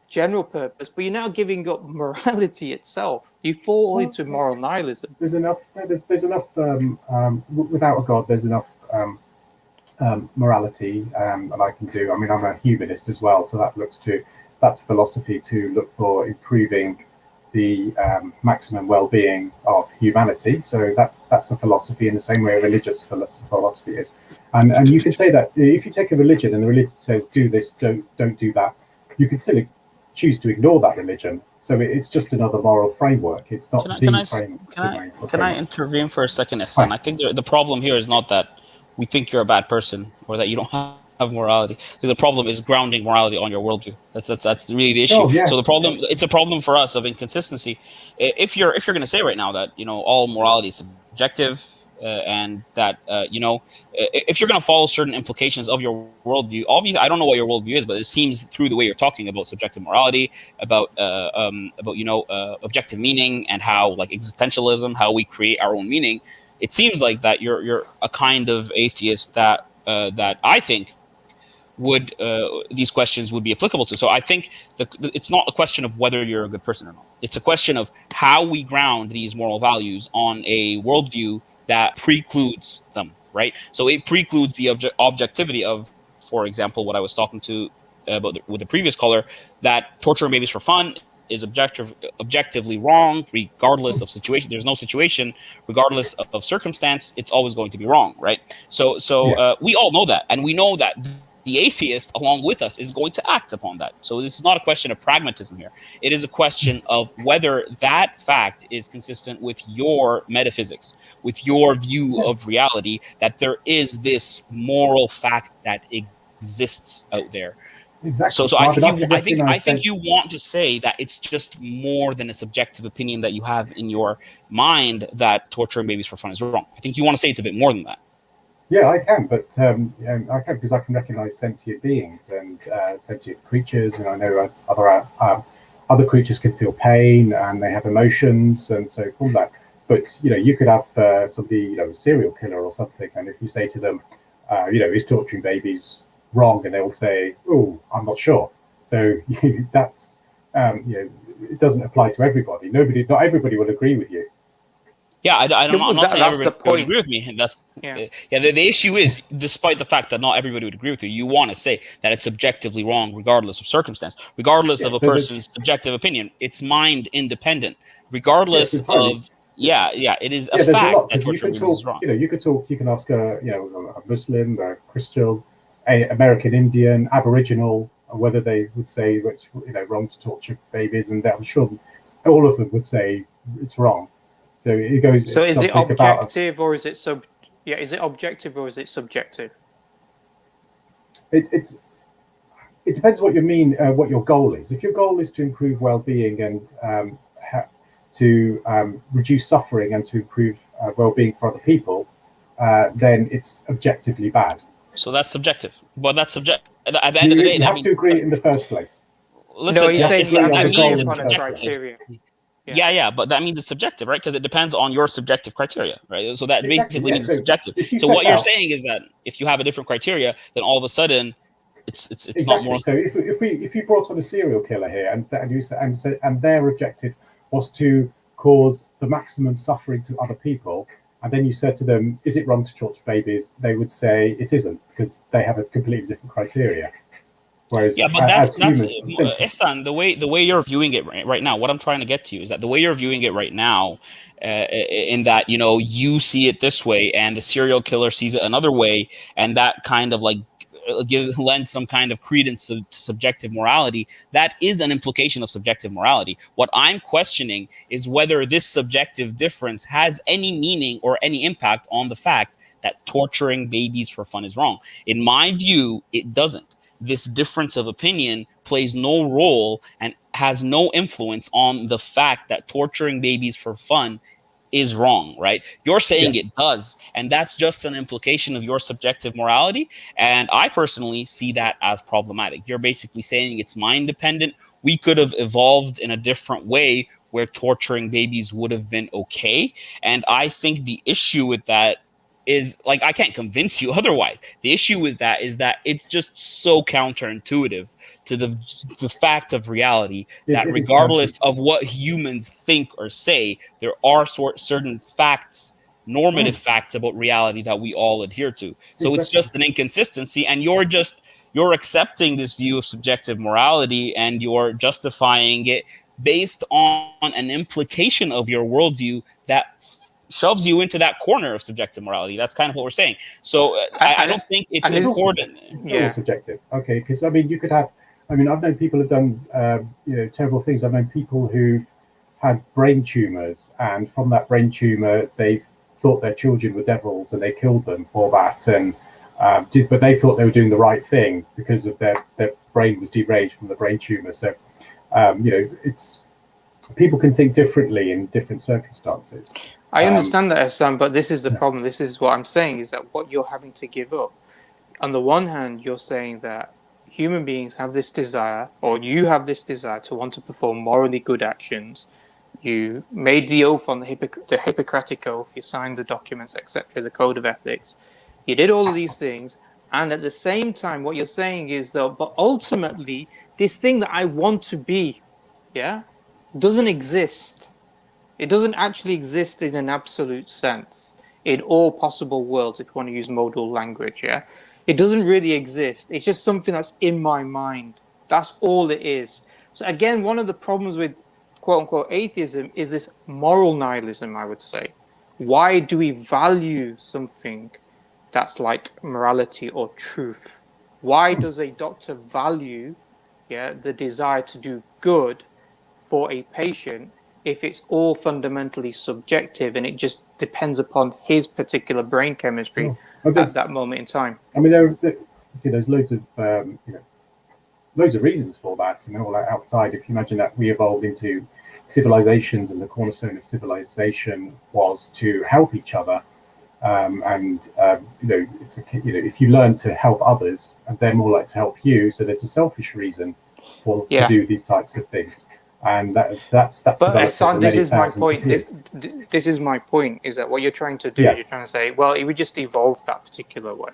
general purpose, but you're now giving up morality itself. You fall into moral nihilism. There's enough. Without a God, there's enough morality that I can do. I mean, I'm a humanist as well, so that's a philosophy to look for improving the maximum well-being of humanity. So that's a philosophy in the same way a religious philosophy is. And you can say that if you take a religion and the religion says do this, don't do that, you can still choose to ignore that religion. So it's just another moral framework. It's not Can I intervene for a second, Ihsaan? I think the problem here is not that we think you're a bad person or that you don't have morality. The problem is grounding morality on your worldview. That's really the issue. So it's a problem for us of inconsistency. If you're going to say right now that all morality is subjective, and that if you're going to follow certain implications of your worldview, obviously I don't know what your worldview is, but it seems through the way you're talking about subjective morality, about objective meaning, and how like existentialism, how we create our own meaning. It seems like that you're a kind of atheist that I think would these questions would be applicable to. So I think it's not a question of whether you're a good person or not. It's a question of how we ground these moral values on a worldview that precludes them, right? So it precludes the objectivity of, for example, what I was talking to about with the previous caller, that torturing babies for fun is objectively wrong, regardless of situation. There's no situation, regardless of circumstance, it's always going to be wrong, right? So we all know that, and we know that the atheist, along with us, is going to act upon that. So this is not a question of pragmatism here. It is a question of whether that fact is consistent with your metaphysics, with your view of reality, that there is this moral fact that exists out there. Exactly. So I think you want to say that it's just more than a subjective opinion that you have in your mind that torturing babies for fun is wrong. I think you want to say it's a bit more than that. Yeah, I can, but I can because I can recognize sentient beings and sentient creatures, and I know other creatures can feel pain and they have emotions, and so from that. But you could have somebody, a serial killer or something, and if you say to them, is torturing babies wrong, and they will say, "Oh, I'm not sure." So that's it doesn't apply to everybody. Not everybody will agree with you. Yeah, I'm not saying everybody would agree with me. And that's the issue is, despite the fact that not everybody would agree with you, you want to say that it's objectively wrong regardless of circumstance, regardless of a person's subjective opinion. It's mind independent, regardless of it is a fact that torturing is wrong. You can ask a Muslim, a Christian, a American Indian, Aboriginal, whether they would say it's wrong to torture babies, and I'm sure all of them would say it's wrong. So it goes. So is it objective or is it Is it objective or is it subjective? It depends what you mean. What your goal is. If your goal is to improve well-being and to reduce suffering and to improve well-being for other people, then it's objectively bad. So that's subjective. But that's subjective. At the end of the day, you have to agree in the first place. Listen, you say that means it's subjective criteria. Yeah, but that means it's subjective, right? Because it depends on your subjective criteria, right? So that basically means it's subjective. So what you're saying is that if you have a different criteria, then all of a sudden it's not more. So if you brought on a serial killer here and their objective was to cause the maximum suffering to other people, and then you said to them, "Is it wrong to torture babies?" They would say it isn't, because they have a completely different criteria. Whereas, but that's Ihsaan, the way you're viewing it right now. What I'm trying to get to is that the way you're viewing it right now, in that you see it this way, and the serial killer sees it another way, and that kind of like lends some kind of credence to subjective morality. That is an implication of subjective morality. What I'm questioning is whether this subjective difference has any meaning or any impact on the fact that torturing babies for fun is wrong. In my view, it doesn't. This difference of opinion plays no role and has no influence on the fact that torturing babies for fun is wrong, right? You're saying it does, and that's just an implication of your subjective morality, and I personally see that as problematic. You're basically saying it's mind dependent. We could have evolved in a different way where torturing babies would have been okay, and I think the issue with that is, like, I can't convince you otherwise. The issue with that is that it's just so counterintuitive to the fact of reality that regardless of what humans think or say, there are certain facts, normative facts about reality that we all adhere to. So it's just an inconsistency, and you're accepting this view of subjective morality and you're justifying it based on an implication of your worldview that shoves you into that corner of subjective morality. That's kind of what we're saying. So I don't think it's important. It's subjective. Okay, because you could have. I've known people who've done terrible things. I've known people who had brain tumors, and from that brain tumor, they thought their children were devils, and they killed them for that. And but they thought they were doing the right thing because of their brain was deranged from the brain tumor. So it's people can think differently in different circumstances. I understand that, Ihsaan, but this is the problem. This is what I'm saying, is that what you're having to give up. On the one hand, you're saying that human beings have this desire, or you have this desire to want to perform morally good actions. You made the oath on the Hippocratic Oath, you signed the documents, etc., the Code of Ethics. You did all of these things, and at the same time, what you're saying is, though, but ultimately, this thing that I want to be, doesn't exist. It doesn't actually exist in an absolute sense in all possible worlds, if you want to use modal language, It doesn't really exist. It's just something that's in my mind. That's all it is. So again, one of the problems with quote-unquote atheism is this moral nihilism, I would say. Why do we value something that's like morality or truth? Why does a doctor value the desire to do good for a patient if it's all fundamentally subjective and it just depends upon his particular brain chemistry at that moment in time? I mean, there's loads of loads of reasons for that, like outside. If you imagine that we evolved into civilizations, and the cornerstone of civilization was to help each other, if you learn to help others, and they're more likely to help you. So there's a selfish reason to do these types of things. And that's. But Ihsaan, this is my point. This is my point. Is that what you're trying to do? You're trying to say, well, we just evolved that particular way,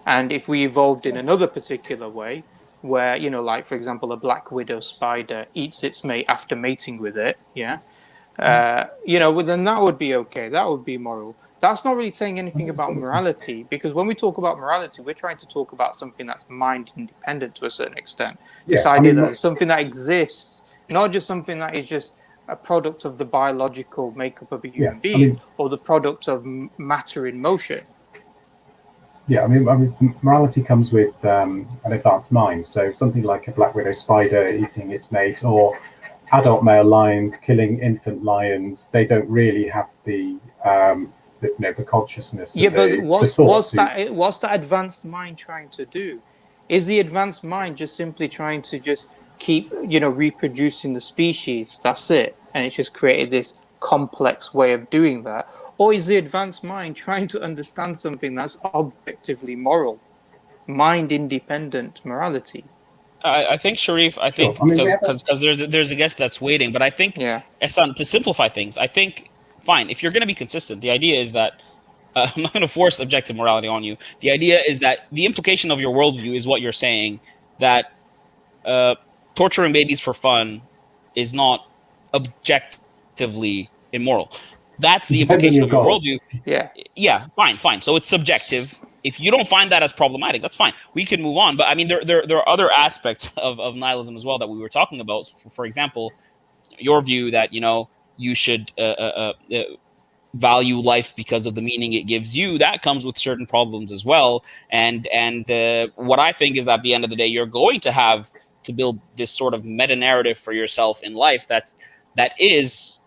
and if we evolved in another particular way, where like for example, a black widow spider eats its mate after mating with it, well, then that would be okay. That would be moral. That's not really saying anything about morality, because when we talk about morality, we're trying to talk about something that's mind independent to a certain extent. This idea that it's something that exists. Not just something that is just a product of the biological makeup of a human being, or the product of matter in motion. Yeah, I mean, morality comes with an advanced mind. So something like a black widow spider eating its mate, or adult male lions killing infant lions, they don't really have the consciousness. But what's that advanced mind trying to do? Is the advanced mind just simply trying to just keep reproducing the species? That's it, and it's just created this complex way of doing that? Or is the advanced mind trying to understand something that's objectively moral, mind independent morality? I think, Sharif, because there's a guest that's waiting, but I think Ihsaan, to simplify things, I think fine, if you're going to be consistent, the idea is that I'm not going to force objective morality on you. The idea is that the implication of your worldview is what you're saying, that torturing babies for fun is not objectively immoral. That's the implication of your worldview. Yeah, fine. So it's subjective. If you don't find that as problematic, that's fine. We can move on. But I mean, there are other aspects of nihilism as well that we were talking about. For example, your view that you should value life because of the meaning it gives you, that comes with certain problems as well. And what I think is, at the end of the day, you're going to have to build this sort of meta narrative for yourself in life that is,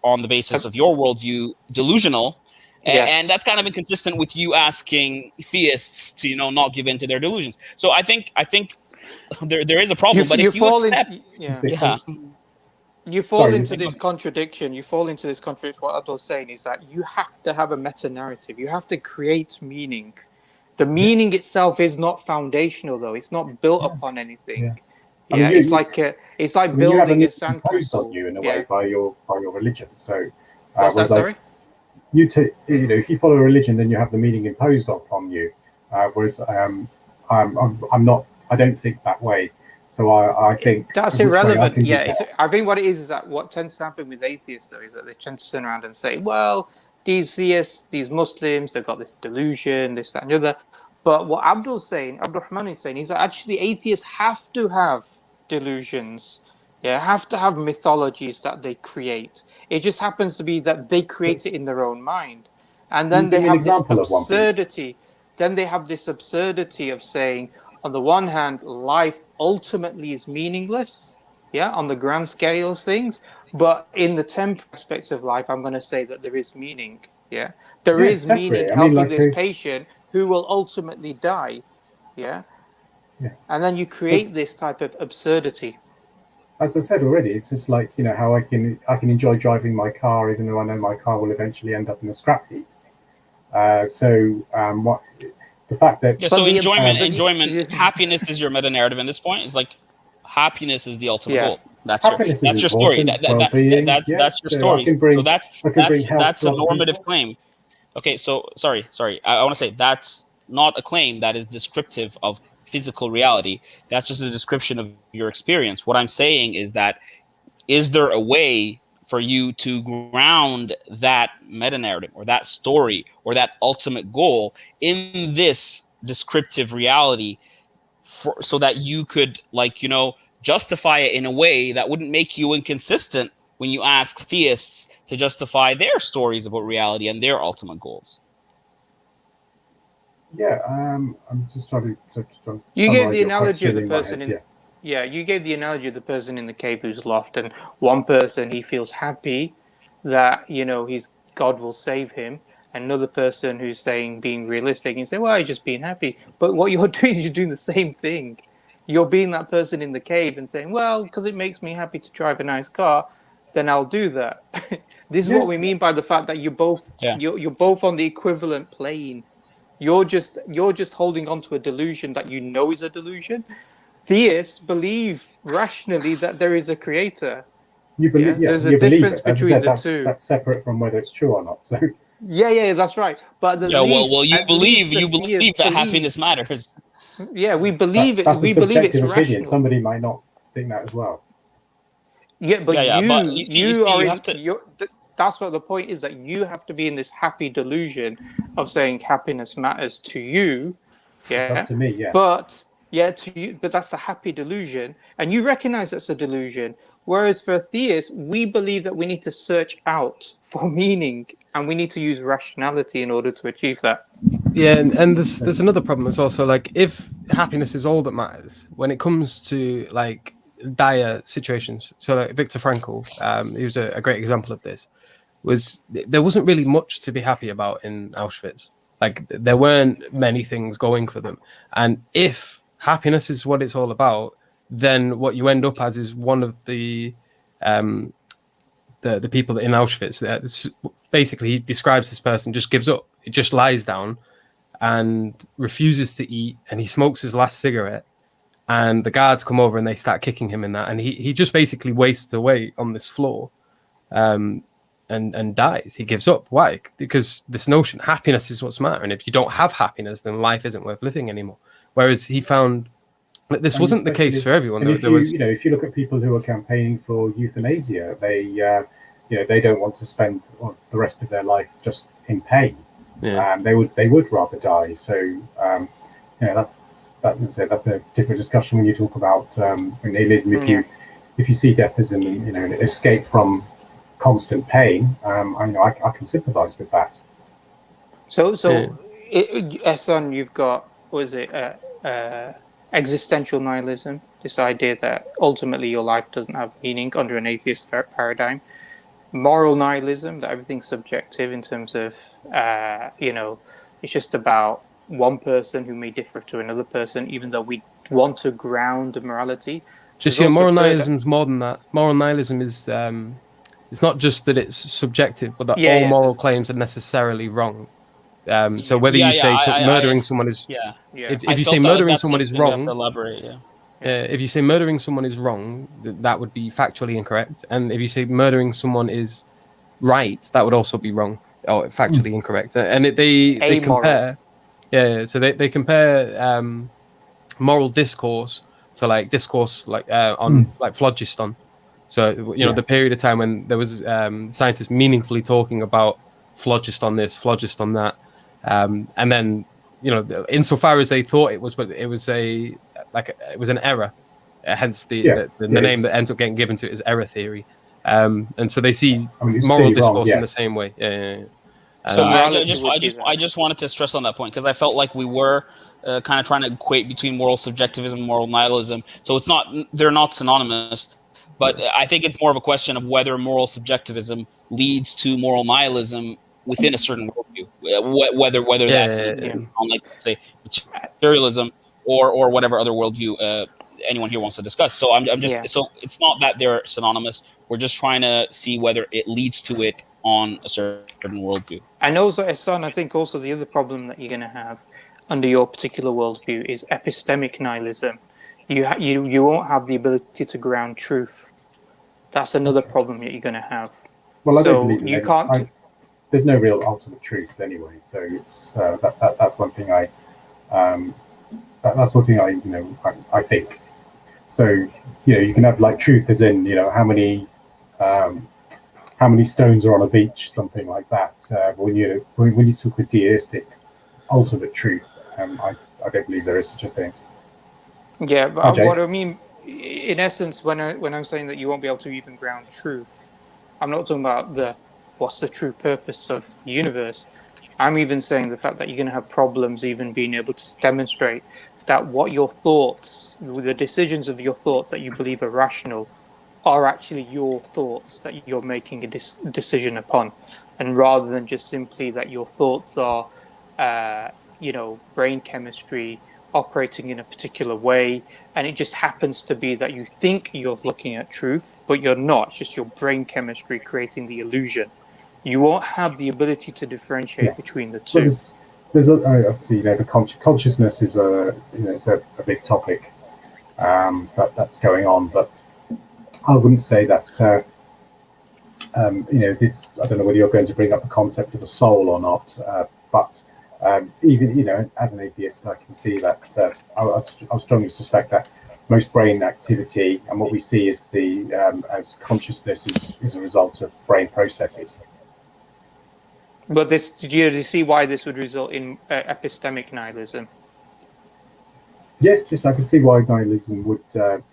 on the basis of your worldview, delusional. And that's kind of inconsistent with you asking theists to not give in to their delusions. So I think there is a problem. But if you accept, you fall into this contradiction. What Abdul's saying is that you have to have a meta narrative. You have to create meaning. The meaning itself is not foundational, though. It's not built upon anything. It's like building a sandcastle. You in a way by your religion. So what's that? Sorry. If you follow a religion, then you have the meaning imposed upon you. Whereas I'm not. I don't think that way. So I think that's irrelevant. I think what it is that what tends to happen with atheists, though, is that they tend to turn around and say, well, these theists, these Muslims, they've got this delusion, this, that, and the other. But what Abdurrahman is saying, is that actually atheists have to have delusions. Have to have mythologies that they create. It just happens to be that they create it in their own mind. And then they have this absurdity. Then they have this absurdity of saying, on the one hand, life ultimately is meaningless, on the grand scale of things. But in the temporal aspects of life, I'm going to say that there is meaning. There is meaning helping this patient who will ultimately die. And then you create this type of absurdity. as I said already, it's just like, you know, how I can enjoy driving my car even though I know my car will eventually end up in a scrap heap. What the fact that so enjoyment, happiness is your meta narrative. In this point, is like happiness is the ultimate goal. That's your story. That's your story. So that's a normative claim. Okay, so sorry. I want to say that's not a claim that is descriptive of physical reality. That's just a description of your experience. What I'm saying is that, is there a way for you to ground that meta narrative or that story or that ultimate goal in this descriptive reality, so that you could, like, you know, justify it in a way that wouldn't make you inconsistent when you ask theists to justify their stories about reality and their ultimate goals? Yeah, I'm just trying to you gave the analogy of the person in you gave the analogy of the person in the cave who's lost, and one person, he feels happy that, you know, God will save him. Another person who's saying, being realistic, and say, well, he's just being happy. But what you're doing is you're doing the same thing. You're being that person in the cave and saying, well, because it makes me happy to drive a nice car, then I'll do that. This is what we mean by the fact that you're both you're both on the equivalent plane. You're just holding on to a delusion that you know is a delusion. Theists believe rationally that there is a creator. You believe, there's a difference between the two. That's separate from whether it's true or not. So yeah, that's right. But you believe that happiness matters. Yeah, we believe it. That's we a believe it's subjective opinion. rational. Somebody might not think that as well. Yeah, but but that's what the point is, that you have to be in this happy delusion of saying happiness matters to you. Yeah, that's to me. Yeah, but to you, but that's the happy delusion, and you recognize that's a delusion. Whereas for theists, we believe that we need to search out for meaning, and we need to use rationality in order to achieve that. Yeah, and there's another problem as well. So, like, if happiness is all that matters when it comes to like dire situations, so like Viktor Frankl, he was a great example of this. There wasn't really much to be happy about in Auschwitz. Like, there weren't many things going for them, and if happiness is what it's all about, then what you end up as is one of the people in Auschwitz. Basically, he describes this person just gives up. He just lies down and refuses to eat, and he smokes his last cigarette, and the guards come over and they start kicking him in that, and he just basically wastes away on this floor and dies. He gives up. Why? Because this notion, happiness is what's matter, and if you don't have happiness, then life isn't worth living anymore. Whereas he found that this wasn't the case for everyone. If you look at people who are campaigning for euthanasia, they don't want to spend the rest of their life just in pain. Yeah. They would rather die. So that's a different discussion when you talk about nihilism. If you see death as an escape from constant pain, I can sympathise with that. So Ihsaan, you've got, existential nihilism, this idea that ultimately your life doesn't have meaning under an atheist paradigm. Moral nihilism, that everything's subjective in terms of, it's just about one person who may differ to another person, even though we want to ground the morality. Just moral nihilism is more than that. Moral nihilism is, it's not just that it's subjective, but that all moral claims are necessarily wrong. So whether you say murdering someone is, if you say murdering someone is wrong, if you say murdering someone is wrong, that would be factually incorrect. And if you say murdering someone is right, that would also be wrong or factually incorrect. And they compare, so they compare moral discourse to like discourse on like phlogiston. So the period of time when there was scientists meaningfully talking about phlogiston this, phlogiston that. And then, insofar as they thought it was, but it was it was an error. Hence the name that ends up getting given to it is error theory. And so they see moral discourse in the same way. So I just wanted to stress on that point, because I felt like we were kind of trying to equate between moral subjectivism and moral nihilism. So they're not synonymous, but I think it's more of a question of whether moral subjectivism leads to moral nihilism within a certain worldview, whether that's on, like, say, materialism or whatever other worldview anyone here wants to discuss. So I'm just so it's not that they're synonymous. We're just trying to see whether it leads to it on a certain worldview. And also, Ihsaan, I think also the other problem that you're going to have under your particular worldview is epistemic nihilism. You won't have the ability to ground truth. That's another problem that you're going to have. Well, I so don't believe you can't. There's no real ultimate truth anyway. So it's that's one thing that's one thing I think. So you can have like truth as in how many stones are on a beach, something like that. When you talk a deistic ultimate truth, I don't believe there is such a thing. Yeah, but what I mean, in essence, when I'm saying that you won't be able to even ground truth, I'm not talking about what's the true purpose of the universe. I'm even saying the fact that you're going to have problems even being able to demonstrate that what your thoughts, the decisions of your thoughts that you believe are rational, are actually your thoughts that you're making a decision upon, and rather than just simply that your thoughts are, brain chemistry operating in a particular way, and it just happens to be that you think you're looking at truth, but you're not. It's just your brain chemistry creating the illusion. You won't have the ability to differentiate between the two. Well, there's obviously the consciousness is it's a big topic that's going on, but I wouldn't say that this. I don't know whether you're going to bring up the concept of a soul or not, but even as an atheist, I can see that I strongly suspect that most brain activity and what we see is as consciousness is a result of brain processes. But did you see why this would result in epistemic nihilism? Yes, I can see why nihilism would, why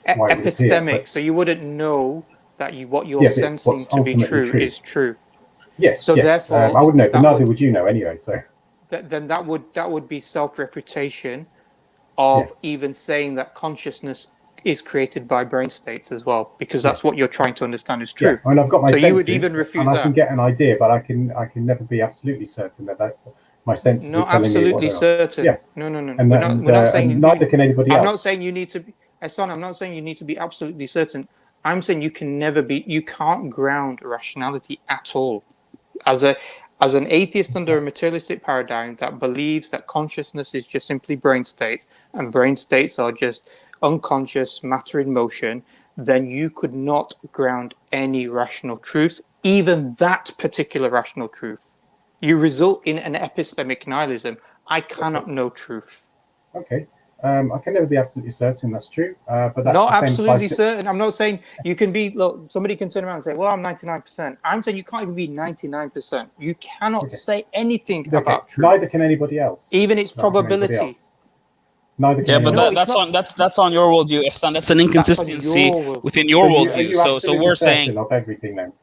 epistemic. Appear, so you wouldn't know that what you're sensing to be true is true. Yes. So therefore, I would know, but neither would you know anyway. So then that would be self-refutation of even saying that consciousness is created by brain states as well, because that's what you're trying to understand is true. I mean, I've got my senses, you would even refute and I can get an idea, but I can never be absolutely certain that my senses not are telling absolutely me certain. Yeah. No. And we're not saying neither can anybody else. I'm not saying you need to be, Ihsaan, I'm not saying you need to be absolutely certain. I'm saying you can't ground rationality at all. As an atheist under a materialistic paradigm that believes that consciousness is just simply brain states and brain states are just unconscious matter in motion, then you could not ground any rational truth, even that particular rational truth. You result in an epistemic nihilism. I cannot know truth. Okay. I can never be absolutely certain that's true. But that's not absolutely certain. I'm not saying you can be, look, somebody can turn around and say, well, I'm 99%. I'm saying you can't even be 99%. You cannot say anything about truth. Neither can anybody else. Even its probability. Neither can that's on your worldview, Ihsaan. That's an inconsistency within your worldview. So we're saying of everything then.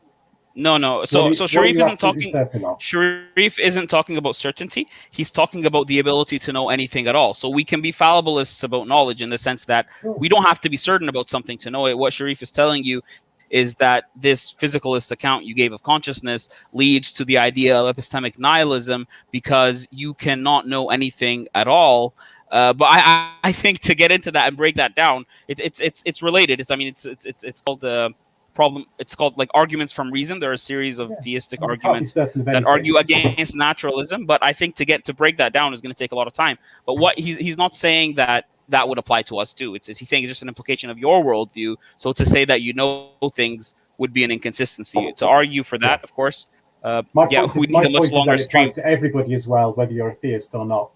No. So Sharif isn't talking. Sharif isn't talking about certainty. He's talking about the ability to know anything at all. So we can be fallibilists about knowledge in the sense that we don't have to be certain about something to know it. What Sharif is telling you is that this physicalist account you gave of consciousness leads to the idea of epistemic nihilism because you cannot know anything at all. But I think to get into that and break that down, it's related. It's called the problem. It's called like arguments from reason. There are a series of theistic arguments that argue against naturalism. But I think to break that down is going to take a lot of time. But what he's not saying that would apply to us too. He's saying it's just an implication of your worldview. So to say that you know things would be an inconsistency. To argue for that, of course, we need a much longer stream. To everybody as well, whether you're a theist or not.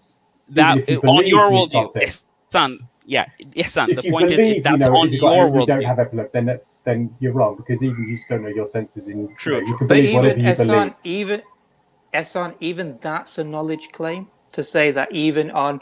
That on your worldview, Ihsaan. Yeah, Ihsaan. The point is that's on your worldview. If you don't have epilepsy, then you're wrong because even you just don't know your senses. True. You can believe whatever you believe. Ihsaan, even that's a knowledge claim to say that even on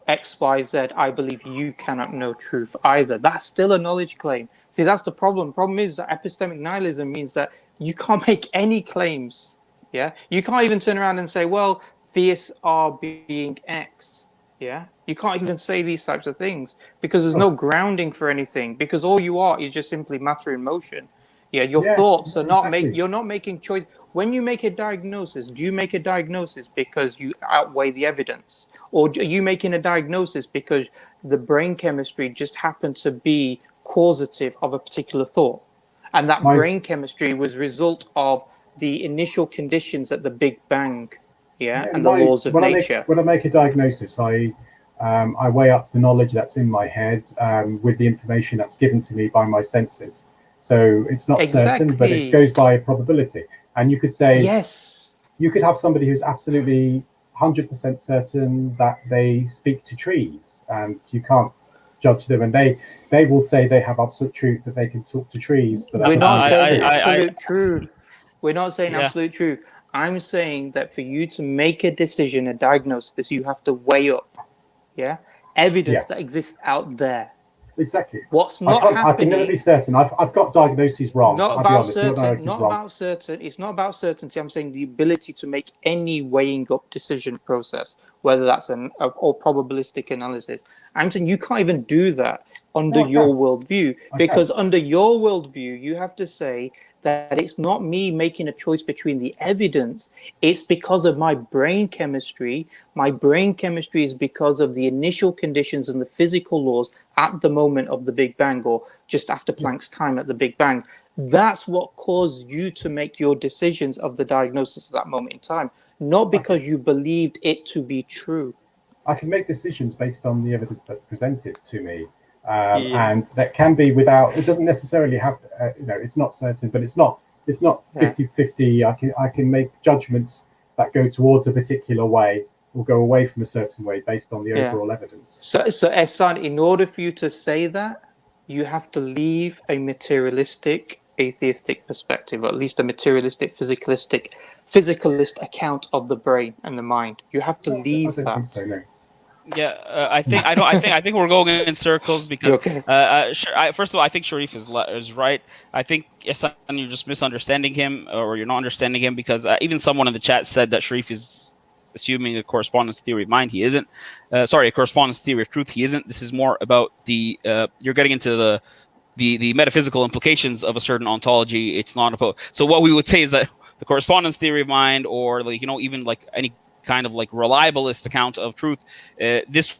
X, Y, Z, I believe you cannot know truth either. That's still a knowledge claim. See, that's the problem. The problem is that epistemic nihilism means that you can't make any claims. Yeah, you can't even turn around and say, well, theists are being X. Yeah, you can't even say these types of things because there's no grounding for anything. Because all you are is just simply matter in motion. Yeah, your thoughts are not you're not making choice. when you make a diagnosis, do you make a diagnosis because you outweigh the evidence? Or are you making a diagnosis because the brain chemistry just happened to be causative of a particular thought? And that brain chemistry was a result of the initial conditions at the Big Bang, and the laws of nature. When I make a diagnosis, I weigh up the knowledge that's in my head with the information that's given to me by my senses. So it's not certain, but it goes by a probability. And you could say, yes, you could have somebody who's absolutely 100% certain that they speak to trees, and you can't judge them, and they will say they have absolute truth that they can talk to trees. But we're not saying absolute truth. We're not saying absolute truth. I'm saying that for you to make a decision, a diagnosis, you have to weigh up, evidence that exists out there. Exactly. What's not happening? I can never be certain. I've got diagnoses wrong. Not about certain. Not about certain. It's not about certainty. I'm saying the ability to make any weighing up decision process, whether that's or probabilistic analysis. I'm saying you can't even do that under your worldview, because under your worldview, you have to say that it's not me making a choice between the evidence. It's because of my brain chemistry. My brain chemistry is because of the initial conditions and the physical laws at the moment of the Big Bang, or just after Planck's time at the Big Bang. That's what caused you to make your decisions of the diagnosis at that moment in time, not because you believed it to be true. I can make decisions based on the evidence that's presented to me. And that can be without, it doesn't necessarily have, it's not certain, but it's not 50-50. I can make judgments that go towards a particular way or go away from a certain way based on the overall evidence. So Ihsaan, in order for you to say that, you have to leave a materialistic, atheistic perspective, or at least a materialistic, physicalist account of the brain and the mind. You have to leave that. Think so, no. Yeah, I think we're going in circles because first of all, I think Sharif is right. I think Ihsaan, you're just misunderstanding him, or you're not understanding him, because even someone in the chat said that Sharif is assuming a correspondence theory of mind. He isn't. A correspondence theory of truth. He isn't. This is more about the you're getting into the metaphysical implications of a certain ontology. It's not about. So what we would say is that the correspondence theory of mind, or even like any kind of like reliabilist account of truth, this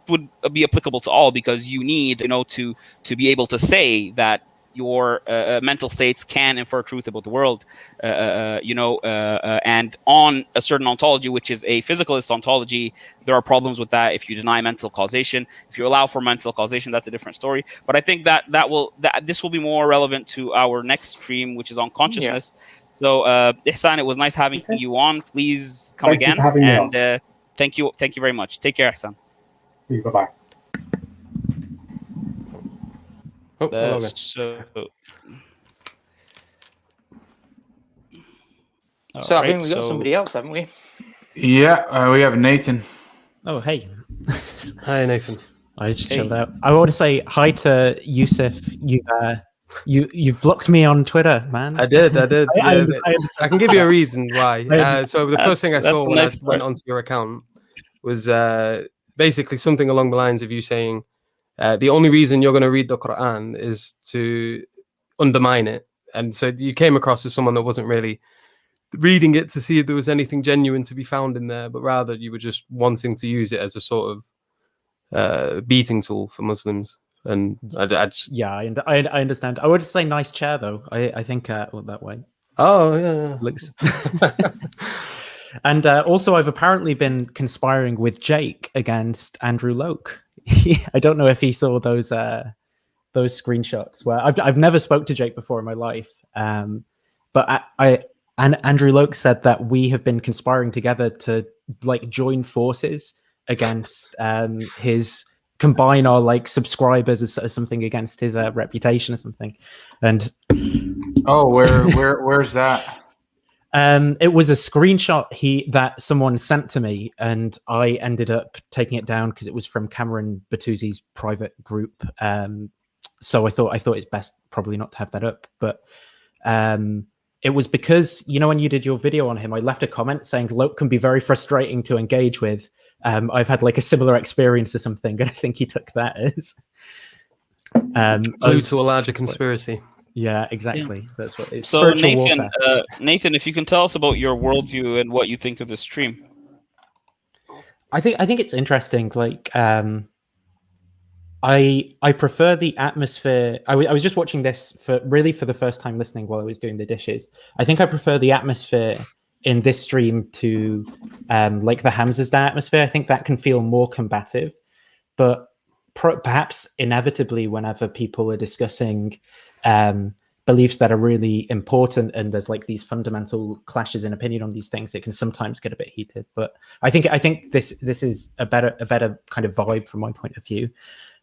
would be applicable to all, because you need to be able to say that your mental states can infer truth about the world, and on a certain ontology, which is a physicalist ontology. There are problems with that if you deny mental causation. If you allow for mental causation, that's a different story. But I think that this will be more relevant to our next stream, which is on consciousness. So, Ihsaan, it was nice having you on. Please come again. And thank you very much. Take care, Ihsaan. Bye-bye. So I think we got somebody else, haven't we? Yeah, we have Nathan. Oh, hey. Hi, Nathan. I just chilled out. I want to say hi to Yusuf. You've blocked me on Twitter, man. I did. I can give you a reason why. So the first thing I saw when I went onto your account was basically something along the lines of you saying the only reason you're going to read the Quran is to undermine it. And so you came across as someone that wasn't really reading it to see if there was anything genuine to be found in there, but rather you were just wanting to use it as a sort of beating tool for Muslims. And I understand. I would say nice chair though. I think that way. Oh yeah. Looks. And also, I've apparently been conspiring with Jake against Andrew Loke. I don't know if he saw those screenshots where I've never spoke to Jake before in my life. But Andrew Loke said that we have been conspiring together to like join forces against combine our like subscribers as something against his reputation or something. And where's that? It was a screenshot that someone sent to me, and I ended up taking it down because it was from Cameron Batuzzi's private group. So I thought it's best probably not to have that up. But it was because, when you did your video on him, I left a comment saying Loke can be very frustrating to engage with. I've had like a similar experience or something, and I think he took that as clue to a larger conspiracy. Yeah, exactly. Yeah. That's what it's. So spiritual Nathan, warfare. Nathan, if you can tell us about your worldview and what you think of the stream. I think it's interesting. Like, I prefer the atmosphere. I was just watching this for the first time, listening while I was doing the dishes. I think I prefer the atmosphere in this stream to like the Hamza's Day atmosphere. I think that can feel more combative, but perhaps inevitably, whenever people are discussing beliefs that are really important and there's like these fundamental clashes in opinion on these things, it can sometimes get a bit heated. But I think this is a better kind of vibe from my point of view.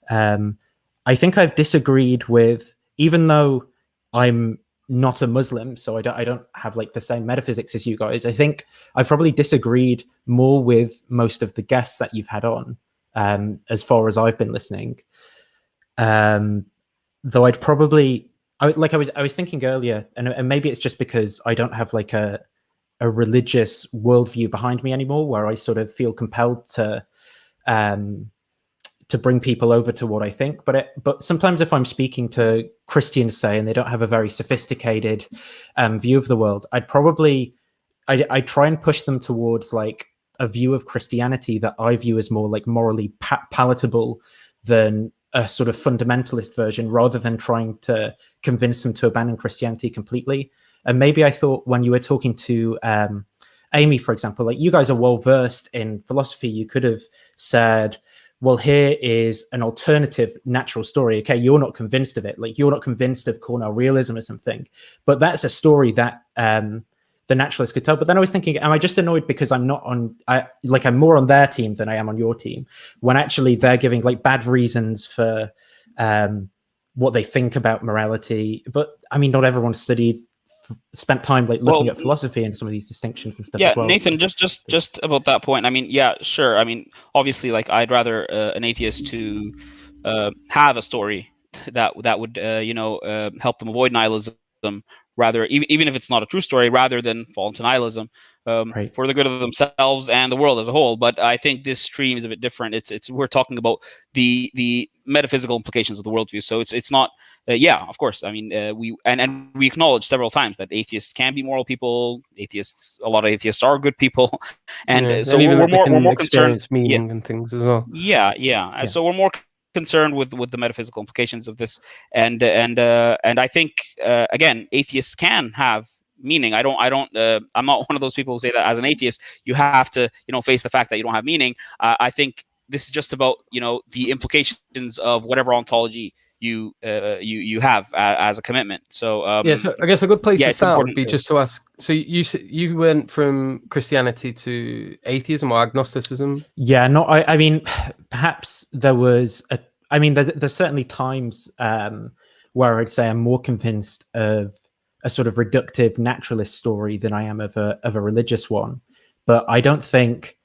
I think I've disagreed with, even though I'm not a Muslim, so I don't have like the same metaphysics as you guys. I think I've probably disagreed more with most of the guests that you've had on, as far as I've been listening. Though I'd probably, I was thinking earlier, and maybe it's just because I don't have like a religious worldview behind me anymore, where I sort of feel compelled to bring people over to what I think. But sometimes if I'm speaking to Christians, say, and they don't have a very sophisticated view of the world, I'd try and push them towards like a view of Christianity that I view as more like morally palatable than a sort of fundamentalist version, rather than trying to convince them to abandon Christianity completely. And maybe I thought when you were talking to Amy, for example, like you guys are well versed in philosophy, you could have said, well, here is an alternative natural story. Okay, you're not convinced of it. Like you're not convinced of Cornell realism or something, but that's a story that the naturalist could tell. But then I was thinking, am I just annoyed because I'm not on, I'm more on their team than I am on your team, when actually they're giving like bad reasons for what they think about morality. But I mean, not everyone spent time like looking at philosophy and some of these distinctions and stuff as well. Nathan, just about that point. I mean, yeah, sure. I mean, obviously, like I'd rather an atheist to have a story that would help them avoid nihilism, rather even if it's not a true story, rather than fall into nihilism for the good of themselves and the world as a whole. But I think this stream is a bit different. It's we're talking about the metaphysical implications of the worldview. So it's not of course. I mean, we acknowledge several times that atheists can be moral people. A lot of atheists are good people, and so we're more concerned meaning and things as well. Yeah. So we're more concerned with the metaphysical implications of this, and I think again, atheists can have meaning. I'm not one of those people who say that as an atheist you have to face the fact that you don't have meaning. I think this is just about the implications of whatever ontology you have as a commitment. So so I guess a good place to start would be just to ask. So you went from Christianity to atheism or agnosticism? Yeah, no, I mean, perhaps there was there's certainly times where I'd say I'm more convinced of a sort of reductive naturalist story than I am of a religious one. But I don't think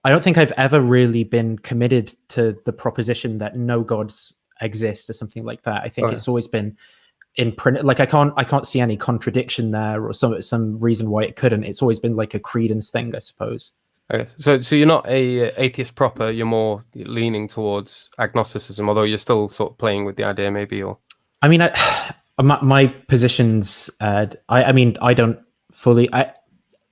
I've ever really been committed to the proposition that no gods exist or something like that. I think it's always been in print. Like I can't see any contradiction there or some reason why it couldn't. It's always been like a credence thing, I suppose. Okay. So you're not a atheist proper. You're more leaning towards agnosticism, although you're still sort of playing with the idea, maybe. Or I mean, my positions. I don't fully.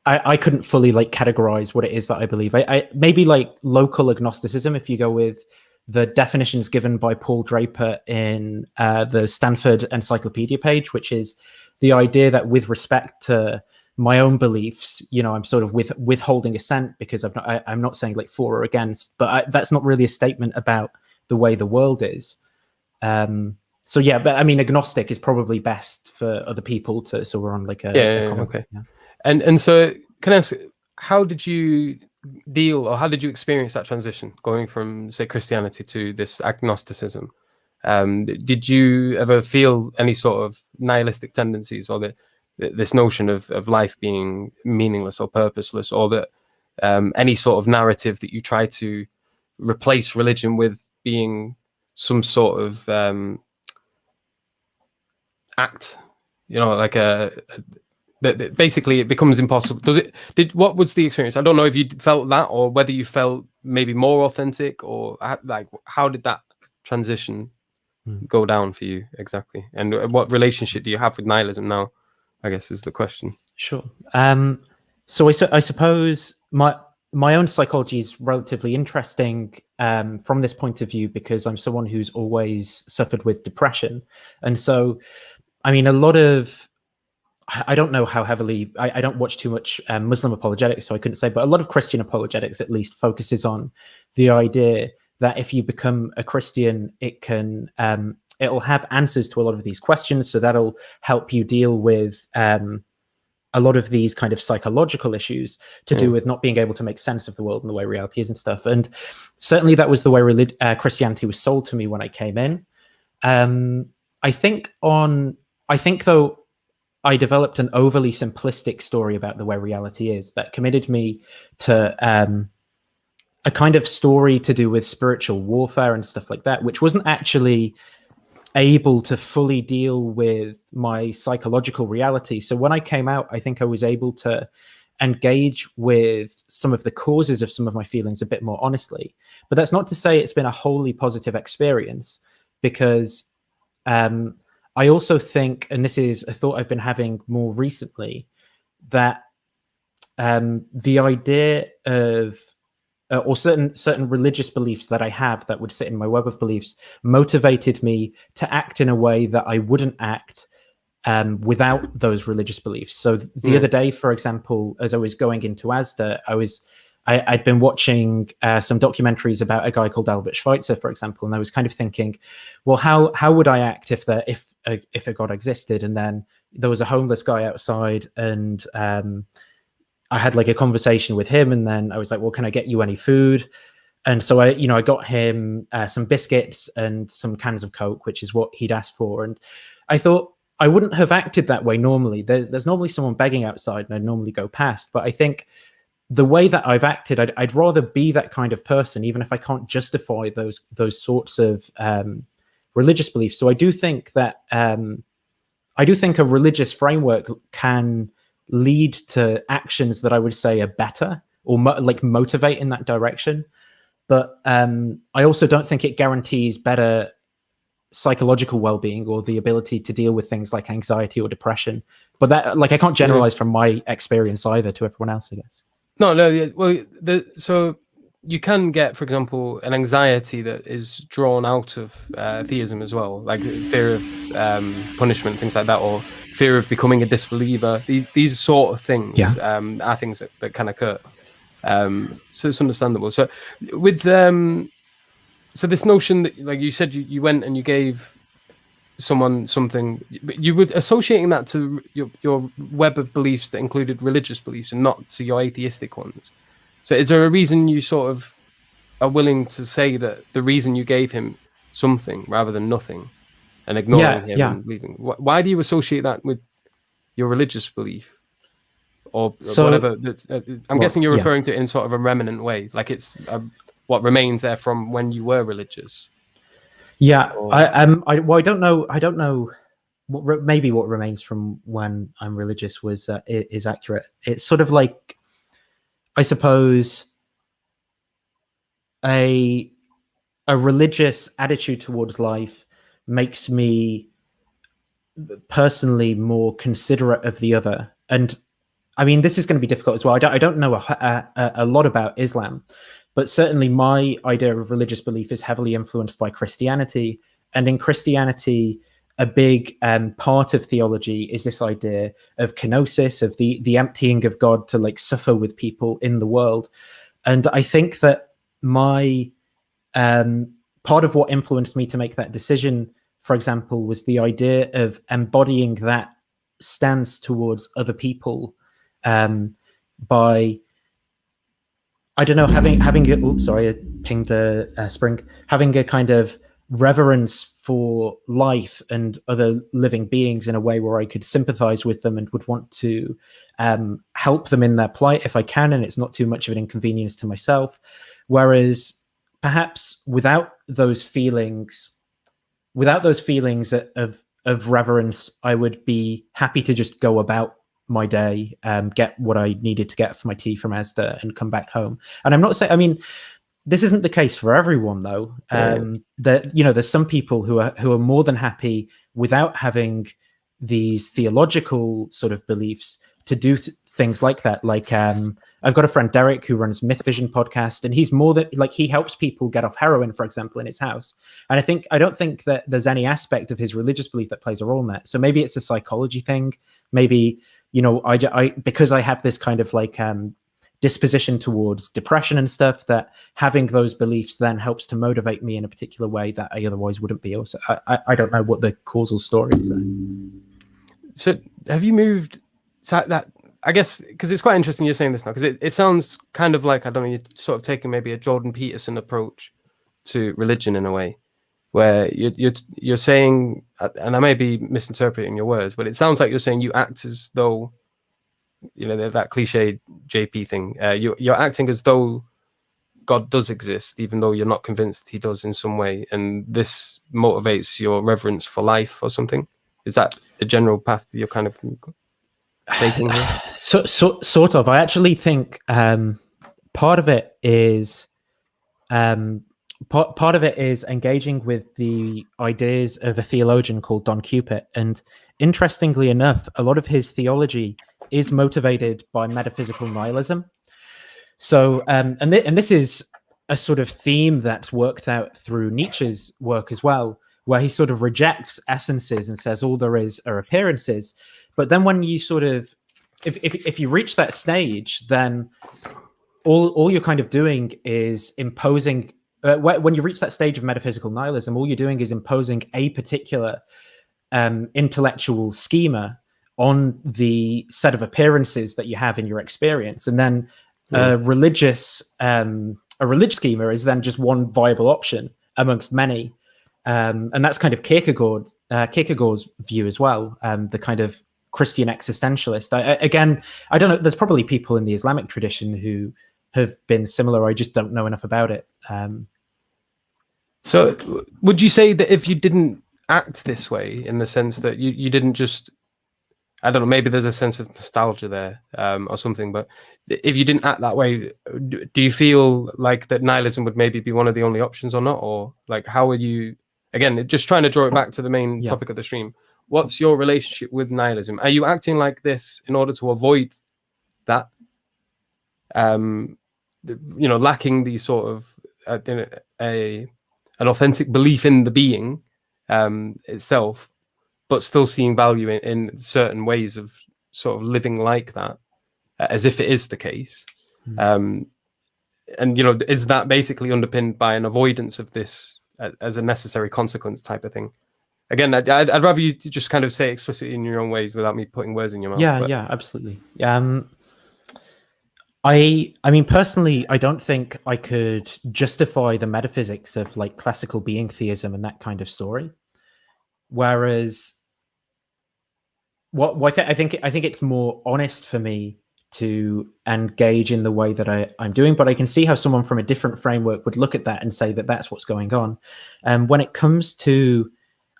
I couldn't fully like categorize what it is that I believe. I maybe like local agnosticism, if you go with the definitions given by Paul Draper in the Stanford Encyclopedia page, which is the idea that with respect to my own beliefs, I'm sort of withholding assent because I'm not saying like for or against, but that's not really a statement about the way the world is. So yeah, but I mean, agnostic is probably best for other people to. So we're on like a common, okay. Yeah. And so can I ask, how did you deal, or how did you experience that transition going from, say, Christianity to this agnosticism? Did you ever feel any sort of nihilistic tendencies, or this notion of life being meaningless or purposeless, or that any sort of narrative that you try to replace religion with being some sort of act, like basically it becomes impossible? What was the experience? I don't know if you felt that, or whether you felt maybe more authentic, or how did that transition go down for you exactly? And what relationship do you have with nihilism now, I guess, is the question. Sure. So I suppose my own psychology is relatively interesting from this point of view, because I'm someone who's always suffered with depression. And so, I mean, a lot of, I don't know how heavily, I don't watch too much Muslim apologetics, so I couldn't say, but a lot of Christian apologetics at least focuses on the idea that if you become a Christian, it can, it'll have answers to a lot of these questions. So that'll help you deal with a lot of these kind of psychological issues to do with not being able to make sense of the world and the way reality is and stuff. And certainly that was the way Christianity was sold to me when I came in. I think though, I developed an overly simplistic story about the way reality is that committed me to a kind of story to do with spiritual warfare and stuff like that, which wasn't actually able to fully deal with my psychological reality. So when I came out, I think I was able to engage with some of the causes of some of my feelings a bit more honestly. But that's not to say it's been a wholly positive experience, because I also think, and this is a thought I've been having more recently, that the idea of or certain religious beliefs that I have that would sit in my web of beliefs motivated me to act in a way that I wouldn't act without those religious beliefs. So the other day, for example, as I was going into ASDA, I'd been watching some documentaries about a guy called Albert Schweitzer, for example, and I was kind of thinking, well, how would I act if a God existed? And then there was a homeless guy outside, and I had like a conversation with him, and then I was like, well, can I get you any food? And so I got him some biscuits and some cans of Coke, which is what he'd asked for. And I thought I wouldn't have acted that way normally. There's normally someone begging outside, and I'd normally go past. But I think the way that I've acted, I'd rather be that kind of person, even if I can't justify those sorts of religious beliefs. So I do think that a religious framework can lead to actions that I would say are better or motivate in that direction. But I also don't think it guarantees better psychological well-being or the ability to deal with things like anxiety or depression. But that, I can't generalize from my experience either to everyone else, I guess. No. Yeah, well, so you can get, for example, an anxiety that is drawn out of theism as well, like fear of punishment, things like that, or fear of becoming a disbeliever. These sort of things are things that can occur. So it's understandable. So with so this notion that, like you said, you went and you gave someone something, you were associating that to your web of beliefs that included religious beliefs and not to your atheistic ones. So is there a reason you sort of are willing to say that the reason you gave him something rather than nothing and ignoring him and leaving? Why do you associate that with your religious belief or whatever? I'm guessing you're referring to it in sort of a remnant way, like it's what remains there from when you were religious. Yeah, I don't know. Maybe what remains from when I'm religious is accurate. It's sort of like, I suppose, a religious attitude towards life makes me personally more considerate of the other. And I mean, this is going to be difficult as well. I don't know a lot about Islam, but certainly my idea of religious belief is heavily influenced by Christianity. And in Christianity, a big part of theology is this idea of kenosis, of the emptying of God to suffer with people in the world. And I think that my part of what influenced me to make that decision, for example, was the idea of embodying that stance towards other people by, I don't know, having I pinged a spring, having a kind of reverence for life and other living beings in a way where I could sympathize with them and would want to help them in their plight if I can, and it's not too much of an inconvenience to myself. Whereas perhaps without those feelings of reverence, I would be happy to just go about my day, get what I needed to get for my tea from Asda and come back home. And I'm not saying, I mean, this isn't the case for everyone, though. That there's some people who are more than happy without having these theological sort of beliefs to do things like that. Like I've got a friend, Derek, who runs Myth Vision podcast, and he's more than like, he helps people get off heroin, for example, in his house. And I don't think that there's any aspect of his religious belief that plays a role in that. So maybe it's a psychology thing. Maybe, I because I have this kind of like disposition towards depression and stuff, that having those beliefs then helps to motivate me in a particular way that I otherwise wouldn't be. Also, I don't know what the causal story is there. So have you moved to that? I guess, because it's quite interesting you're saying this now, because it sounds kind of like, I don't know, you're sort of taking maybe a Jordan Peterson approach to religion in a way, where you're saying, and I may be misinterpreting your words, but it sounds like you're saying you act as though, that cliche JP thing, you're acting as though God does exist, even though you're not convinced he does in some way, and this motivates your reverence for life or something. Is that the general path you're kind of taking here? Sort of. I actually think part of it is part of it is engaging with the ideas of a theologian called Don Cupid, and interestingly enough, a lot of his theology is motivated by metaphysical nihilism. So, and this is a sort of theme that's worked out through Nietzsche's work as well, where he sort of rejects essences and says all there is are appearances. But then when you sort of, if you reach that stage, then all you're kind of doing is imposing, when you reach that stage of metaphysical nihilism, all you're doing is imposing a particular intellectual schema on the set of appearances that you have in your experience. And then a religious schema is then just one viable option amongst many. And that's kind of Kierkegaard's view as well, the kind of Christian existentialist. I don't know, there's probably people in the Islamic tradition who have been similar. I just don't know enough about it. So would you say that if you didn't act this way, in the sense that you didn't just, I don't know, maybe there's a sense of nostalgia there or something, but if you didn't act that way, do you feel like that nihilism would maybe be one of the only options or not? Or like, how would you, again, just trying to draw it back to the main topic of the stream, what's your relationship with nihilism? Are you acting like this in order to avoid that? Lacking the sort of an authentic belief in the being itself, but still seeing value in certain ways of sort of living like that, as if it is the case. And, is that basically underpinned by an avoidance of this as a necessary consequence type of thing? Again, I'd rather you just kind of say it explicitly in your own ways without me putting words in your mouth. Yeah, absolutely. I mean, personally, I don't think I could justify the metaphysics of like classical being theism and that kind of story. Whereas, I think it's more honest for me to engage in the way that I'm doing, but I can see how someone from a different framework would look at that and say that that's what's going on. When it comes to,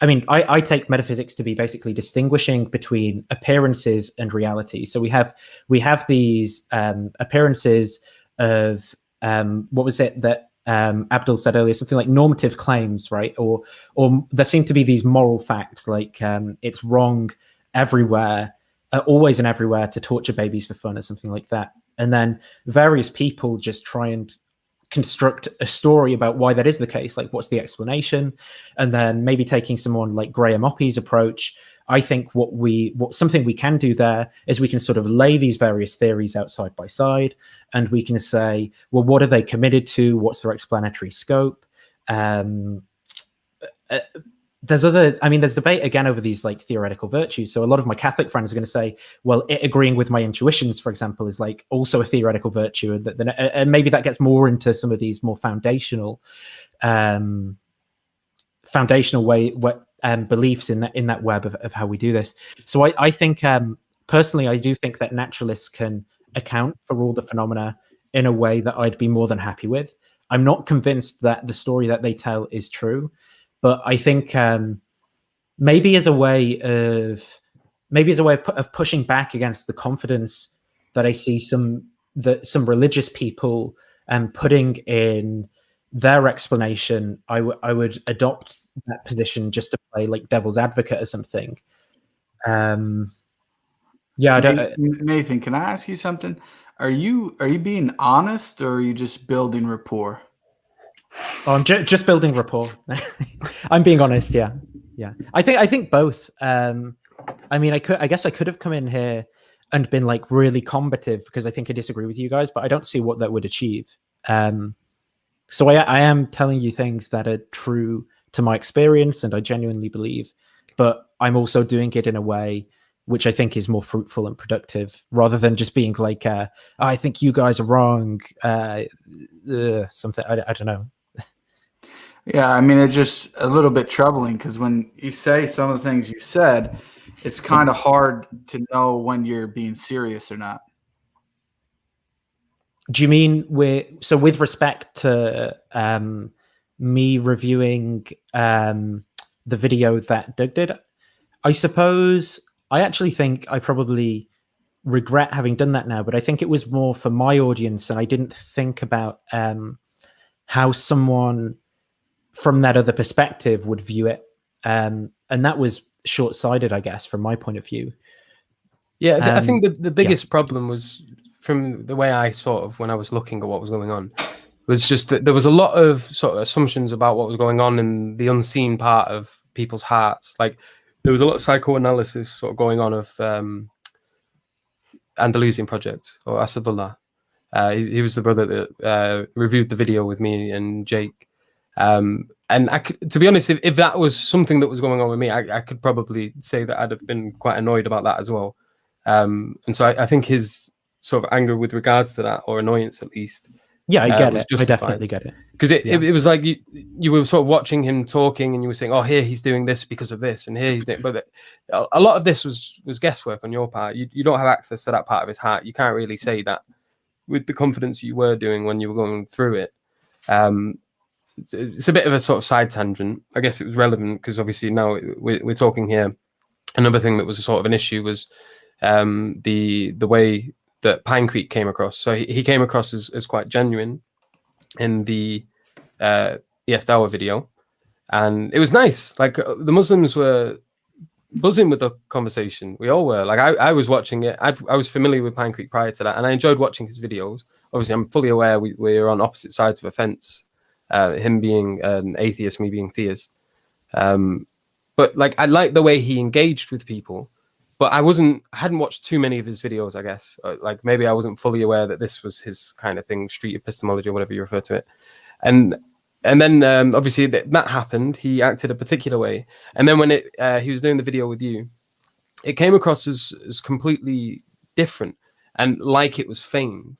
I mean, I take metaphysics to be basically distinguishing between appearances and reality. So we have these appearances of what was it that Abdul said earlier, something like normative claims, right? Or there seem to be these moral facts, like it's wrong everywhere, always and everywhere, to torture babies for fun or something like that. And then various people just try and construct a story about why that is the case, like what's the explanation. And then maybe taking someone like Graham Oppy's approach, I think something we can do there is we can sort of lay these various theories out side by side, and we can say, well, what are they committed to? What's their explanatory scope? There's debate again over these like theoretical virtues. So a lot of my Catholic friends are going to say, well, agreeing with my intuitions, for example, is like also a theoretical virtue, and maybe that gets more into some of these more foundational beliefs in that web of how we do this. So I think personally, I do think that naturalists can account for all the phenomena in a way that I'd be more than happy with. I'm not convinced that the story that they tell is true. But I think maybe as a way of pushing back against the confidence that I see some religious people putting in their explanation, I would adopt that position just to play like devil's advocate or something. Yeah, I don't. Nathan, can I ask you something? Are you being honest, or are you just building rapport? Oh, I'm just building rapport. I'm being honest. Yeah. I think both. I mean, I guess I could have come in here and been like really combative because I think I disagree with you guys, but I don't see what that would achieve. So I am telling you things that are true to my experience and I genuinely believe, but I'm also doing it in a way which I think is more fruitful and productive, rather than just being like, I think you guys are wrong. Something, I don't know. Yeah, I mean, it's just a little bit troubling because when you say some of the things you said, it's kind of hard to know when you're being serious or not. Do you mean with respect to me reviewing the video that Doug did? I suppose I actually think I probably regret having done that now, but I think it was more for my audience, and I didn't think about how someone from that other perspective would view it, and that was short-sighted, I guess, from my point of view. Yeah, I think the biggest problem was, from the way I sort of, when I was looking at what was going on, was just that there was a lot of sort of assumptions about what was going on in the unseen part of people's hearts. Like, there was a lot of psychoanalysis sort of going on of Andalusian Project, or Asadullah. He was the brother that reviewed the video with me and Jake. And to be honest, if that was something that was going on with me, I could probably say that I'd have been quite annoyed about that as well. And so I think his sort of anger with regards to that, or annoyance at least. Yeah, I get it. I definitely get it. Because it was like you were sort of watching him talking and you were saying, oh, here he's doing this because of this, and here he's doing, but a lot of this was guesswork on your part. You don't have access to that part of his heart. You can't really say that with the confidence you were doing when you were going through it. It's a bit of a sort of side tangent. I guess it was relevant because obviously now we're talking here. Another thing that was a sort of an issue was the way that Pine Creek came across. So he came across as quite genuine in the EF Dawah video, and it was nice. Like, the Muslims were buzzing with the conversation. We all were. Like, I was watching it. I was familiar with Pine Creek prior to that, and I enjoyed watching his videos. Obviously, I'm fully aware we're on opposite sides of a fence. Him being an atheist, me being theist. But like, I liked the way he engaged with people. But I hadn't watched too many of his videos, I guess. Like, maybe I wasn't fully aware that this was his kind of thing, street epistemology or whatever you refer to it. And then obviously that happened. He acted a particular way. And then when he was doing the video with you, it came across as completely different and like it was feigned,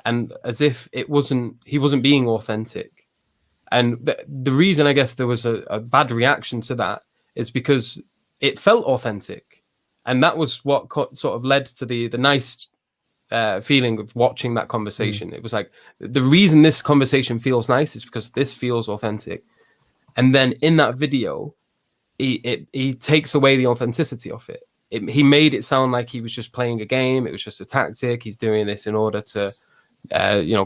and as if he wasn't being authentic. And the reason I guess there was a bad reaction to that is because it felt authentic. And that was what sort of led to the nice feeling of watching that conversation. It was like, the reason this conversation feels nice is because this feels authentic. And then in that video, he takes away the authenticity of it. He made it sound like he was just playing a game. It was just a tactic. He's doing this in order to,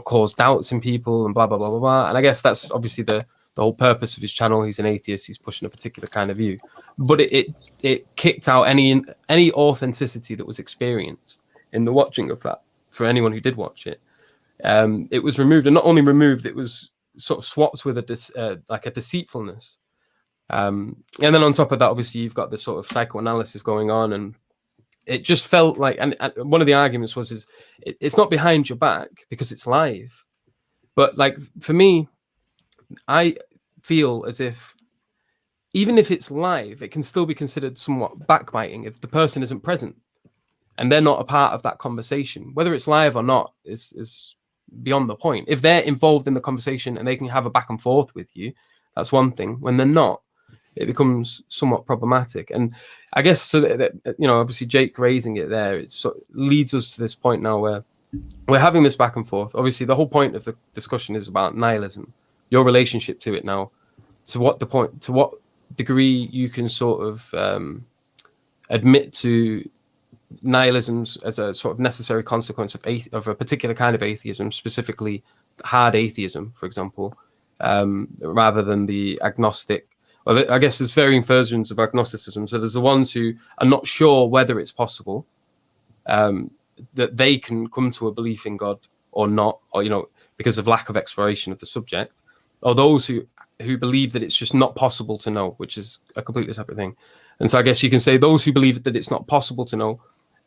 cause doubts in people and blah, blah, blah, blah, blah. And I guess that's obviously the whole purpose of his channel. He's an atheist. He's pushing a particular kind of view. But it kicked out any authenticity that was experienced in the watching of that for anyone who did watch it. It was removed, and not only removed, it was sort of swapped with a deceitfulness. And then on top of that, obviously, you've got this sort of psychoanalysis going on, and it just felt like, and one of the arguments was, it's not behind your back because it's live. But like, for me, I feel as if even if it's live, it can still be considered somewhat backbiting if the person isn't present and they're not a part of that conversation. Whether it's live or not is beyond the point. If they're involved in the conversation and they can have a back and forth with you, that's one thing. When they're not, it becomes somewhat problematic. And I guess so that obviously Jake raising it there, it sort of leads us to this point now where we're having this back and forth. Obviously, the whole point of the discussion is about nihilism, your relationship to it now, to what degree you can sort of admit to nihilism as a sort of necessary consequence of a particular kind of atheism, specifically hard atheism, for example, rather than the agnostic. Well, I guess there's varying versions of agnosticism. So there's the ones who are not sure whether it's possible that they can come to a belief in God or not, or because of lack of exploration of the subject, or those who believe that it's just not possible to know, which is a completely separate thing. And so I guess you can say those who believe that it's not possible to know,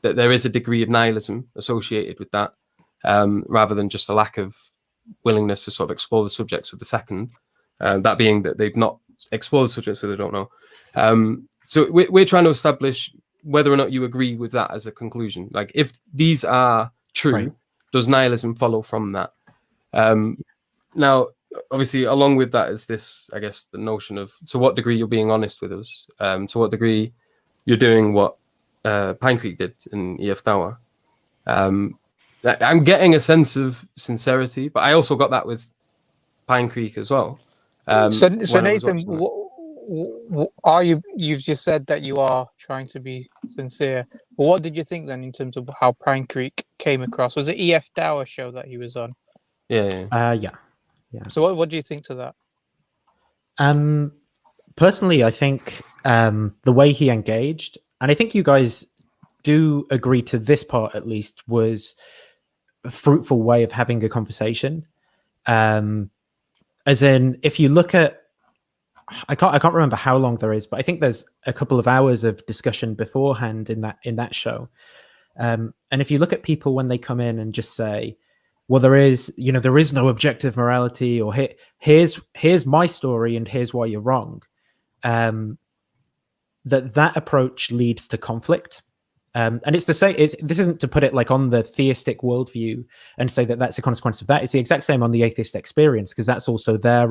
that there is a degree of nihilism associated with that, rather than just a lack of willingness to sort of explore the subjects with the second, that being that they've not explored the subject, so they don't know. So we're trying to establish whether or not you agree with that as a conclusion. Like, if these are true, right, does nihilism follow from that? Now, obviously, along with that is this, I guess, the notion of to what degree you're being honest with us, to what degree you're doing what Pine Creek did in EF Tower. I'm getting a sense of sincerity, but I also got that with Pine Creek as well. So Nathan, you've just said that you are trying to be sincere. But what did you think then in terms of how Pine Creek came across? Was it EF Tower show that he was on? Yeah. So what do you think to that? Personally, I think the way he engaged, and I think you guys do agree to this part at least, was a fruitful way of having a conversation. As in, if you look at, I can't remember how long there is, but I think there's a couple of hours of discussion beforehand in that show. And if you look at people when they come in and just say, well, there is no objective morality, or here's my story and here's why you're wrong, that approach leads to conflict. And it's to say, this isn't to put it like on the theistic worldview and say that that's a consequence of that. It's the exact same on the atheist experience, because that's also their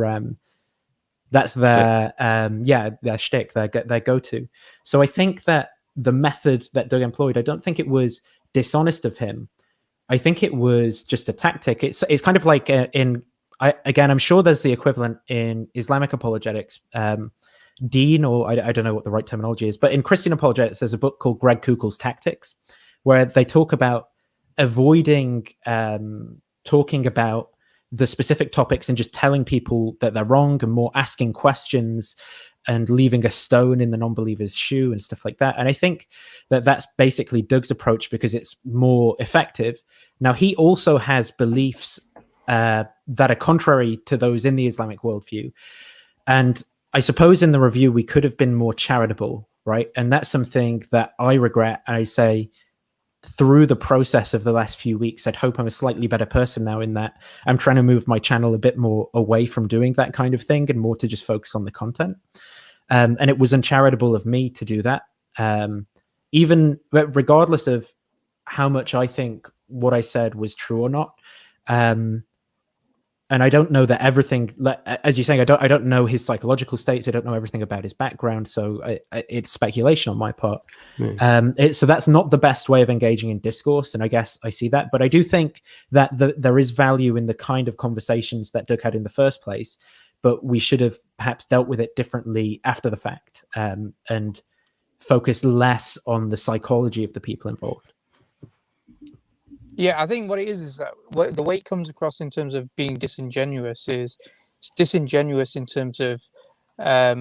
shtick, their go-to. So I think that the method that Doug employed, I don't think it was dishonest of him. I think it was just a tactic. It's kind of like I'm sure there's the equivalent in Islamic apologetics. Dean, or I don't know what the right terminology is, but in Christian apologetics, there's a book called Greg Kuchel's Tactics, where they talk about avoiding talking about the specific topics and just telling people that they're wrong, and more asking questions and leaving a stone in the non-believer's shoe and stuff like that. And I think that that's basically Doug's approach, because it's more effective. Now, he also has beliefs that are contrary to those in the Islamic worldview. And I suppose in the review, we could have been more charitable, right? And that's something that I regret. And I say, through the process of the last few weeks, I'd hope I'm a slightly better person now, in that I'm trying to move my channel a bit more away from doing that kind of thing and more to just focus on the content. And it was uncharitable of me to do that, even regardless of how much I think what I said was true or not. And I don't know that everything, as you're saying, I don't know his psychological states. I don't know everything about his background. So it's speculation on my part. So that's not the best way of engaging in discourse. And I guess I see that. But I do think that there is value in the kind of conversations that Doug had in the first place. But we should have perhaps dealt with it differently after the fact, and focused less on the psychology of the people involved. Yeah, I think what it is that the way it comes across in terms of being disingenuous is it's disingenuous in terms of, I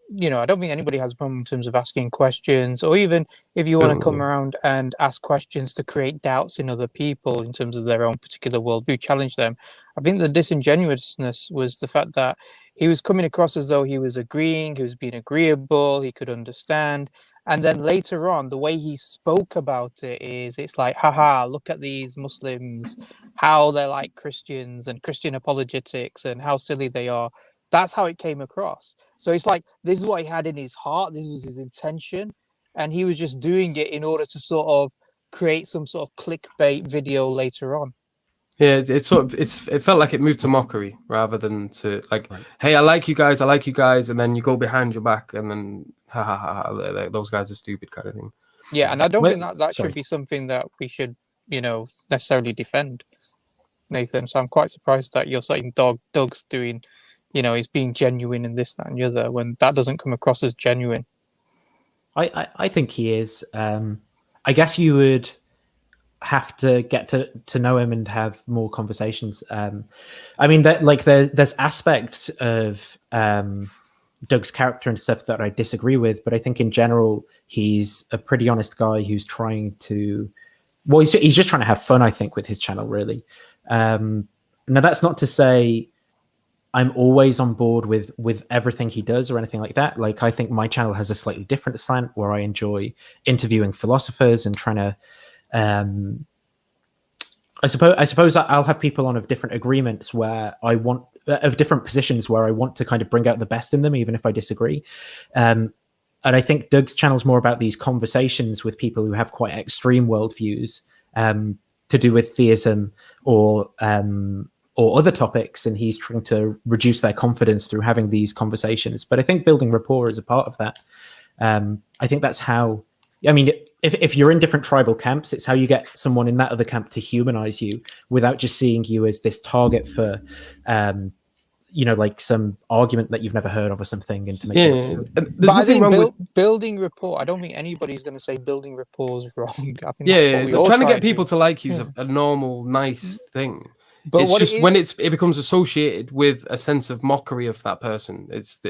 don't think anybody has a problem in terms of asking questions, or even if you want to come around and ask questions to create doubts in other people in terms of their own particular worldview, challenge them. I think the disingenuousness was the fact that he was coming across as though he was agreeing, he was being agreeable, he could understand. And then later on, the way he spoke about it it's like, haha, look at these Muslims, how they're like Christians and Christian apologetics and how silly they are. That's how it came across. So it's like, this is what he had in his heart. This was his intention. And he was just doing it in order to sort of create some sort of clickbait video later on. Yeah, it felt like it moved to mockery rather than to like, hey, I like you guys, and then you go behind your back and then those guys are stupid kind of thing. Yeah, and I don't think that should be something that we should, necessarily defend, Nathan. So I'm quite surprised that you're saying Doug's doing, he's being genuine in this, that, and the other, when that doesn't come across as genuine. I think he is. I guess you would. have to get to know him and have more conversations. I mean, that like there's aspects of Doug's character and stuff that I disagree with, but I think in general he's a pretty honest guy who's trying to. Well, he's just trying to have fun, I think, with his channel, really. Now, that's not to say I'm always on board with everything he does or anything like that. Like, I think my channel has a slightly different slant where I enjoy interviewing philosophers and trying to. I suppose I'll have people on of different agreements where I want of different positions where I want to kind of bring out the best in them, even if I disagree. And I think Doug's channel is more about these conversations with people who have quite extreme worldviews to do with theism or other topics, and he's trying to reduce their confidence through having these conversations. But I think building rapport is a part of that. I think that's how. I mean, if you're in different tribal camps, it's how you get someone in that other camp to humanize you without just seeing you as this target for, like some argument that you've never heard of or something. And to make but I think building rapport, I don't think anybody's going to say building rapport is wrong. I think that's what trying to get people to like you is a normal, nice thing. But it's just when it becomes associated with a sense of mockery of that person. It's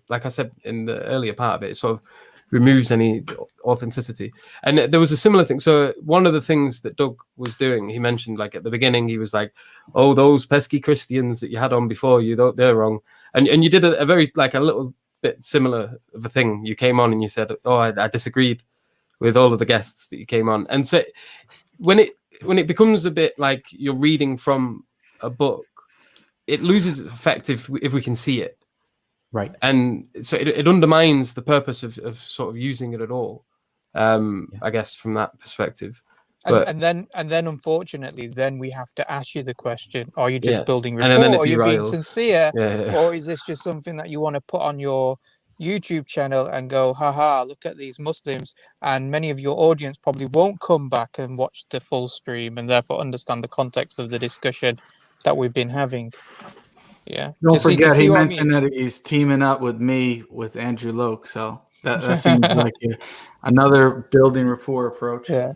like I said in the earlier part of it, it sort of removes any authenticity. And there was a similar thing. So one of the things that Doug was doing, he mentioned, like at the beginning, he was like, "Oh, those pesky Christians that you had on before you, they're wrong." And you did a very like a little bit similar of a thing. You came on and you said, "Oh, I disagreed with all of the guests that you came on." And so when it becomes a bit like you're reading from a book, it loses its effect if we can see it. Right. And so it undermines the purpose of sort of using it at all, I guess, from that perspective. But, and then unfortunately, then we have to ask you the question, are you just building rapport, or are you being sincere? Or is this just something that you want to put on your YouTube channel and go, haha, look at these Muslims, and many of your audience probably won't come back and watch the full stream and therefore understand the context of the discussion that we've been having. Yeah. Don't forget, he mentioned that he's teaming up with me with Andrew Loke, so that seems like another building rapport approach. Yeah.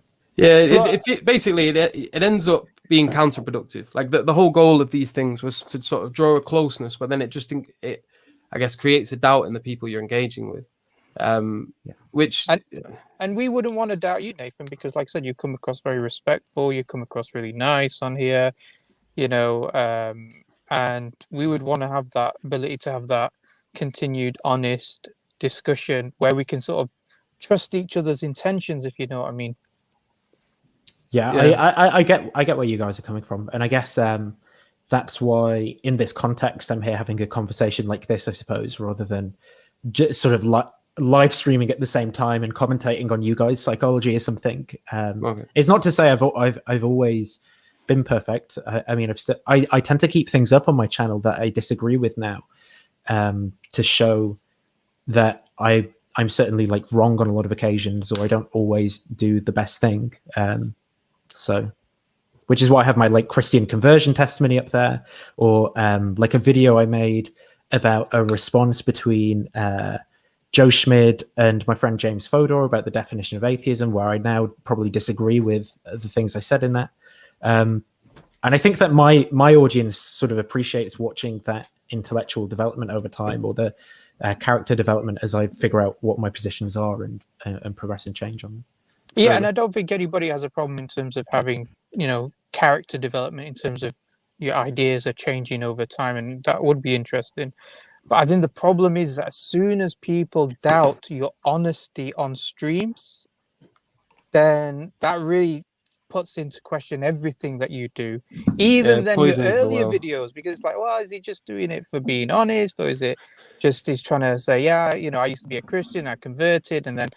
Basically it ends up being counterproductive. Like the whole goal of these things was to sort of draw a closeness, but then it I guess creates a doubt in the people you're engaging with. Which and we wouldn't want to doubt you, Nathan, because like I said, you come across very respectful, you come across really nice on here, and we would want to have that ability to have that continued honest discussion where we can sort of trust each other's intentions, if you know what I mean. I get where you guys are coming from, and I guess that's why in this context I'm here having a conversation like this, I suppose, rather than just sort of live streaming at the same time and commentating on you guys' psychology or something. It's not to say I've always been perfect. I mean, I tend to keep things up on my channel that I disagree with now, to show that I'm certainly like wrong on a lot of occasions, or I don't always do the best thing. So, which is why I have my like Christian conversion testimony up there, or like a video I made about a response between Joe Schmid and my friend James Fodor about the definition of atheism, where I now probably disagree with the things I said in that. And I think that my audience sort of appreciates watching that intellectual development over time, or the character development as I figure out what my positions are and progress and change on them. Yeah, and I don't think anybody has a problem in terms of having, character development in terms of your ideas are changing over time, and that would be interesting. But I think the problem is that as soon as people doubt your honesty on streams, then that really puts into question everything that you do, even then your earlier videos, because it's like, well, is he just doing it for being honest, or is it just he's trying to say, I used to be a Christian, I converted, and then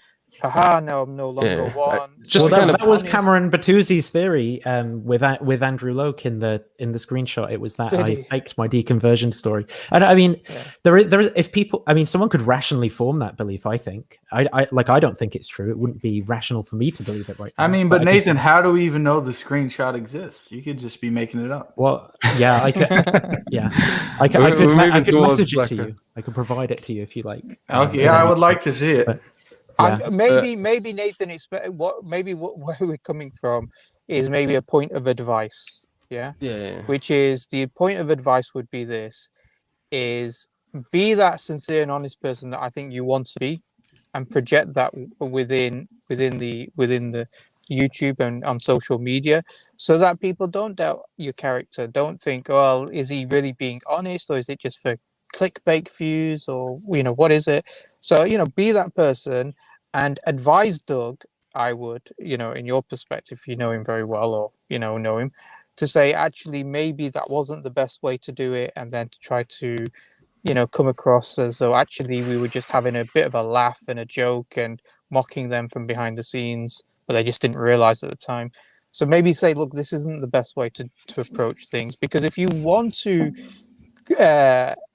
no, I'm no longer one. That was Cameron Battusi's theory with Andrew Loke in the screenshot. It was that I faked my deconversion story. And I mean, there if people, I mean, someone could rationally form that belief. I think I don't think it's true. It wouldn't be rational for me to believe it right now. I mean, but Nathan, how do we even know the screenshot exists? You could just be making it up. Well, yeah, I could. I could message it to you. I could provide it to you if you like. Okay, I would like to see it. And maybe Nathan, where we're coming from is maybe a point of advice. Yeah. Which is the point of advice would be this: is be that sincere and honest person that I think you want to be, and project that within the YouTube and on social media, so that people don't doubt your character, don't think, well, is he really being honest, or is it just for clickbait views, or what is it? So be that person and advise Doug. I would, in your perspective, if you know him very well, or know him, to say actually maybe that wasn't the best way to do it, and then to try to come across as though actually we were just having a bit of a laugh and a joke and mocking them from behind the scenes, but they just didn't realize at the time. So maybe say, look, this isn't the best way to approach things, because if you want to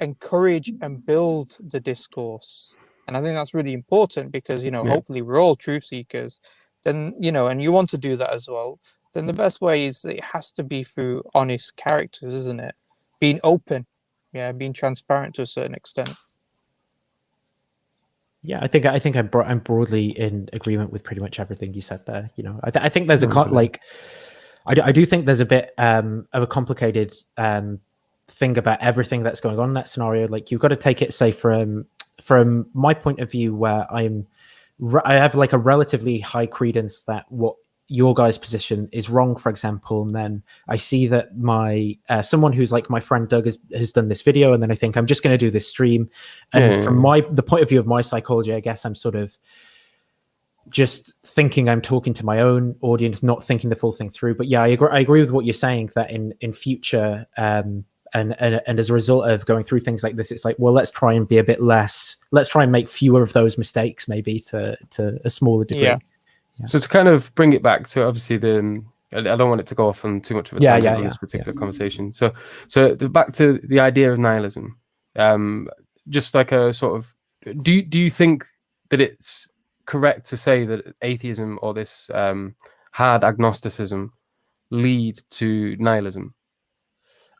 encourage and build the discourse, and I think that's really important, because hopefully we're all truth seekers, then and you want to do that as well, then the best way is it has to be through honest characters, isn't it? Being open, being transparent to a certain extent. Yeah, I think I'm broadly in agreement with pretty much everything you said there. I think there's I do think there's a bit of a complicated thing about everything that's going on in that scenario. Like, you've got to take it, say, from my point of view, where I have like a relatively high credence that what your guys' position is wrong, for example, and then I see that my someone who's like my friend Doug has done this video, and then I think I'm just going to do this stream, and from the point of view of my psychology, I guess I'm sort of just thinking I'm talking to my own audience, not thinking the full thing through. But yeah, I agree with what you're saying, that in future and as a result of going through things like this, it's like, well, let's try and be a bit less, let's try and make fewer of those mistakes, maybe to a smaller degree. Yeah. So to kind of bring it back to, obviously, I don't want it to go off on too much of a tangent on this particular conversation. So back to the idea of nihilism, just like a sort of, do you think that it's correct to say that atheism or this hard agnosticism lead to nihilism?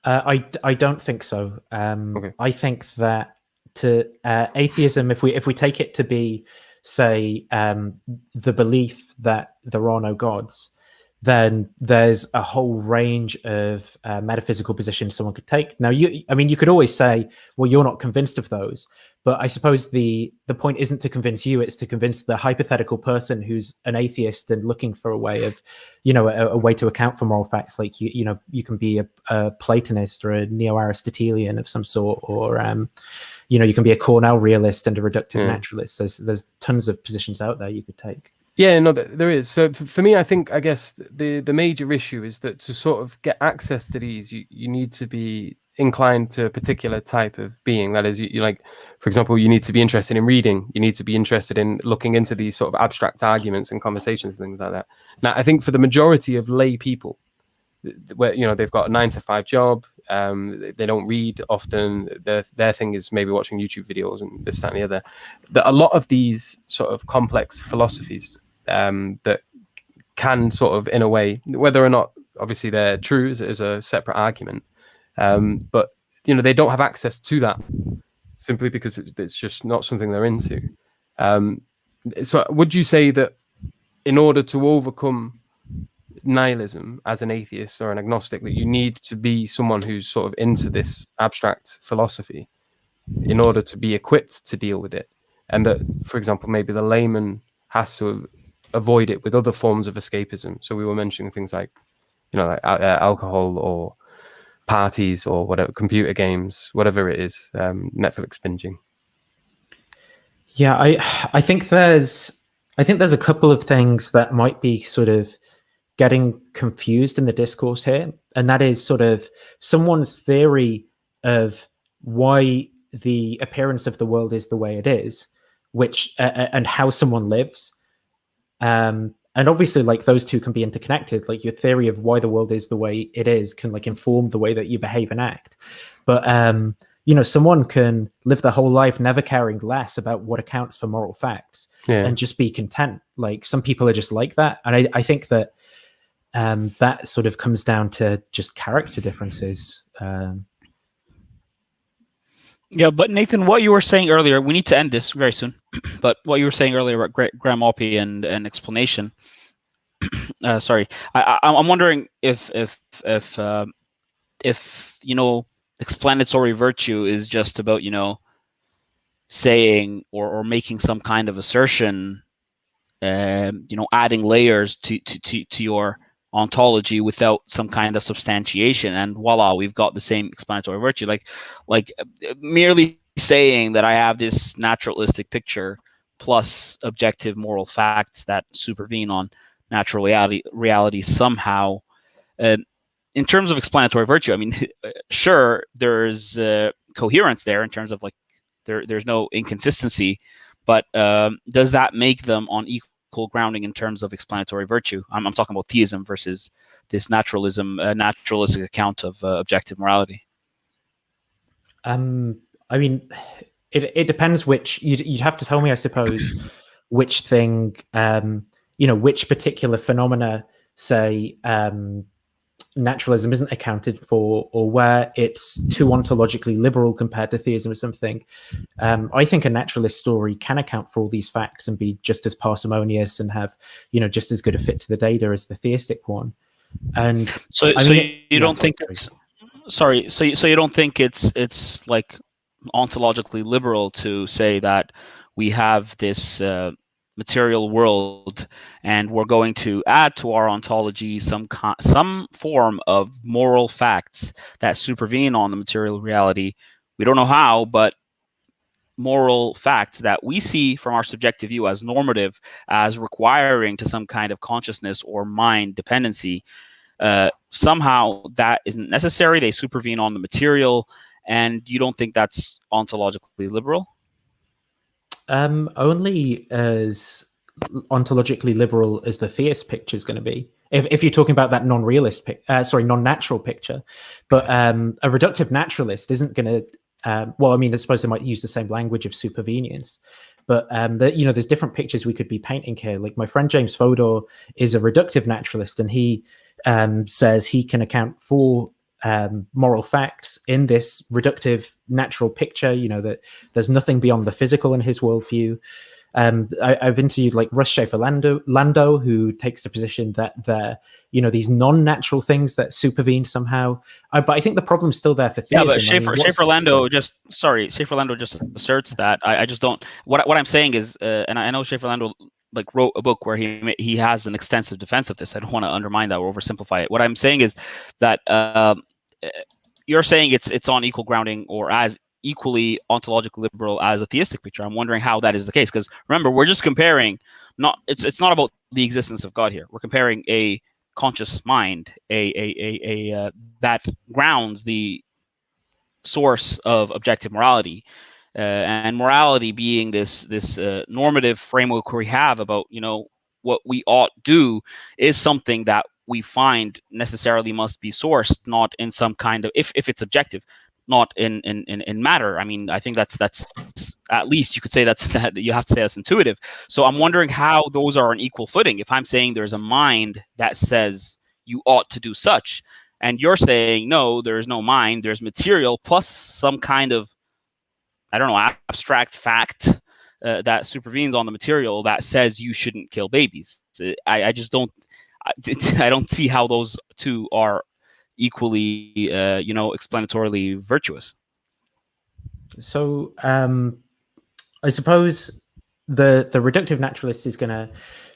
I don't think so. Okay. I think that atheism, if we take it to be, say, the belief that there are no gods, then there's a whole range of metaphysical positions someone could take. Now, you could always say, well, you're not convinced of those, but I suppose the point isn't to convince you; it's to convince the hypothetical person who's an atheist and looking for a way of, a way to account for moral facts. Like you can be a Platonist or a neo-Aristotelian of some sort, or you can be a Cornell realist and a reductive naturalist. There's tons of positions out there you could take. Yeah, no, there is. So for me, I guess the major issue is that to sort of get access to these, you need to be inclined to a particular type of being. That is, you like, for example, you need to be interested in reading. You need to be interested in looking into these sort of abstract arguments and conversations and things like that. Now, I think for the majority of lay people, where they've got a 9-to-5 job, they don't read often, their thing is maybe watching YouTube videos and this, that, and the other, that a lot of these sort of complex philosophies that can sort of, in a way, whether or not obviously they're true is a separate argument, but they don't have access to that simply because it's just not something they're into. So would you say that in order to overcome nihilism as an atheist or an agnostic, that you need to be someone who's sort of into this abstract philosophy in order to be equipped to deal with it, and that, for example, maybe the layman has to avoid it with other forms of escapism? So we were mentioning things like alcohol or parties or whatever, computer games, whatever it is, Netflix binging. Yeah, I think there's a couple of things that might be sort of getting confused in the discourse here, and that is sort of someone's theory of why the appearance of the world is the way it is, which and how someone lives, and obviously, like, those two can be interconnected. Like, your theory of why the world is the way it is can, like, inform the way that you behave and act. But someone can live their whole life never caring less about what accounts for moral facts and just be content. Like, some people are just like that, and I think that that sort of comes down to just character differences. Yeah, but Nathan, what you were saying earlier, we need to end this very soon. But what you were saying earlier about Graham Oppy and explanation. Sorry, I'm wondering if explanatory virtue is just about saying or making some kind of assertion, adding layers to your ontology without some kind of substantiation, and voila, we've got the same explanatory virtue. Like merely saying that I have this naturalistic picture plus objective moral facts that supervene on natural reality somehow. In terms of explanatory virtue, I mean, sure, there's coherence there in terms of like there's no inconsistency, but does that make them on equal grounding in terms of explanatory virtue? I'm talking about theism versus this naturalistic account of objective morality. I mean, it depends which you'd have to tell me, I suppose, which thing, which particular phenomena, say, naturalism isn't accounted for, or where it's too ontologically liberal compared to theism or something. I think a naturalist story can account for all these facts and be just as parsimonious and have, just as good a fit to the data as the theistic one. And so you don't think it's like ontologically liberal to say that we have this material world and we're going to add to our ontology some form of moral facts that supervene on the material reality. We don't know how, but moral facts that we see from our subjective view as normative, as requiring to some kind of consciousness or mind dependency. Somehow that isn't necessary. They supervene on the material, and you don't think that's ontologically liberal? Only as ontologically liberal as the theist picture is going to be. If you're talking about that non-natural picture, but a reductive naturalist isn't going to. I suppose they might use the same language of supervenience, but there's different pictures we could be painting here. Like my friend James Fodor is a reductive naturalist, and he says he can account for moral facts in this reductive natural picture, that there's nothing beyond the physical in his worldview. I've interviewed like Russ Schaefer-Lando, who takes the position that they're, these non-natural things that supervene somehow. But I think the problem's still there for theism. Yeah, but Schaefer-Lando just asserts that. I just don't. What I'm saying is, and I know Schaefer-Lando like wrote a book where he has an extensive defense of this. I don't want to undermine that or oversimplify it. What I'm saying is that you're saying it's on equal grounding or as equally ontologically liberal as a theistic picture. I'm wondering how that is the case, because remember, we're just comparing. It's not about the existence of God here. We're comparing a conscious mind, a that grounds the source of objective morality. And morality being this normative framework we have about what we ought do is something that we find necessarily must be sourced not in some kind of if it's objective, not in matter. I mean, I think that's at least you could say that you have to say that's intuitive. So I'm wondering how those are on equal footing. If I'm saying there's a mind that says you ought to do such, and you're saying no, there's no mind, there's material plus some kind of abstract fact that supervenes on the material that says you shouldn't kill babies. I just don't. I don't see how those two are equally, explanatorily virtuous. So I suppose the reductive naturalist is going to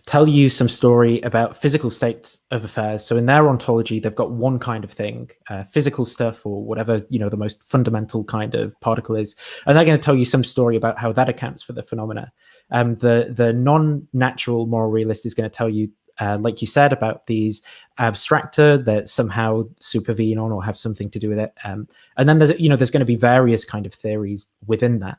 tell you some story about physical states of affairs. So in their ontology, they've got one kind of thing, physical stuff or whatever, the most fundamental kind of particle is. And they're going to tell you some story about how that accounts for the phenomena. The non-natural moral realist is going to tell you, like you said, about these abstracta that somehow supervene on or have something to do with it. And then there's going to be various kind of theories within that.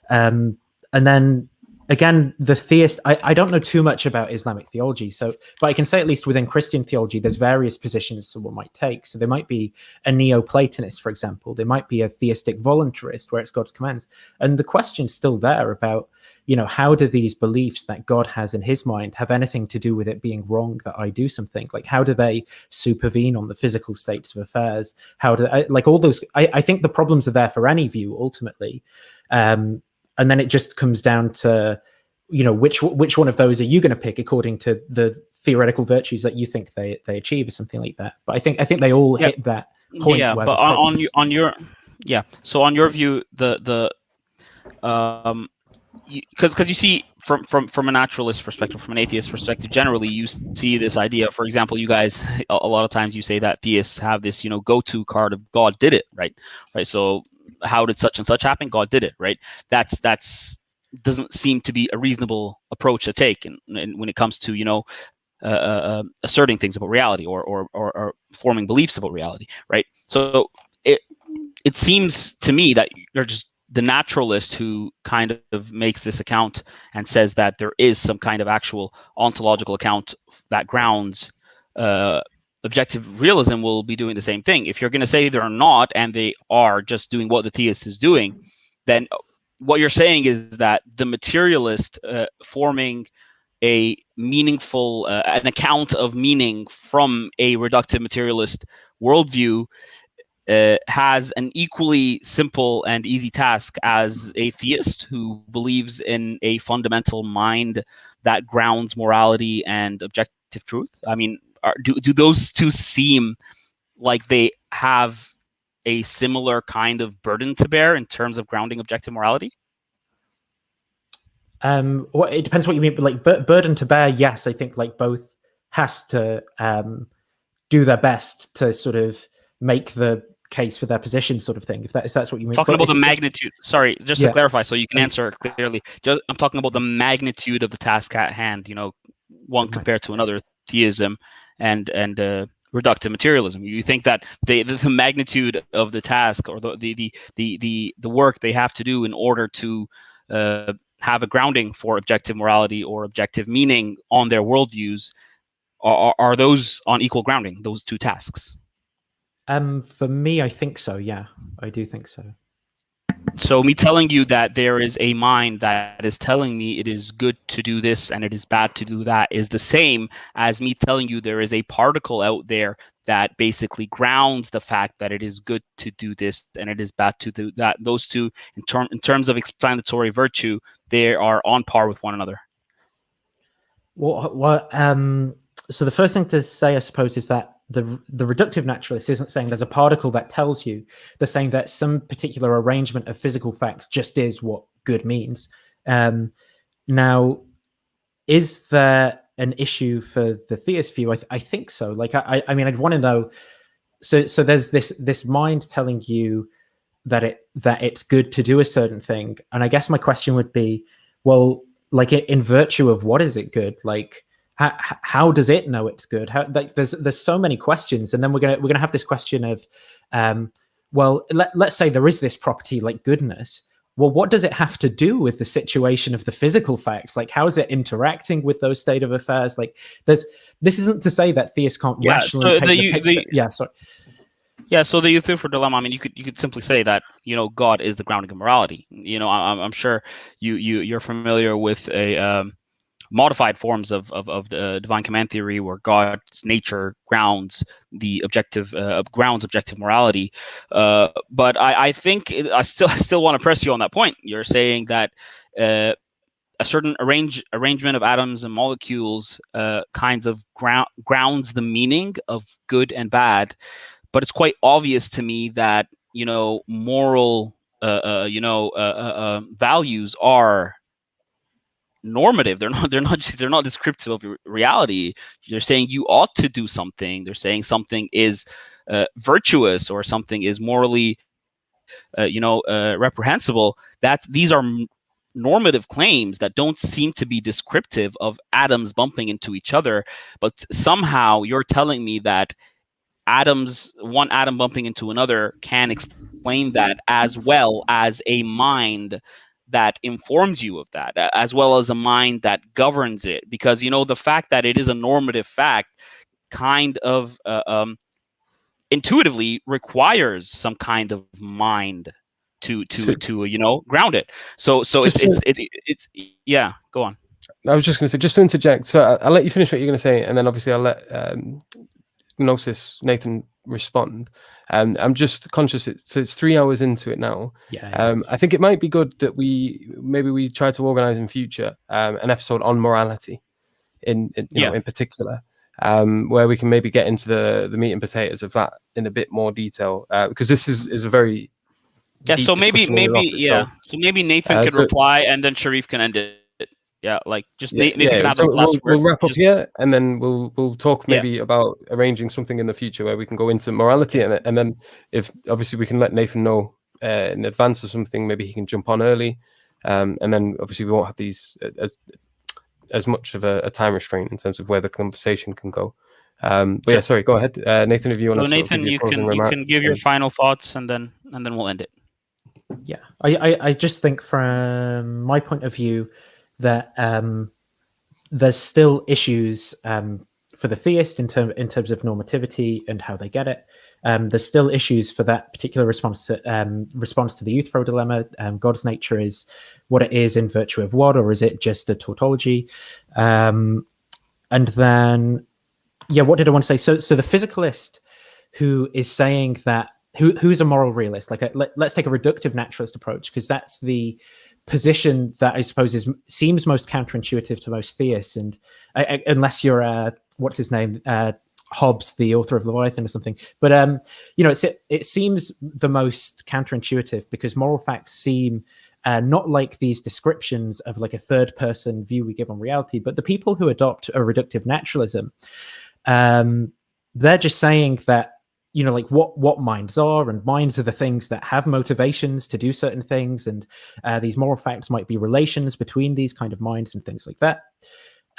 And then again, the theist, I don't know too much about Islamic theology, so, but I can say at least within Christian theology, there's various positions someone might take. So there might be a Neoplatonist, for example. There might be a theistic voluntarist, where it's God's commands. And the question's still there about, you know, how do these beliefs that God has in his mind have anything to do with it being wrong that I do something? Like, how do they supervene on the physical states of affairs? How do like all those? I think the problems are there for any view ultimately. And then it just comes down to, you know, which one of those are you going to pick according to the theoretical virtues that you think they achieve, or something like that. But I think they all hit that point. Yeah, where but on your so on your view, because you see from a naturalist perspective, from an atheist perspective, generally you see this idea. For example, you guys a lot of times you say that theists have this, you know, go-to card of God did it, right? So how did such and such happen? God did it, right? That's doesn't seem to be a reasonable approach to take, and when it comes to, you know, asserting things about reality or forming beliefs about reality, right? So it seems to me that you're just the naturalist who kind of makes this account and says that there is some kind of actual ontological account that grounds objective realism will be doing the same thing. If you're going to say they're not, and they are just doing what the theist is doing, then what you're saying is that the materialist forming a meaningful, an account of meaning from a reductive materialist worldview has an equally simple and easy task as a theist who believes in a fundamental mind that grounds morality and objective truth. I mean, do those two seem like they have a similar kind of burden to bear in terms of grounding objective morality? Well, it depends what you mean, but like burden to bear, yes, I think like both has to do their best to sort of make the case for their position, sort of thing, if that's what you mean. Talking about the magnitude, sorry, just to clarify so you can answer clearly, I'm talking about the magnitude of the task at hand, you know, one compared to another, theism and reductive materialism. You think that the magnitude of the task or the work they have to do in order to have a grounding for objective morality or objective meaning on their worldviews, are those on equal grounding, those two tasks? For me, I think so. Yeah, I do think so. So me telling you that there is a mind that is telling me it is good to do this and it is bad to do that is the same as me telling you there is a particle out there that basically grounds the fact that it is good to do this and it is bad to do that. Those two, in terms of explanatory virtue, they are on par with one another. Well, so the first thing to say, I suppose, is that the reductive naturalist isn't saying there's a particle that tells you. They're saying that some particular arrangement of physical facts just is what good means. Now, is there an issue for the theist view? I think so. Like, I mean, I'd want to know. So there's this mind telling you that it's good to do a certain thing, and I guess my question would be, well, like, in virtue of what is it good? Like, how does it know it's good? Like, there's so many questions, and then we're gonna have this question of, well, let's say there is this property like goodness. Well, what does it have to do with the situation of the physical facts? Like, how is it interacting with those state of affairs? Like, this isn't to say that theists can't rationally paint the picture. So the Euthyphro dilemma, I mean, you could simply say that, you know, God is the grounding of morality. You know, I'm sure you're familiar with a modified forms of the divine command theory, where God's nature grounds the objective morality. But I think I still want to press you on that point. You're saying that a certain arrangement of atoms and molecules kinds of grounds the meaning of good and bad. But it's quite obvious to me that, you know, moral values are normative. They're not descriptive of reality. They're saying you ought to do something. They're saying something is virtuous or something is morally reprehensible. That these are normative claims that don't seem to be descriptive of atoms bumping into each other. But somehow you're telling me that one atom bumping into another can explain that, as well as a mind that informs you of that, as well as a mind that governs it. Because, you know, the fact that it is a normative fact kind of intuitively requires some kind of mind to you know, ground it. So it's yeah, go on. I was just going to say, just to interject, so I'll let you finish what you're going to say, and then obviously I'll let Gnosis Nathan respond. I'm just conscious, it's 3 hours into it now. I think it might be good that we try to organize in future an episode on morality in particular, where we can maybe get into the meat and potatoes of that in a bit more detail, because this is a very so maybe Nathan could reply, and then Sharif can end it. Yeah, like just Nathan can have the last word. We'll wrap up here, and then we'll talk maybe about arranging something in the future where we can go into morality, and then if obviously we can let Nathan know in advance or something, maybe he can jump on early, and then obviously we won't have these as much of a time restraint in terms of where the conversation can go. But yeah, sorry, go ahead, Nathan, if you want to. Nathan, you can give your final thoughts, and then we'll end it. Yeah, I just think from my point of view that there's still issues for the theist in terms of normativity and how they get it. There's still issues for that particular response to the Euthyphro dilemma. God's nature is what it is in virtue of what, or is it just a tautology? And then, what did I want to say? So the physicalist who is saying that, who's a moral realist? Like, let's take a reductive naturalist approach, because that's the position that I suppose seems most counterintuitive to most theists, and unless you're what's his name, Hobbes, the author of Leviathan or something. But it seems the most counterintuitive, because moral facts seem not like these descriptions of like a third person view we give on reality, but the people who adopt a reductive naturalism, they're just saying that, you know, like what minds are, and minds are the things that have motivations to do certain things, and these moral facts might be relations between these kind of minds and things like that.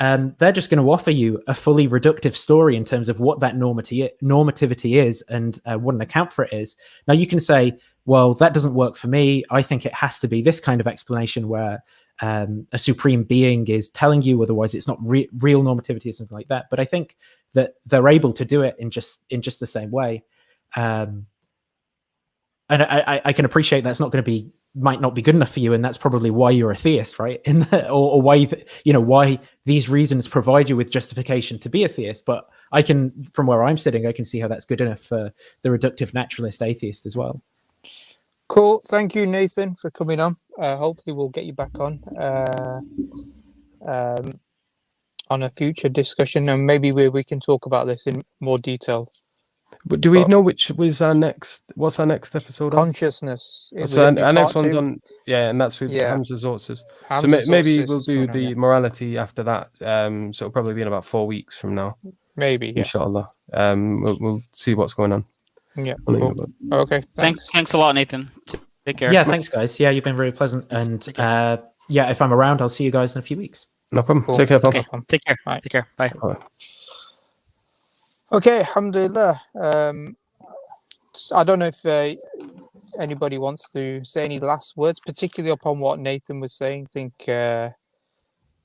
They're just going to offer you a fully reductive story in terms of what that normativity is, and what an account for it is. Now you can say, well, that doesn't work for me. I think it has to be this kind of explanation where a supreme being is telling you, otherwise it's not real normativity or something like that. But I think that they're able to do it in just the same way. And I can appreciate that's might not be good enough for you, and that's probably why you're a theist, right? Or why why these reasons provide you with justification to be a theist. But from where I'm sitting, I can see how that's good enough for the reductive naturalist atheist as well. Cool. Thank you, Nathan, for coming on. Hopefully we'll get you back on a future discussion, and maybe we can talk about this in more detail. But do we know what's our next episode? Consciousness. So our next one's on, and that's with Hamza Zortzes. So maybe we'll do the morality after that. So it'll probably be in about 4 weeks from now. Maybe, Inshallah. We'll see what's going on. Yeah. Cool. Okay. Thanks a lot, Nathan. Take care. Yeah, thanks, guys. Yeah, you've been very pleasant, and if I'm around, I'll see you guys in a few weeks. No problem. Cool. Take care, Paul. Okay. Take care. Bye. Take care. Bye. Bye. Okay, alhamdulillah. I don't know if anybody wants to say any last words, particularly upon what Nathan was saying. I think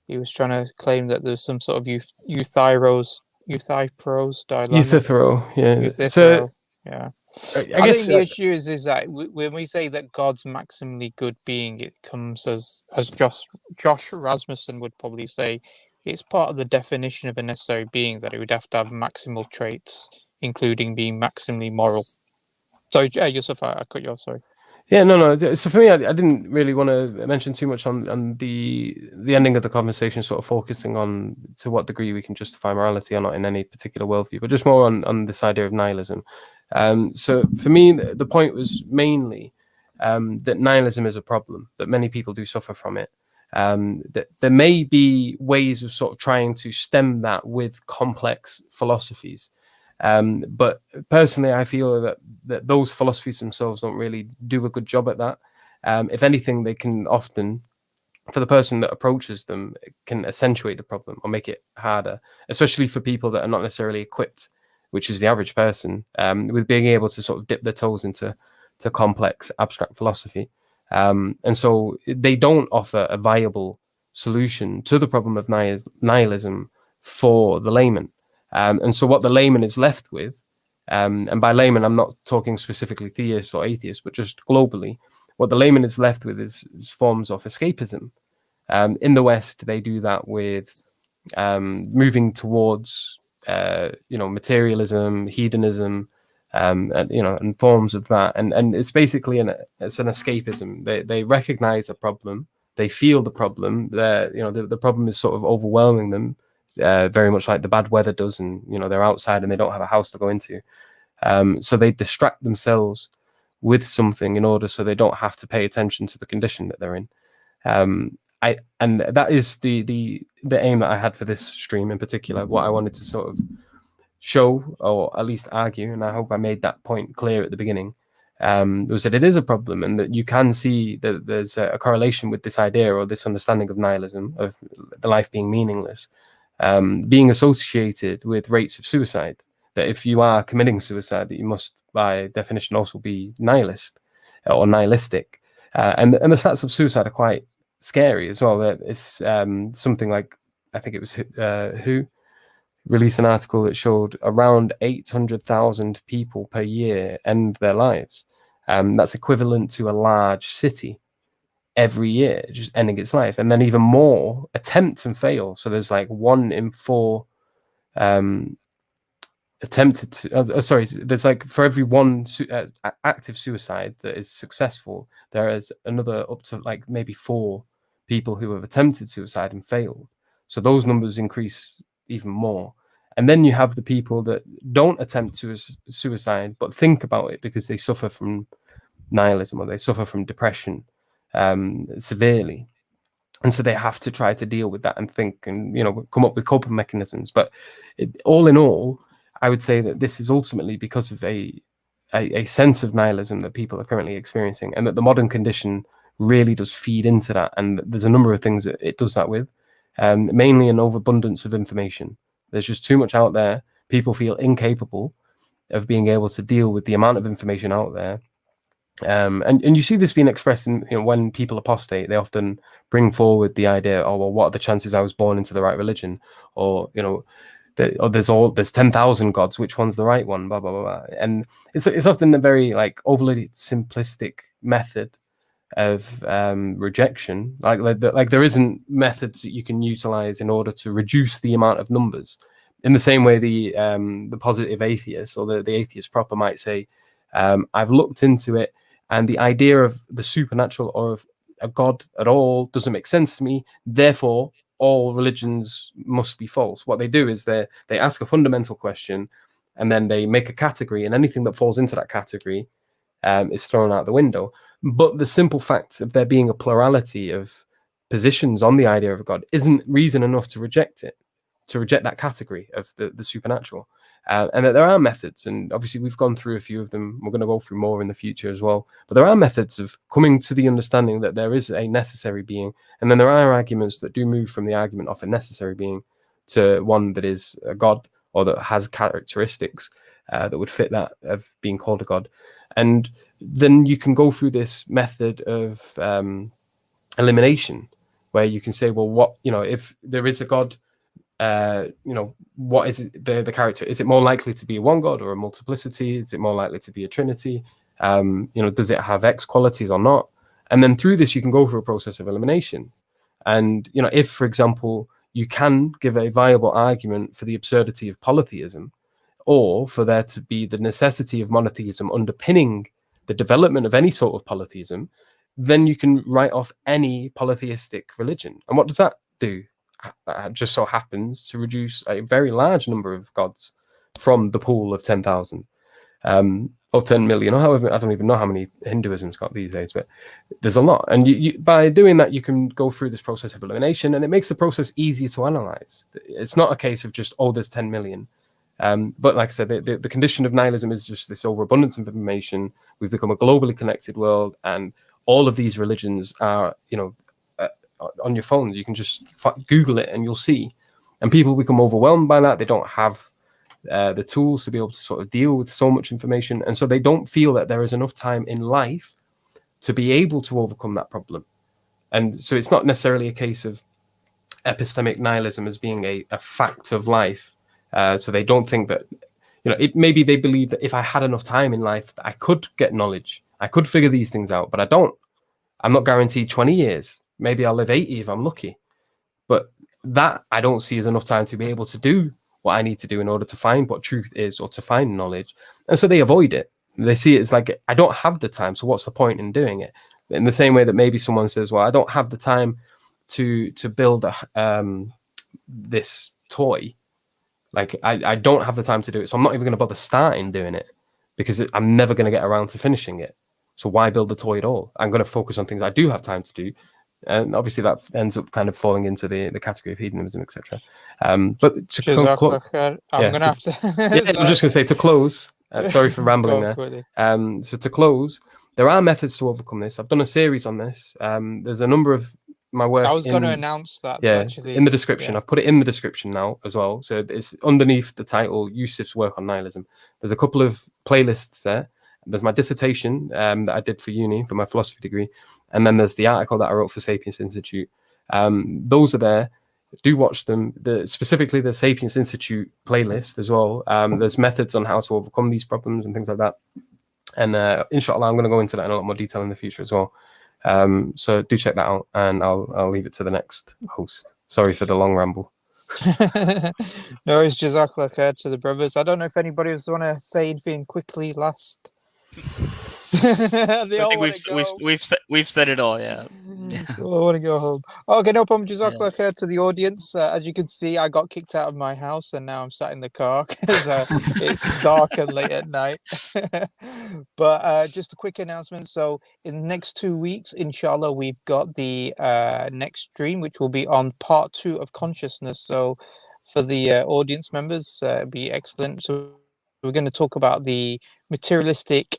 he was trying to claim that there's some sort of Euthyphro's dilemma. Euthyphro, yeah. I guess think the issue is that when we say that God's maximally good being, it comes as Josh Rasmussen would probably say, it's part of the definition of a necessary being that it would have to have maximal traits, including being maximally moral. So, Yusuf, I cut you off, sorry. Yeah, no. So for me, I didn't really want to mention too much on the ending of the conversation, sort of focusing on to what degree we can justify morality or not in any particular worldview, but just more on this idea of nihilism. So for me, the point was mainly that nihilism is a problem, that many people do suffer from it. That there may be ways of sort of trying to stem that with complex philosophies. But personally, I feel that those philosophies themselves don't really do a good job at that. If anything, they can often, for the person that approaches them, it can accentuate the problem or make it harder, especially for people that are not necessarily equipped, which is the average person, with being able to sort of dip their toes into complex abstract philosophy. And so they don't offer a viable solution to the problem of nihilism for the layman. And so what the layman is left with, and by layman, I'm not talking specifically theists or atheists, but just globally, what the layman is left with is forms of escapism. In the West, they do that with moving towards, materialism, hedonism, and forms of that. And it's basically it's an escapism. They recognize a problem, they feel the problem. The problem is sort of overwhelming them, very much like the bad weather does, and they're outside and they don't have a house to go into. So they distract themselves with something in order so they don't have to pay attention to the condition that they're in. And that is the aim that I had for this stream in particular. What I wanted to sort of show, or at least argue, and I hope I made that point clear at the beginning, was that it is a problem, and that you can see that there's a correlation with this idea or this understanding of nihilism, of the life being meaningless, being associated with rates of suicide. That if you are committing suicide, that you must, by definition, also be nihilist or nihilistic. And the stats of suicide are quite scary as well. That it's something like, I think it was Who released an article that showed around 800,000 people per year end their lives. That's equivalent to a large city every year just ending its life, and then even more attempt and fail. So there's like 1 in 4 attempted to, there's like, for every one active suicide that is successful, there is another up to like maybe 4 people who have attempted suicide and failed. So those numbers increase even more. And then you have the people that don't attempt suicide but think about it because they suffer from nihilism or they suffer from depression severely, and so they have to try to deal with that and think and come up with coping mechanisms. But all in all, I would say that this is ultimately because of a sense of nihilism that people are currently experiencing, and that the modern condition really does feed into that. And there's a number of things that it does that with, mainly an overabundance of information. There's just too much out there. People feel incapable of being able to deal with the amount of information out there. And you see this being expressed in, when people apostate, they often bring forward the idea, oh, well, what are the chances I was born into the right religion? Or, there's 10,000 gods, which one's the right one? Blah, blah, blah, blah. And it's often a very like overly simplistic method of rejection. Like there isn't methods that you can utilize in order to reduce the amount of numbers. In the same way, the positive atheist or the atheist proper might say, I've looked into it, and the idea of the supernatural or of a god at all doesn't make sense to me. Therefore, all religions must be false. What they do is they ask a fundamental question, and then they make a category, and anything that falls into that category is thrown out the window. But the simple fact of there being a plurality of positions on the idea of a god isn't reason enough to reject it, to reject that category of the supernatural. And that there are methods, and obviously we've gone through a few of them. We're going to go through more in the future as well. But there are methods of coming to the understanding that there is a necessary being, and then there are arguments that do move from the argument of a necessary being to one that is a god, or that has characteristics that would fit that of being called a god. And then you can go through this method of elimination, where you can say, well, what, if there is a god, what is it, the character? Is it more likely to be a one god or a multiplicity? Is it more likely to be a trinity? Does it have X qualities or not? And then through this, you can go through a process of elimination. And, if, for example, you can give a viable argument for the absurdity of polytheism, or for there to be the necessity of monotheism underpinning the development of any sort of polytheism, then you can write off any polytheistic religion. And what does that do? That just so happens to reduce a very large number of gods from the pool of 10,000 or 10 million, or however, I don't even know how many Hinduism's got these days, but there's a lot. And you by doing that, you can go through this process of elimination, and it makes the process easier to analyze. It's not a case of just, oh, there's 10 million. But like I said, the condition of nihilism is just this overabundance of information. We've become a globally connected world, and all of these religions are, on your phone. You can just Google it and you'll see. And people become overwhelmed by that. They don't have the tools to be able to sort of deal with so much information. And so they don't feel that there is enough time in life to be able to overcome that problem. And so it's not necessarily a case of epistemic nihilism as being a fact of life. So they don't think that, maybe they believe that if I had enough time in life, I could get knowledge. I could figure these things out, but I don't. I'm not guaranteed 20 years. Maybe I'll live 80 if I'm lucky. But that I don't see as enough time to be able to do what I need to do in order to find what truth is or to find knowledge. And so they avoid it. They see it as like, I don't have the time, so what's the point in doing it? In the same way that maybe someone says, well, I don't have the time to build this toy. Like, I don't have the time to do it, so I'm not even going to bother starting doing it because I'm never going to get around to finishing it. So why build the toy at all? I'm going to focus on things I do have time to do. And obviously that ends up kind of falling into the category of hedonism, etc. But to I'm going to have to... I was just going to say, to close, sorry for rambling there. So to close, there are methods to overcome this. I've done a series on this. There's a number of my work. I was going to announce that. Yeah, actually, in the description. I've put it in the description now as well. So it's underneath the title, Yusuf's work on nihilism. There's a couple of playlists there. There's my dissertation that I did for uni for my philosophy degree. And then there's the article that I wrote for Sapiens Institute. Those are there. Do watch them. Specifically the Sapiens Institute playlist as well. There's methods on how to overcome these problems and things like that. And inshallah, I'm going to go into that in a lot more detail in the future as well. So do check that out, and I'll leave it to the next host. Sorry for the long ramble. No, it's Jazakallah khair to the brothers. I don't know if anybody else want to say anything quickly last. I think we've said it all. Yeah. I want to go home. Okay, no problem. Jazakallah khair to the audience. As you can see, I got kicked out of my house, and now I'm sat in the car because it's dark and late at night. But just a quick announcement. So in the next 2 weeks, inshallah, we've got the next stream, which will be on part 2 of consciousness. So for the audience members, it'd be excellent. So we're going to talk about the materialistic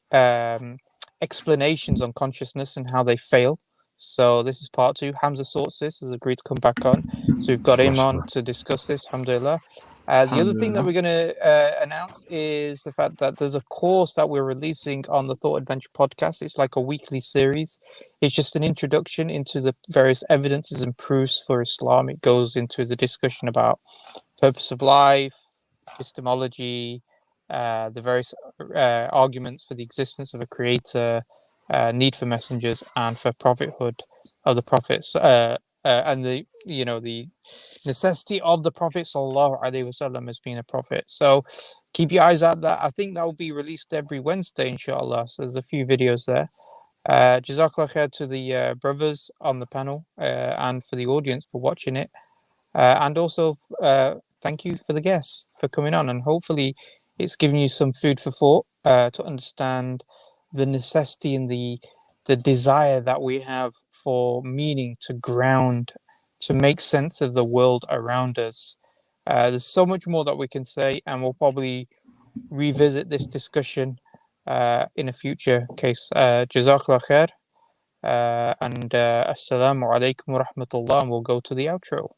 explanations on consciousness and how they fail. So this is part 2. Hamza Sortsis has agreed to come back on. So we've got him on to discuss this, alhamdulillah. The other thing that we're going to announce is the fact that there's a course that we're releasing on the Thought Adventure podcast. It's like a weekly series. It's just an introduction into the various evidences and proofs for Islam. It goes into the discussion about purpose of life, epistemology, the various arguments for the existence of a creator, need for messengers, and for prophethood of the prophets, and the necessity of the Prophet sallallahu alaihi wasallam as being a prophet. So keep your eyes out. That I think that will be released every Wednesday, inshallah. So there's a few videos there. Jazakallah khair to the brothers on the panel and for the audience for watching it, and also thank you for the guests for coming on, and hopefully it's given you some food for thought to understand the necessity and the desire that we have for meaning, to ground, to make sense of the world around us. There's so much more that we can say, and we'll probably revisit this discussion in a future case. Jazakallah khair, and assalamu alaikum wa rahmatullah, and we'll go to the outro.